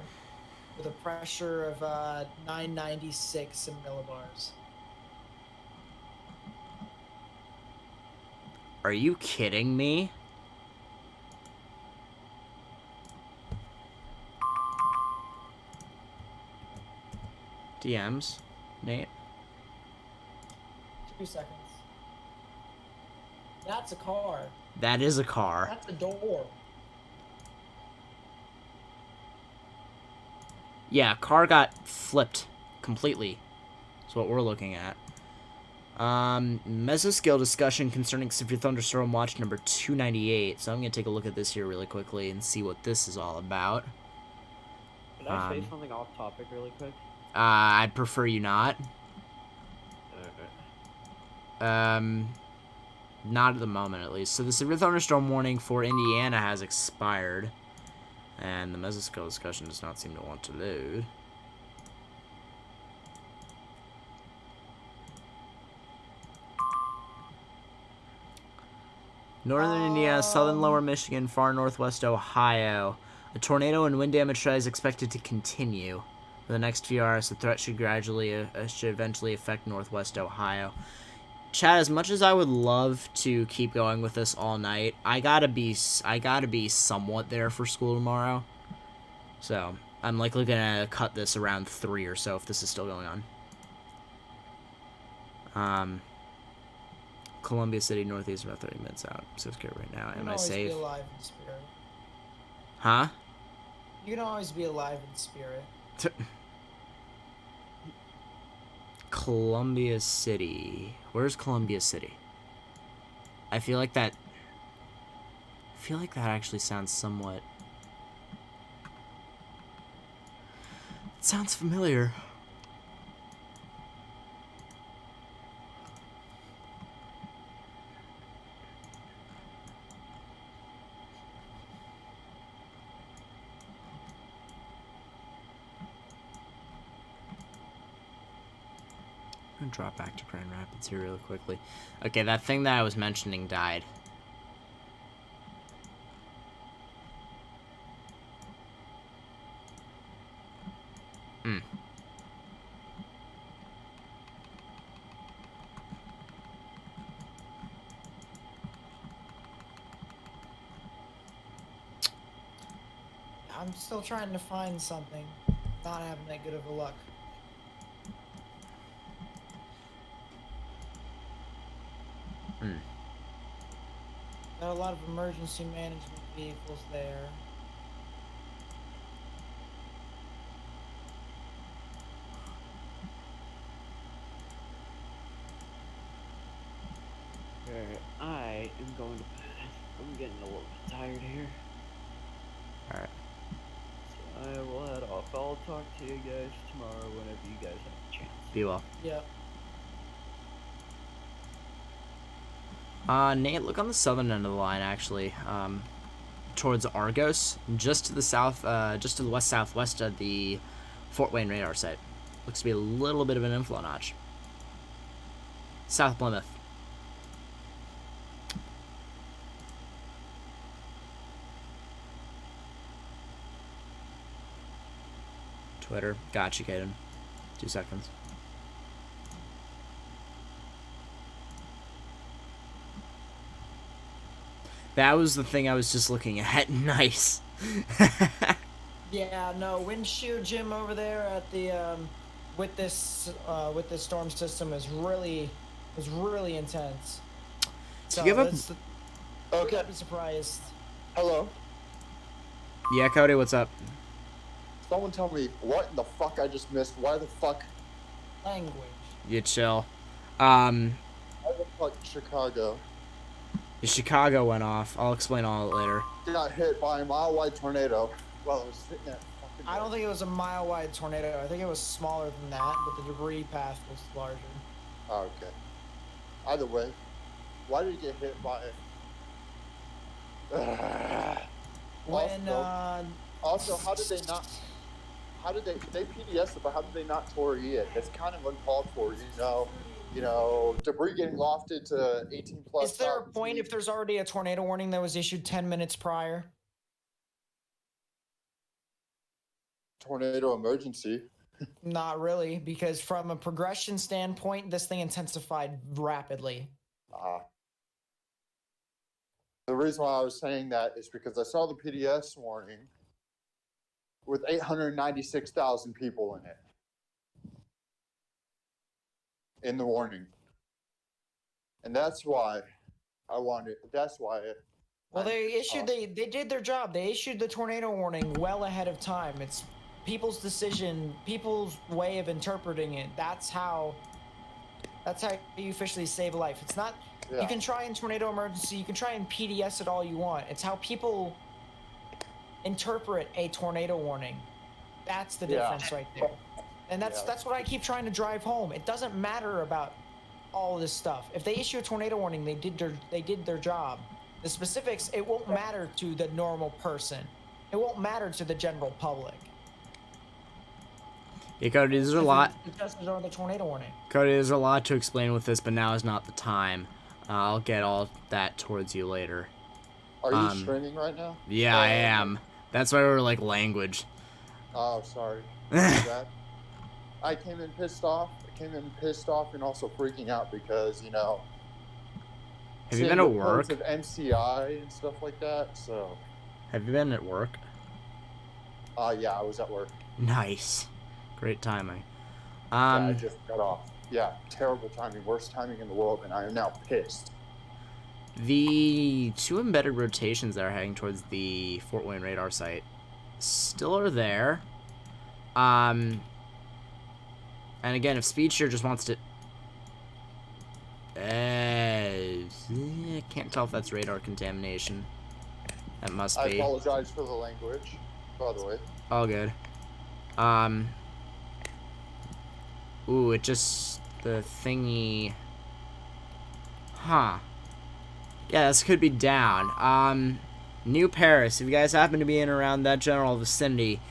with a pressure of 996 in millibars. Are you kidding me? DMs, Nate. 2 seconds. That's a car. That is a car. That's a door. Yeah, car got flipped completely. That's what we're looking at. Mesoscale discussion concerning severe thunderstorm watch number 298. So I'm going to take a look at this here really quickly and see what this is all about. Could I say something off topic really quick? I'd prefer you not. Not at the moment, at least. So the severe thunderstorm warning for Indiana has expired. And the mesoscale discussion does not seem to want to load. Northern Indiana, southern lower Michigan, far northwest Ohio. A tornado and wind damage is expected to continue. For the next few hours, the threat should should eventually affect northwest Ohio. Chad, as much as I would love to keep going with this all night, I gotta be somewhat there for school tomorrow. So I'm likely gonna cut this around 3 or so if this is still going on. Columbia City, northeast, about 30 minutes out. So it's good right now. Am I safe? You can always be alive in spirit. Huh? You can always be alive in spirit. Columbia City. Where's Columbia City? I feel like that actually sounds somewhat... It sounds familiar. I'm gonna drop back to Grand Rapids here really quickly. Okay, that thing that I was mentioning died. I'm still trying to find something. Not having that good of a luck. There are a lot of emergency management vehicles there. Alright, I am going to bed. I'm getting a little bit tired here. Alright. So I will head off. I'll talk to you guys tomorrow whenever you guys have a chance. Be well. Yep. Nate, look on the southern end of the line, actually. Towards Argos, just to the south, just to the west-southwest of the Fort Wayne radar site. Looks to be a little bit of an inflow notch. South Plymouth. Twitter. Gotcha, Caden. 2 seconds. That was the thing I was just looking at. Nice. Yeah, no, wind shear Jim over there at the with this storm system is really intense. So you have okay. I'd be surprised. Hello. Yeah, Cody, what's up? Someone tell me what in the fuck I just missed. Why the fuck? Language. You chill. Why the fuck Chicago? Chicago went off. I'll explain all of it later. Got hit by a mile-wide tornado while I was sitting there. I don't think it was a mile-wide tornado. I think it was smaller than that, but the debris path was larger. Oh, okay. Either way, why did you get hit by it? Also, how did they not? How did they PDS it, but how did they not Tory it? It's kind of uncalled for, you know, debris getting lofted to 18 plus. Is there a point if there's already a tornado warning that was issued 10 minutes prior? Tornado emergency. Not really, because from a progression standpoint, this thing intensified rapidly. The reason why I was saying that is because I saw the PDS warning with 896,000 people in it. In the warning. And that's why I wanted, that's why. Well, they did their job. They issued the tornado warning well ahead of time. It's people's decision, people's way of interpreting it. That's how you officially save a life. It's not, you can try in tornado emergency, you can try in PDS it all you want. It's how people interpret a tornado warning. That's the difference right there. And that's what I keep trying to drive home. It doesn't matter about all this stuff. If they issue a tornado warning, they did their job. The specifics, it won't matter to the normal person. It won't matter to the general public. Yeah, Cody, there's a lot. Just on the tornado warning. Cody, there's a lot to explain with this, but now is not the time. I'll get all that towards you later. Are you streaming right now? Yeah, I am. That's why we're like language. Oh, sorry. That. I came in pissed off. And also freaking out because, you know. Have you been at work? Of MCI and stuff like that, so. Have you been at work? Yeah, I was at work. Nice. Great timing. Yeah, I just got off. Yeah, terrible timing. Worst timing in the world, and I am now pissed. The 2 embedded rotations that are heading towards the Fort Wayne radar site still are there. And again, if Speedster just wants to... I can't tell if that's radar contamination. That must be. I apologize for the language, by the way. All good. Ooh, it just... The thingy... Huh. Yeah, this could be down. New Paris, if you guys happen to be in around that general vicinity,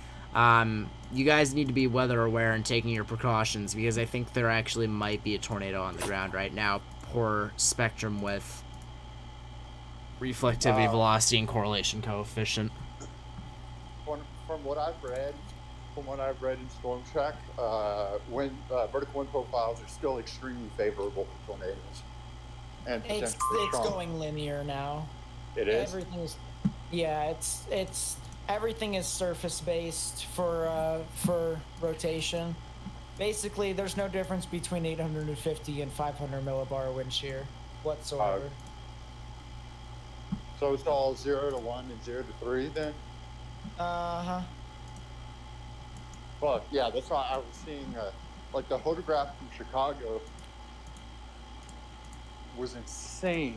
you guys need to be weather aware and taking your precautions, because I think there actually might be a tornado on the ground right now. Poor spectrum with reflectivity, velocity, and correlation coefficient. From what I've read in Storm Track, vertical wind profiles are still extremely favorable for tornadoes. And it's going linear now. It is. Everything is surface based for rotation. Basically, there's no difference between 850 and 500 millibar wind shear whatsoever. So it's all 0 to 1 and 0 to 3 then? Well, yeah, that's why I was seeing, like the photograph from Chicago was insane.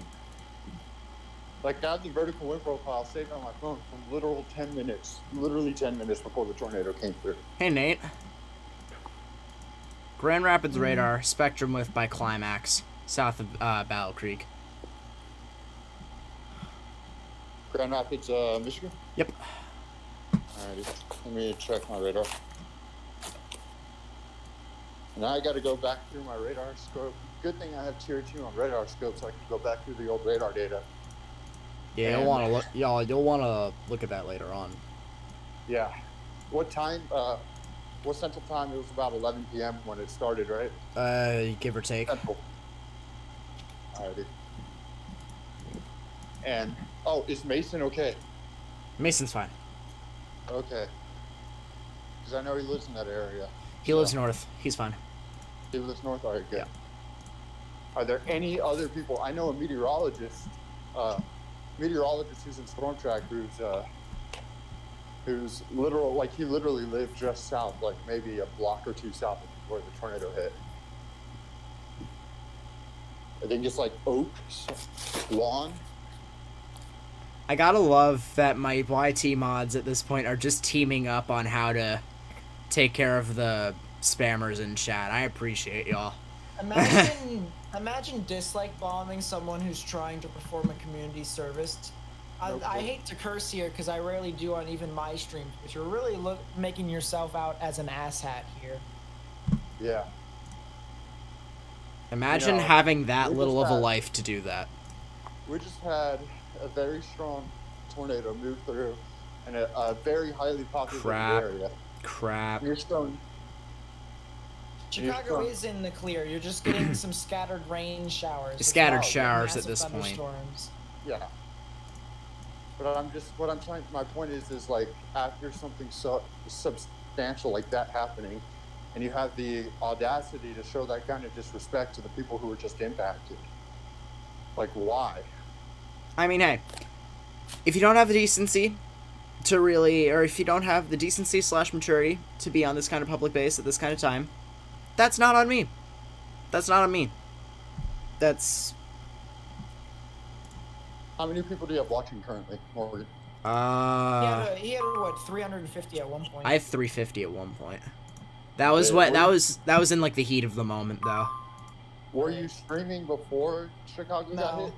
Like, I had the vertical wind profile saved on my phone from literally 10 minutes before the tornado came through. Hey, Nate. Grand Rapids radar, spectrum width by Climax, south of Battle Creek. Grand Rapids, Michigan? Yep. Alrighty, let me check my radar. Now I gotta go back through my radar scope. Good thing I have tier 2 on radar scope, so I can go back through the old radar data. Yeah, you'll want to look. You'll want to look at that later on. Yeah. What time? What central time? It was about 11 p.m. when it started, right? Give or take. Central. Alrighty. And is Mason okay? Mason's fine. Okay. Because I know he lives in that area. He lives north. He's fine. He lives north. All right, good. Yeah. Are there any other people? I know a meteorologist who's in Storm Track who's he literally lived just south, like maybe a block or two south of where the tornado hit. I think it's like Oaks Lawn. I gotta love that my YT mods at this point are just teaming up on how to take care of the spammers in chat. I appreciate y'all. Imagine dislike bombing someone who's trying to perform a community service. I hate to curse here because I rarely do on even my streams, but you're really making yourself out as an asshat here. Yeah. Imagine having that little of a life to do that. We just had a very strong tornado move through in a very highly populated area. Crap. Chicago is in the clear. You're just getting some scattered rain showers. Scattered showers at this point. Yeah. But my point is like, after something so substantial like that happening, and you have the audacity to show that kind of disrespect to the people who were just impacted. Like, why? I mean, hey, if you don't have the decency to really, or if you don't have the decency / maturity to be on this kind of public base at this kind of time, that's not on me. That's not on me. That's... How many people do you have watching currently, Morgan? He had what, 350 at one point? I had 350 at one point. That was that was in like the heat of the moment, though. Were you streaming before Chicago got hit?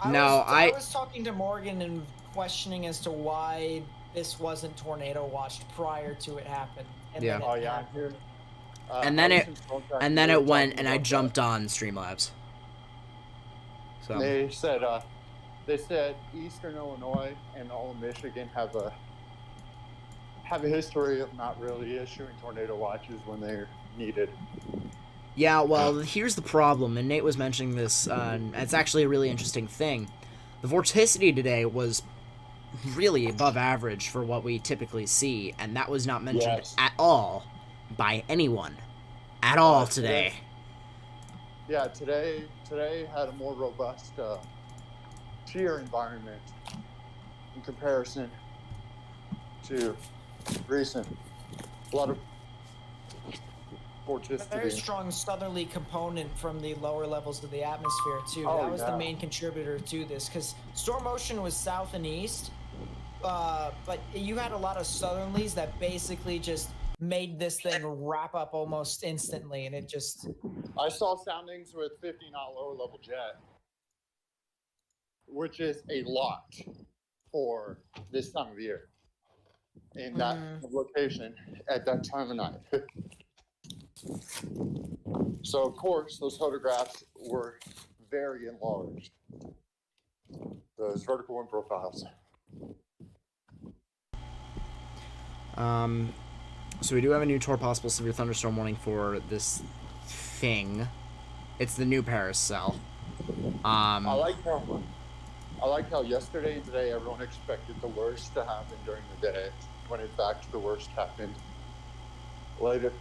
I was talking to Morgan and questioning as to why this wasn't tornado watched prior to it happening. And then it went, and I jumped on Streamlabs. So they said Eastern Illinois and all of Michigan have a history of not really issuing tornado watches when they're needed. Yeah, well, here's the problem, and Nate was mentioning this, it's actually a really interesting thing. The vorticity today was really above average for what we typically see, and that was not mentioned at all by anyone. At all today. Yeah, today had a more robust shear environment in comparison to recent. A lot of vorticity. Very strong southerly component from the lower levels of the atmosphere too. Oh, that was the main contributor to this, because storm motion was south and east, but you had a lot of southerlies that basically just made this thing wrap up almost instantly, and it just... I saw soundings with 50-knot lower level jet, which is a lot for this time of year in that location at that time of night. So, of course, those photographs were very enlarged, those vertical wind profiles. So we do have a new possible severe thunderstorm warning for this thing. It's the new Paris cell. I like how yesterday and today everyone expected the worst to happen during the day, when in fact the worst happened later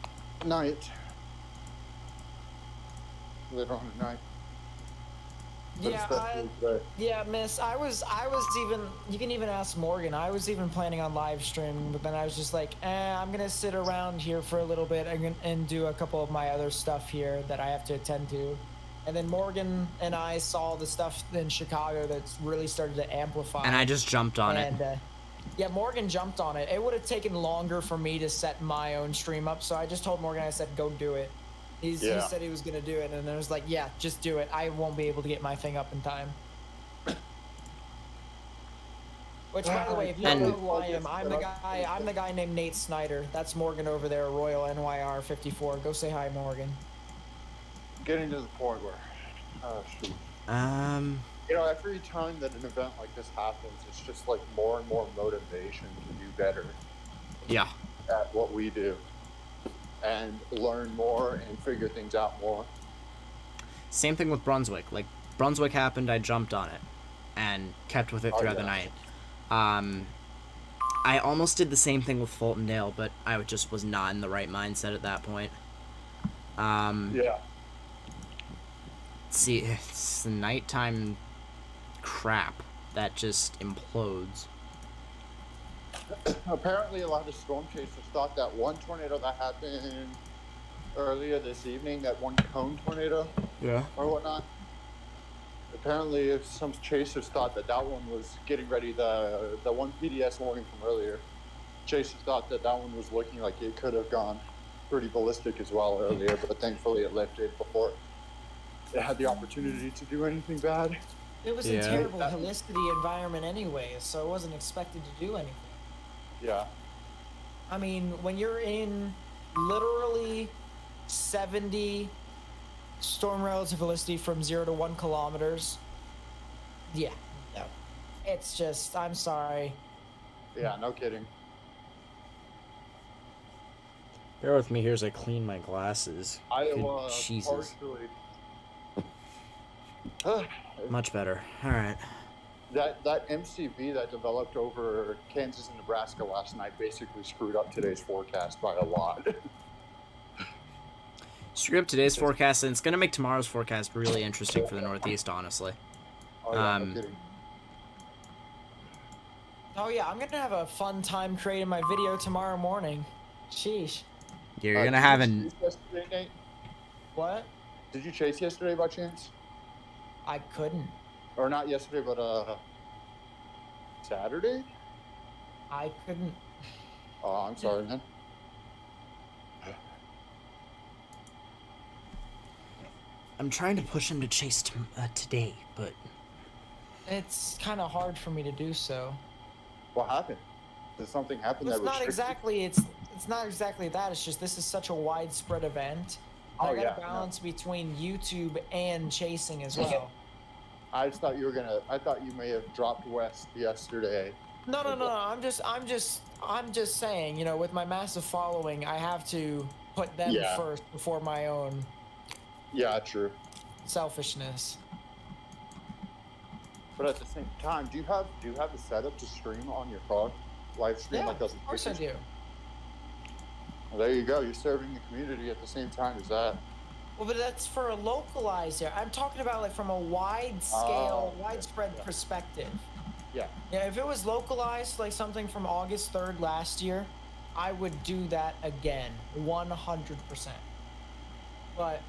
night. Later on at night. Yeah, Miss. I was even. You can even ask Morgan. I was even planning on live streaming, but then I was just like, I'm gonna sit around here for a little bit and do a couple of my other stuff here that I have to attend to. And then Morgan and I saw the stuff in Chicago that's really started to amplify. And I just jumped on it. Yeah, Morgan jumped on it. It would have taken longer for me to set my own stream up, so I just told Morgan, I said, go do it. He said he was going to do it, and I was like, yeah, just do it. I won't be able to get my thing up in time. Which, by the way, if you don't know who I am, I'm the guy named Nate Snyder. That's Morgan over there, Royal NYR 54. Go say hi, Morgan. Getting to the point where, shoot. You know, every time that an event like this happens, it's just like more and more motivation to do better. Yeah. At what we do. And learn more and figure things out more. Same thing with Brunswick. Like, Brunswick happened, I jumped on it and kept with it throughout the night. I almost did the same thing with Fultondale, but I just was not in the right mindset at that point. See, it's the nighttime crap that just implodes. Apparently, a lot of storm chasers thought that one tornado that happened earlier this evening, that one cone tornado, or whatnot. Apparently, some chasers thought that one was getting ready. The one PDS warning from earlier, chasers thought that one was looking like it could have gone pretty ballistic as well earlier, but thankfully it lifted before it had the opportunity to do anything bad. It was a terrible helicity environment anyway, so it wasn't expected to do anything. Yeah. I mean, when you're in literally 70 storm relative helicity from 0 to 1 kilometers, no. It's just, I'm sorry. Yeah, no kidding. Bear with me here as I clean my glasses. Jesus. Much better. All right. That MCV that developed over Kansas and Nebraska last night basically screwed up today's forecast by a lot. Screw up today's forecast, and it's going to make tomorrow's forecast really interesting for the Northeast, honestly. Oh, yeah, no kidding. Oh, yeah, I'm going to have a fun time creating my video tomorrow morning. Sheesh. You're going to have an... Yesterday, Nate? What? Did you chase yesterday by chance? I couldn't. Or not yesterday, but Saturday? I couldn't. Oh, I'm sorry, man. I'm trying to push him to chase today, but... It's kind of hard for me to do so. What happened? Did something happen It's not exactly that. It's just this is such a widespread event. I gotta balance between YouTube and chasing as well. I just thought I thought you may have dropped west yesterday No, no, no, no. I'm just saying. You know, with my massive following, I have to put them Yeah. first before my own Yeah, true. selfishness. But at the same time, do you have the setup to stream on your car? Live stream Yeah, like those? of course I do. Well, there you go. You're serving the community at the same time as that. Well, but that's for a localized area. I'm talking about like from a wide scale, widespread perspective. Yeah. Yeah, if it was localized, like something from August 3rd last year, I would do that again, 100%. But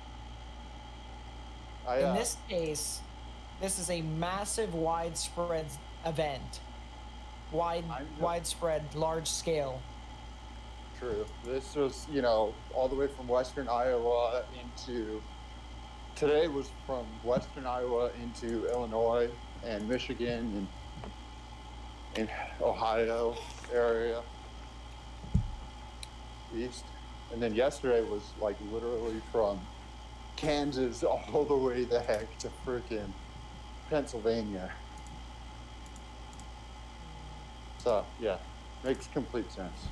in this case, this is a massive, widespread event. Widespread, large scale. True. This was, you know, all the way from western Iowa into. Today was from western Iowa into Illinois and Michigan and Ohio area east, and then yesterday was like literally from Kansas all the way the heck to freaking Pennsylvania. So yeah, makes complete sense.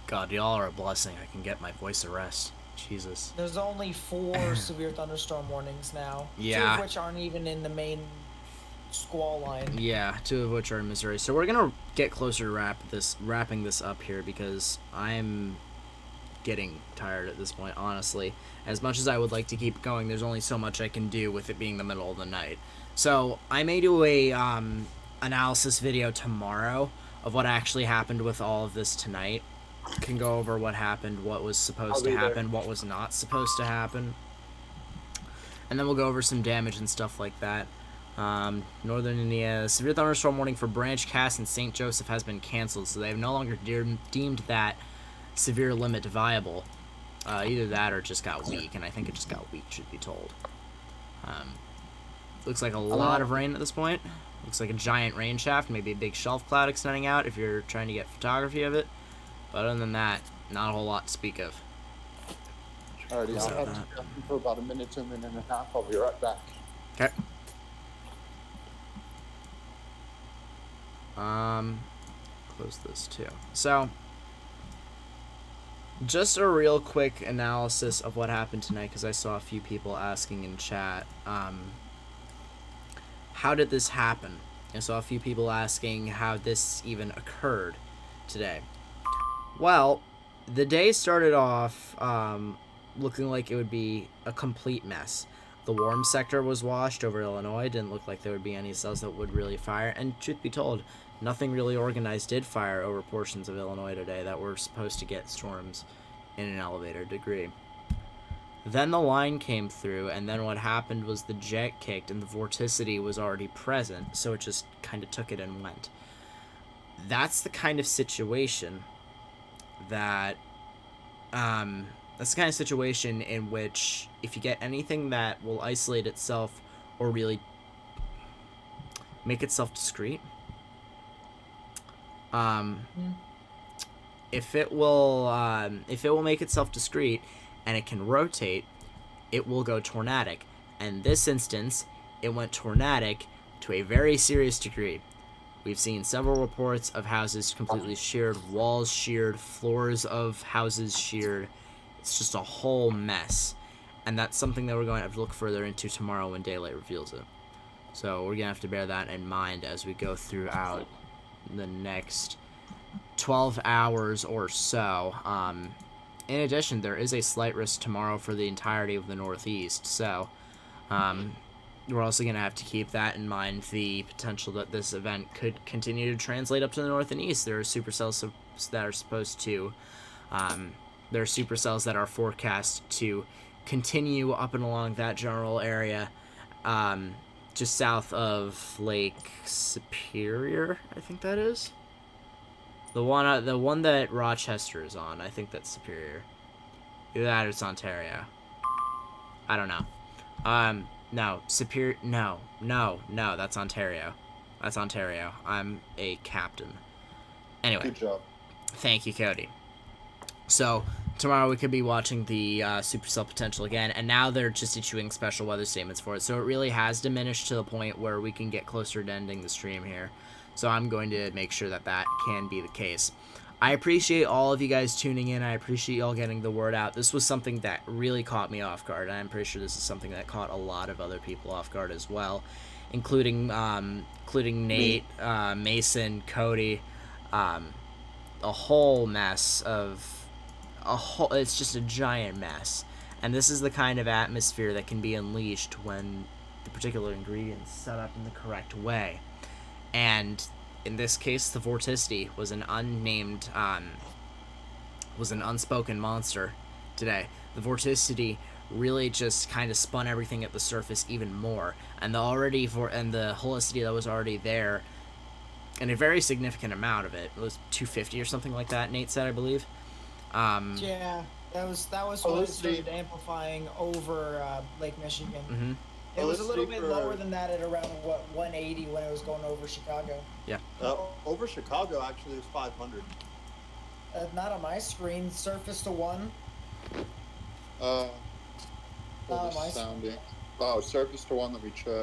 God, y'all are a blessing. I can get my voice to rest. Jesus. There's only 4 severe thunderstorm warnings now. Yeah. 2 of which aren't even in the main squall line. Yeah, 2 of which are in Missouri. So we're gonna get closer to wrapping this up here because I'm getting tired at this point, honestly. As much as I would like to keep going, there's only so much I can do with it being the middle of the night. So I may do a analysis video tomorrow of what actually happened with all of this tonight. Can go over what happened, what was supposed to happen, what was not supposed to happen. And then we'll go over some damage and stuff like that. Northern Indiana, severe thunderstorm warning for Branch, Cass, and St. Joseph has been canceled, so they have no longer deemed that severe limit viable. Either that or it just got weak, and I think it just got weak, should be told. Looks like a lot of rain at this point. Looks like a giant rain shaft, maybe a big shelf cloud extending out if you're trying to get photography of it. But other than that, not a whole lot to speak of. Alrighty, I'll have you for about a minute to a minute and a half. I'll be right back. Okay. Close this too. So, just a real quick analysis of what happened tonight, because I saw a few people asking in chat, how did this happen? I saw a few people asking how this even occurred today. Well, the day started off looking like it would be a complete mess. The warm sector was washed over Illinois. Didn't look like there would be any cells that would really fire. And truth be told, nothing really organized did fire over portions of Illinois today that were supposed to get storms in an elevator degree. Then the line came through, and then what happened was the jet kicked, and the vorticity was already present, so it just kind of took it and went. That's the kind of situation that that's the kind of situation in which if you get anything that will isolate itself or really make itself discreet, if it will make itself discreet and it can rotate, it will go tornadic. And in this instance, it went tornadic to a very serious degree. We've seen several reports of houses completely sheared, walls sheared, floors of houses sheared. It's just a whole mess. And that's something that we're going to have to look further into tomorrow when daylight reveals it. So we're going to have to bear that in mind as we go throughout the next 12 hours or so. In addition, there is a slight risk tomorrow for the entirety of the Northeast. So we're also going to have to keep that in mind, the potential that this event could continue to translate up to the north and east. There are supercells that are supposed to, there are supercells that are forecast to continue up and along that general area, just south of Lake Superior, I think that is. The one that Rochester is on, I think that's Superior. Either that or it's Ontario. I don't know. No, Superior, no, that's Ontario. That's Ontario. I'm a captain. Anyway. Good job. Thank you, Cody. So, tomorrow we could be watching the supercell potential again, and now they're just issuing special weather statements for it, so it really has diminished to the point where we can get closer to ending the stream here. So I'm going to make sure that that can be the case. I appreciate all of you guys tuning in. I appreciate y'all getting the word out. This was something that really caught me off guard. I'm pretty sure this is something that caught a lot of other people off guard as well, including Nate, Mason, Cody, a whole mess of it's just a giant mess. And this is the kind of atmosphere that can be unleashed when the particular ingredients set up in the correct way. And in this case, the vorticity was an unspoken monster today. The vorticity really just kind of spun everything at the surface even more, and the holicity that was already there, and a very significant amount of it was 250 or something like that. Nate said, I believe. Yeah, that was what it started amplifying over Lake Michigan. Mm-hmm. It was a little bit lower than that at around 180 when it was going over Chicago. Yeah. Over Chicago, actually, it was 500. Not on my screen. Surface to 1. Sounding. Oh, surface to 1. Let me check.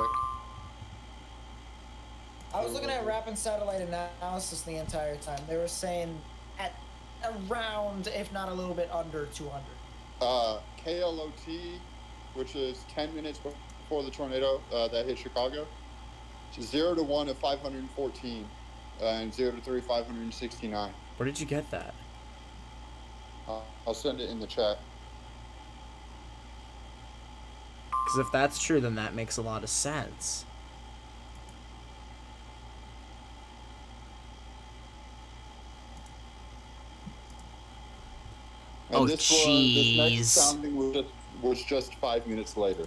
I was looking at Rapid Satellite Analysis the entire time. They were saying at around, if not a little bit under 200. KLOT, which is 10 minutes before the tornado that hit Chicago, 0 to 1 of 514, and 0 to 3 569. Where did you get that? I'll send it in the chat. Because if that's true, then that makes a lot of sense. And Oh, this jeez. next sounding was just 5 minutes later.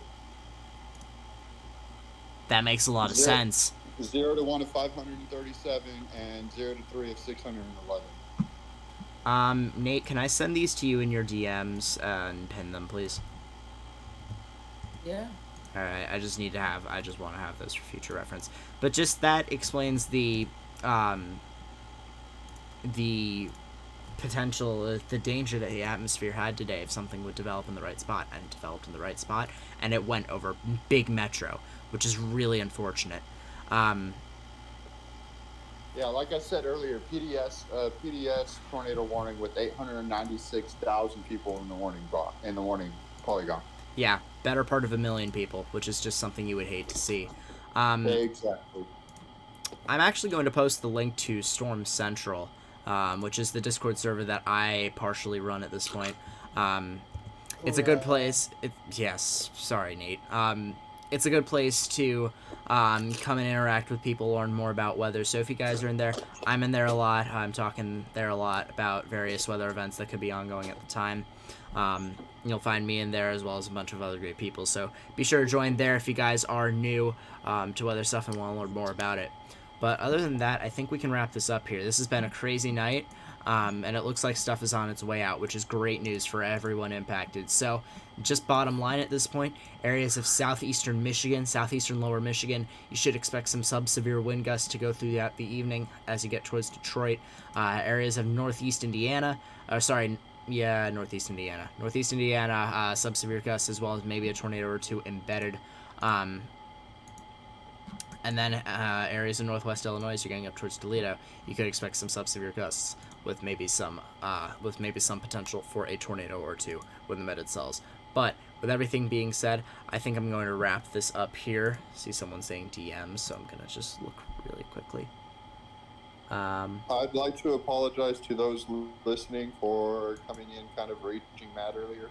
That makes a lot of sense. 0 to 1 of 537 and 0 to 3 of 611. Nate, can I send these to you in your DMs and pin them, please? Yeah. Alright, I just want to have those for future reference. But just that explains the potential, the danger that the atmosphere had today if something would develop in the right spot, and it developed in the right spot, and it went over big metro, which is really unfortunate. Yeah, like I said earlier, PDS tornado warning with 896,000 people in the warning polygon. Yeah, better part of 1 million people, which is just something you would hate to see. Exactly. I'm actually going to post the link to Storm Central, which is the Discord server that I partially run at this point. It's a good place. Yes, sorry, Nate. It's a good place to come and interact with people, learn more about weather. So if you guys are in there, I'm in there a lot. I'm talking there a lot about various weather events that could be ongoing at the time. You'll find me in there as well as a bunch of other great people. So be sure to join there if you guys are new to weather stuff and want to learn more about it. But other than that, I think we can wrap this up here. This has been a crazy night, and it looks like stuff is on its way out, which is great news for everyone impacted. So just bottom line at this point, areas of southeastern Michigan, southeastern lower Michigan, you should expect some sub-severe wind gusts to go throughout the evening as you get towards Detroit. Areas of northeast Indiana, northeast Indiana, sub-severe gusts, as well as maybe a tornado or two embedded. And then areas in northwest Illinois, you're getting up towards Toledo, you could expect some sub-severe gusts with maybe some potential for a tornado or two with embedded cells. But with everything being said, I think I'm going to wrap this up here. See someone saying DMs, so I'm going to just look really quickly. I'd like to apologize to those listening for coming in kind of raging mad earlier.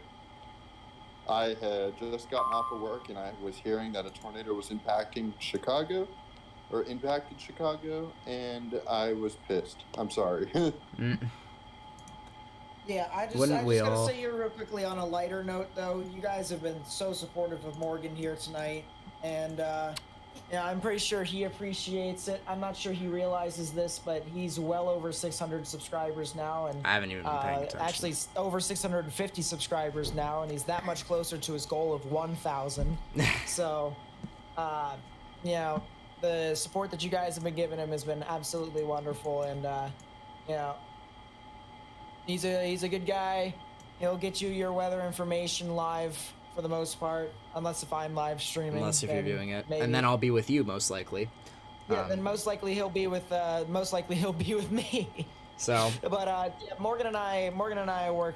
I had just gotten off of work and I was hearing that a tornado was impacted Chicago, and I was pissed. I'm sorry. Yeah, I just gotta say here real quickly on a lighter note, though, you guys have been so supportive of Morgan here tonight, and I'm pretty sure he appreciates it. I'm not sure he realizes this, but he's well over 600 subscribers now, and I haven't even been paying attention. Actually, over 650 subscribers now, and he's that much closer to his goal of 1,000. So, the support that you guys have been giving him has been absolutely wonderful, and he's a good guy. He'll get you your weather information live for the most part, unless if I'm live streaming. Unless if you're viewing it. Maybe. And then I'll be with you, most likely. Yeah, then most likely he'll be with me. So But yeah, Morgan and I work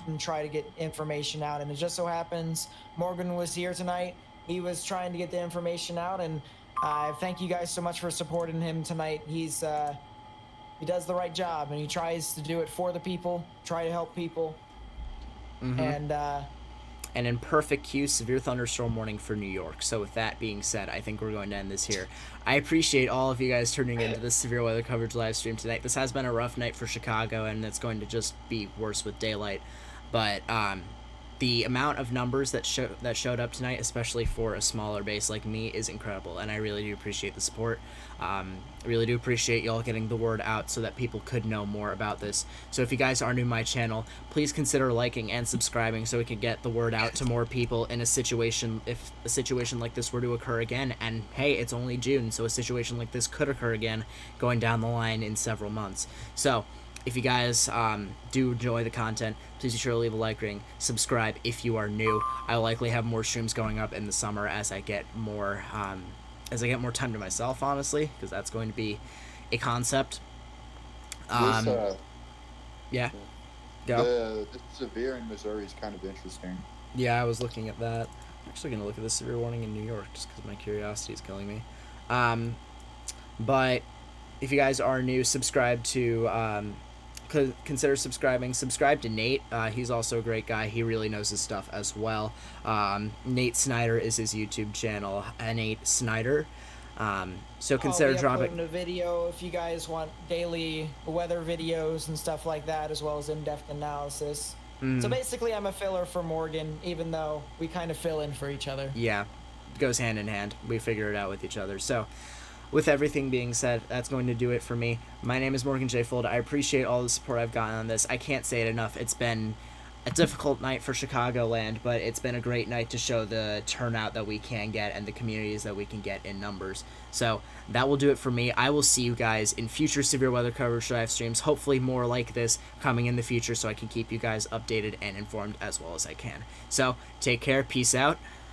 and try to get information out, and it just so happens Morgan was here tonight. He was trying to get the information out, and thank you guys so much for supporting him tonight. He does the right job, and he tries to do it for the people, try to help people. And in perfect cue, severe thunderstorm warning for New York. So with that being said, I think we're going to end this here. I appreciate all of you guys tuning into this severe weather coverage live stream tonight. This has been a rough night for Chicago, and it's going to just be worse with daylight. But the amount of numbers that showed up tonight, especially for a smaller base like me, is incredible, and I really do appreciate the support. I really do appreciate y'all getting the word out so that people could know more about this. So if you guys are new to my channel, please consider liking and subscribing so we can get the word out to more people in a situation, if a situation like this were to occur again. And hey, it's only June, so a situation like this could occur again going down the line in several months. So if you guys do enjoy the content, please be sure to leave a like rating, subscribe if you are new. I'll likely have more streams going up in the summer as I get more time to myself, honestly, because that's going to be a concept. Yeah, go. The severe in Missouri is kind of interesting. Yeah, I was looking at that. I'm actually going to look at the severe warning in New York just because my curiosity is killing me. But if you guys are new, subscribe to consider subscribing. Subscribe to Nate. He's also a great guy. He really knows his stuff as well. Nate Snyder is his YouTube channel, Nate Snyder. So consider dropping a video if you guys want daily weather videos and stuff like that, as well as in-depth analysis. So basically, I'm a filler for Morgan, even though we kind of fill in for each other. Yeah, it goes hand in hand. We figure it out with each other. So with everything being said, that's going to do it for me. My name is Morgan J. Folda. I appreciate all the support I've gotten on this. I can't say it enough. It's been a difficult night for Chicagoland, but it's been a great night to show the turnout that we can get and the communities that we can get in numbers. So that will do it for me. I will see you guys in future severe weather coverage live streams, hopefully more like this coming in the future so I can keep you guys updated and informed as well as I can. So take care. Peace out.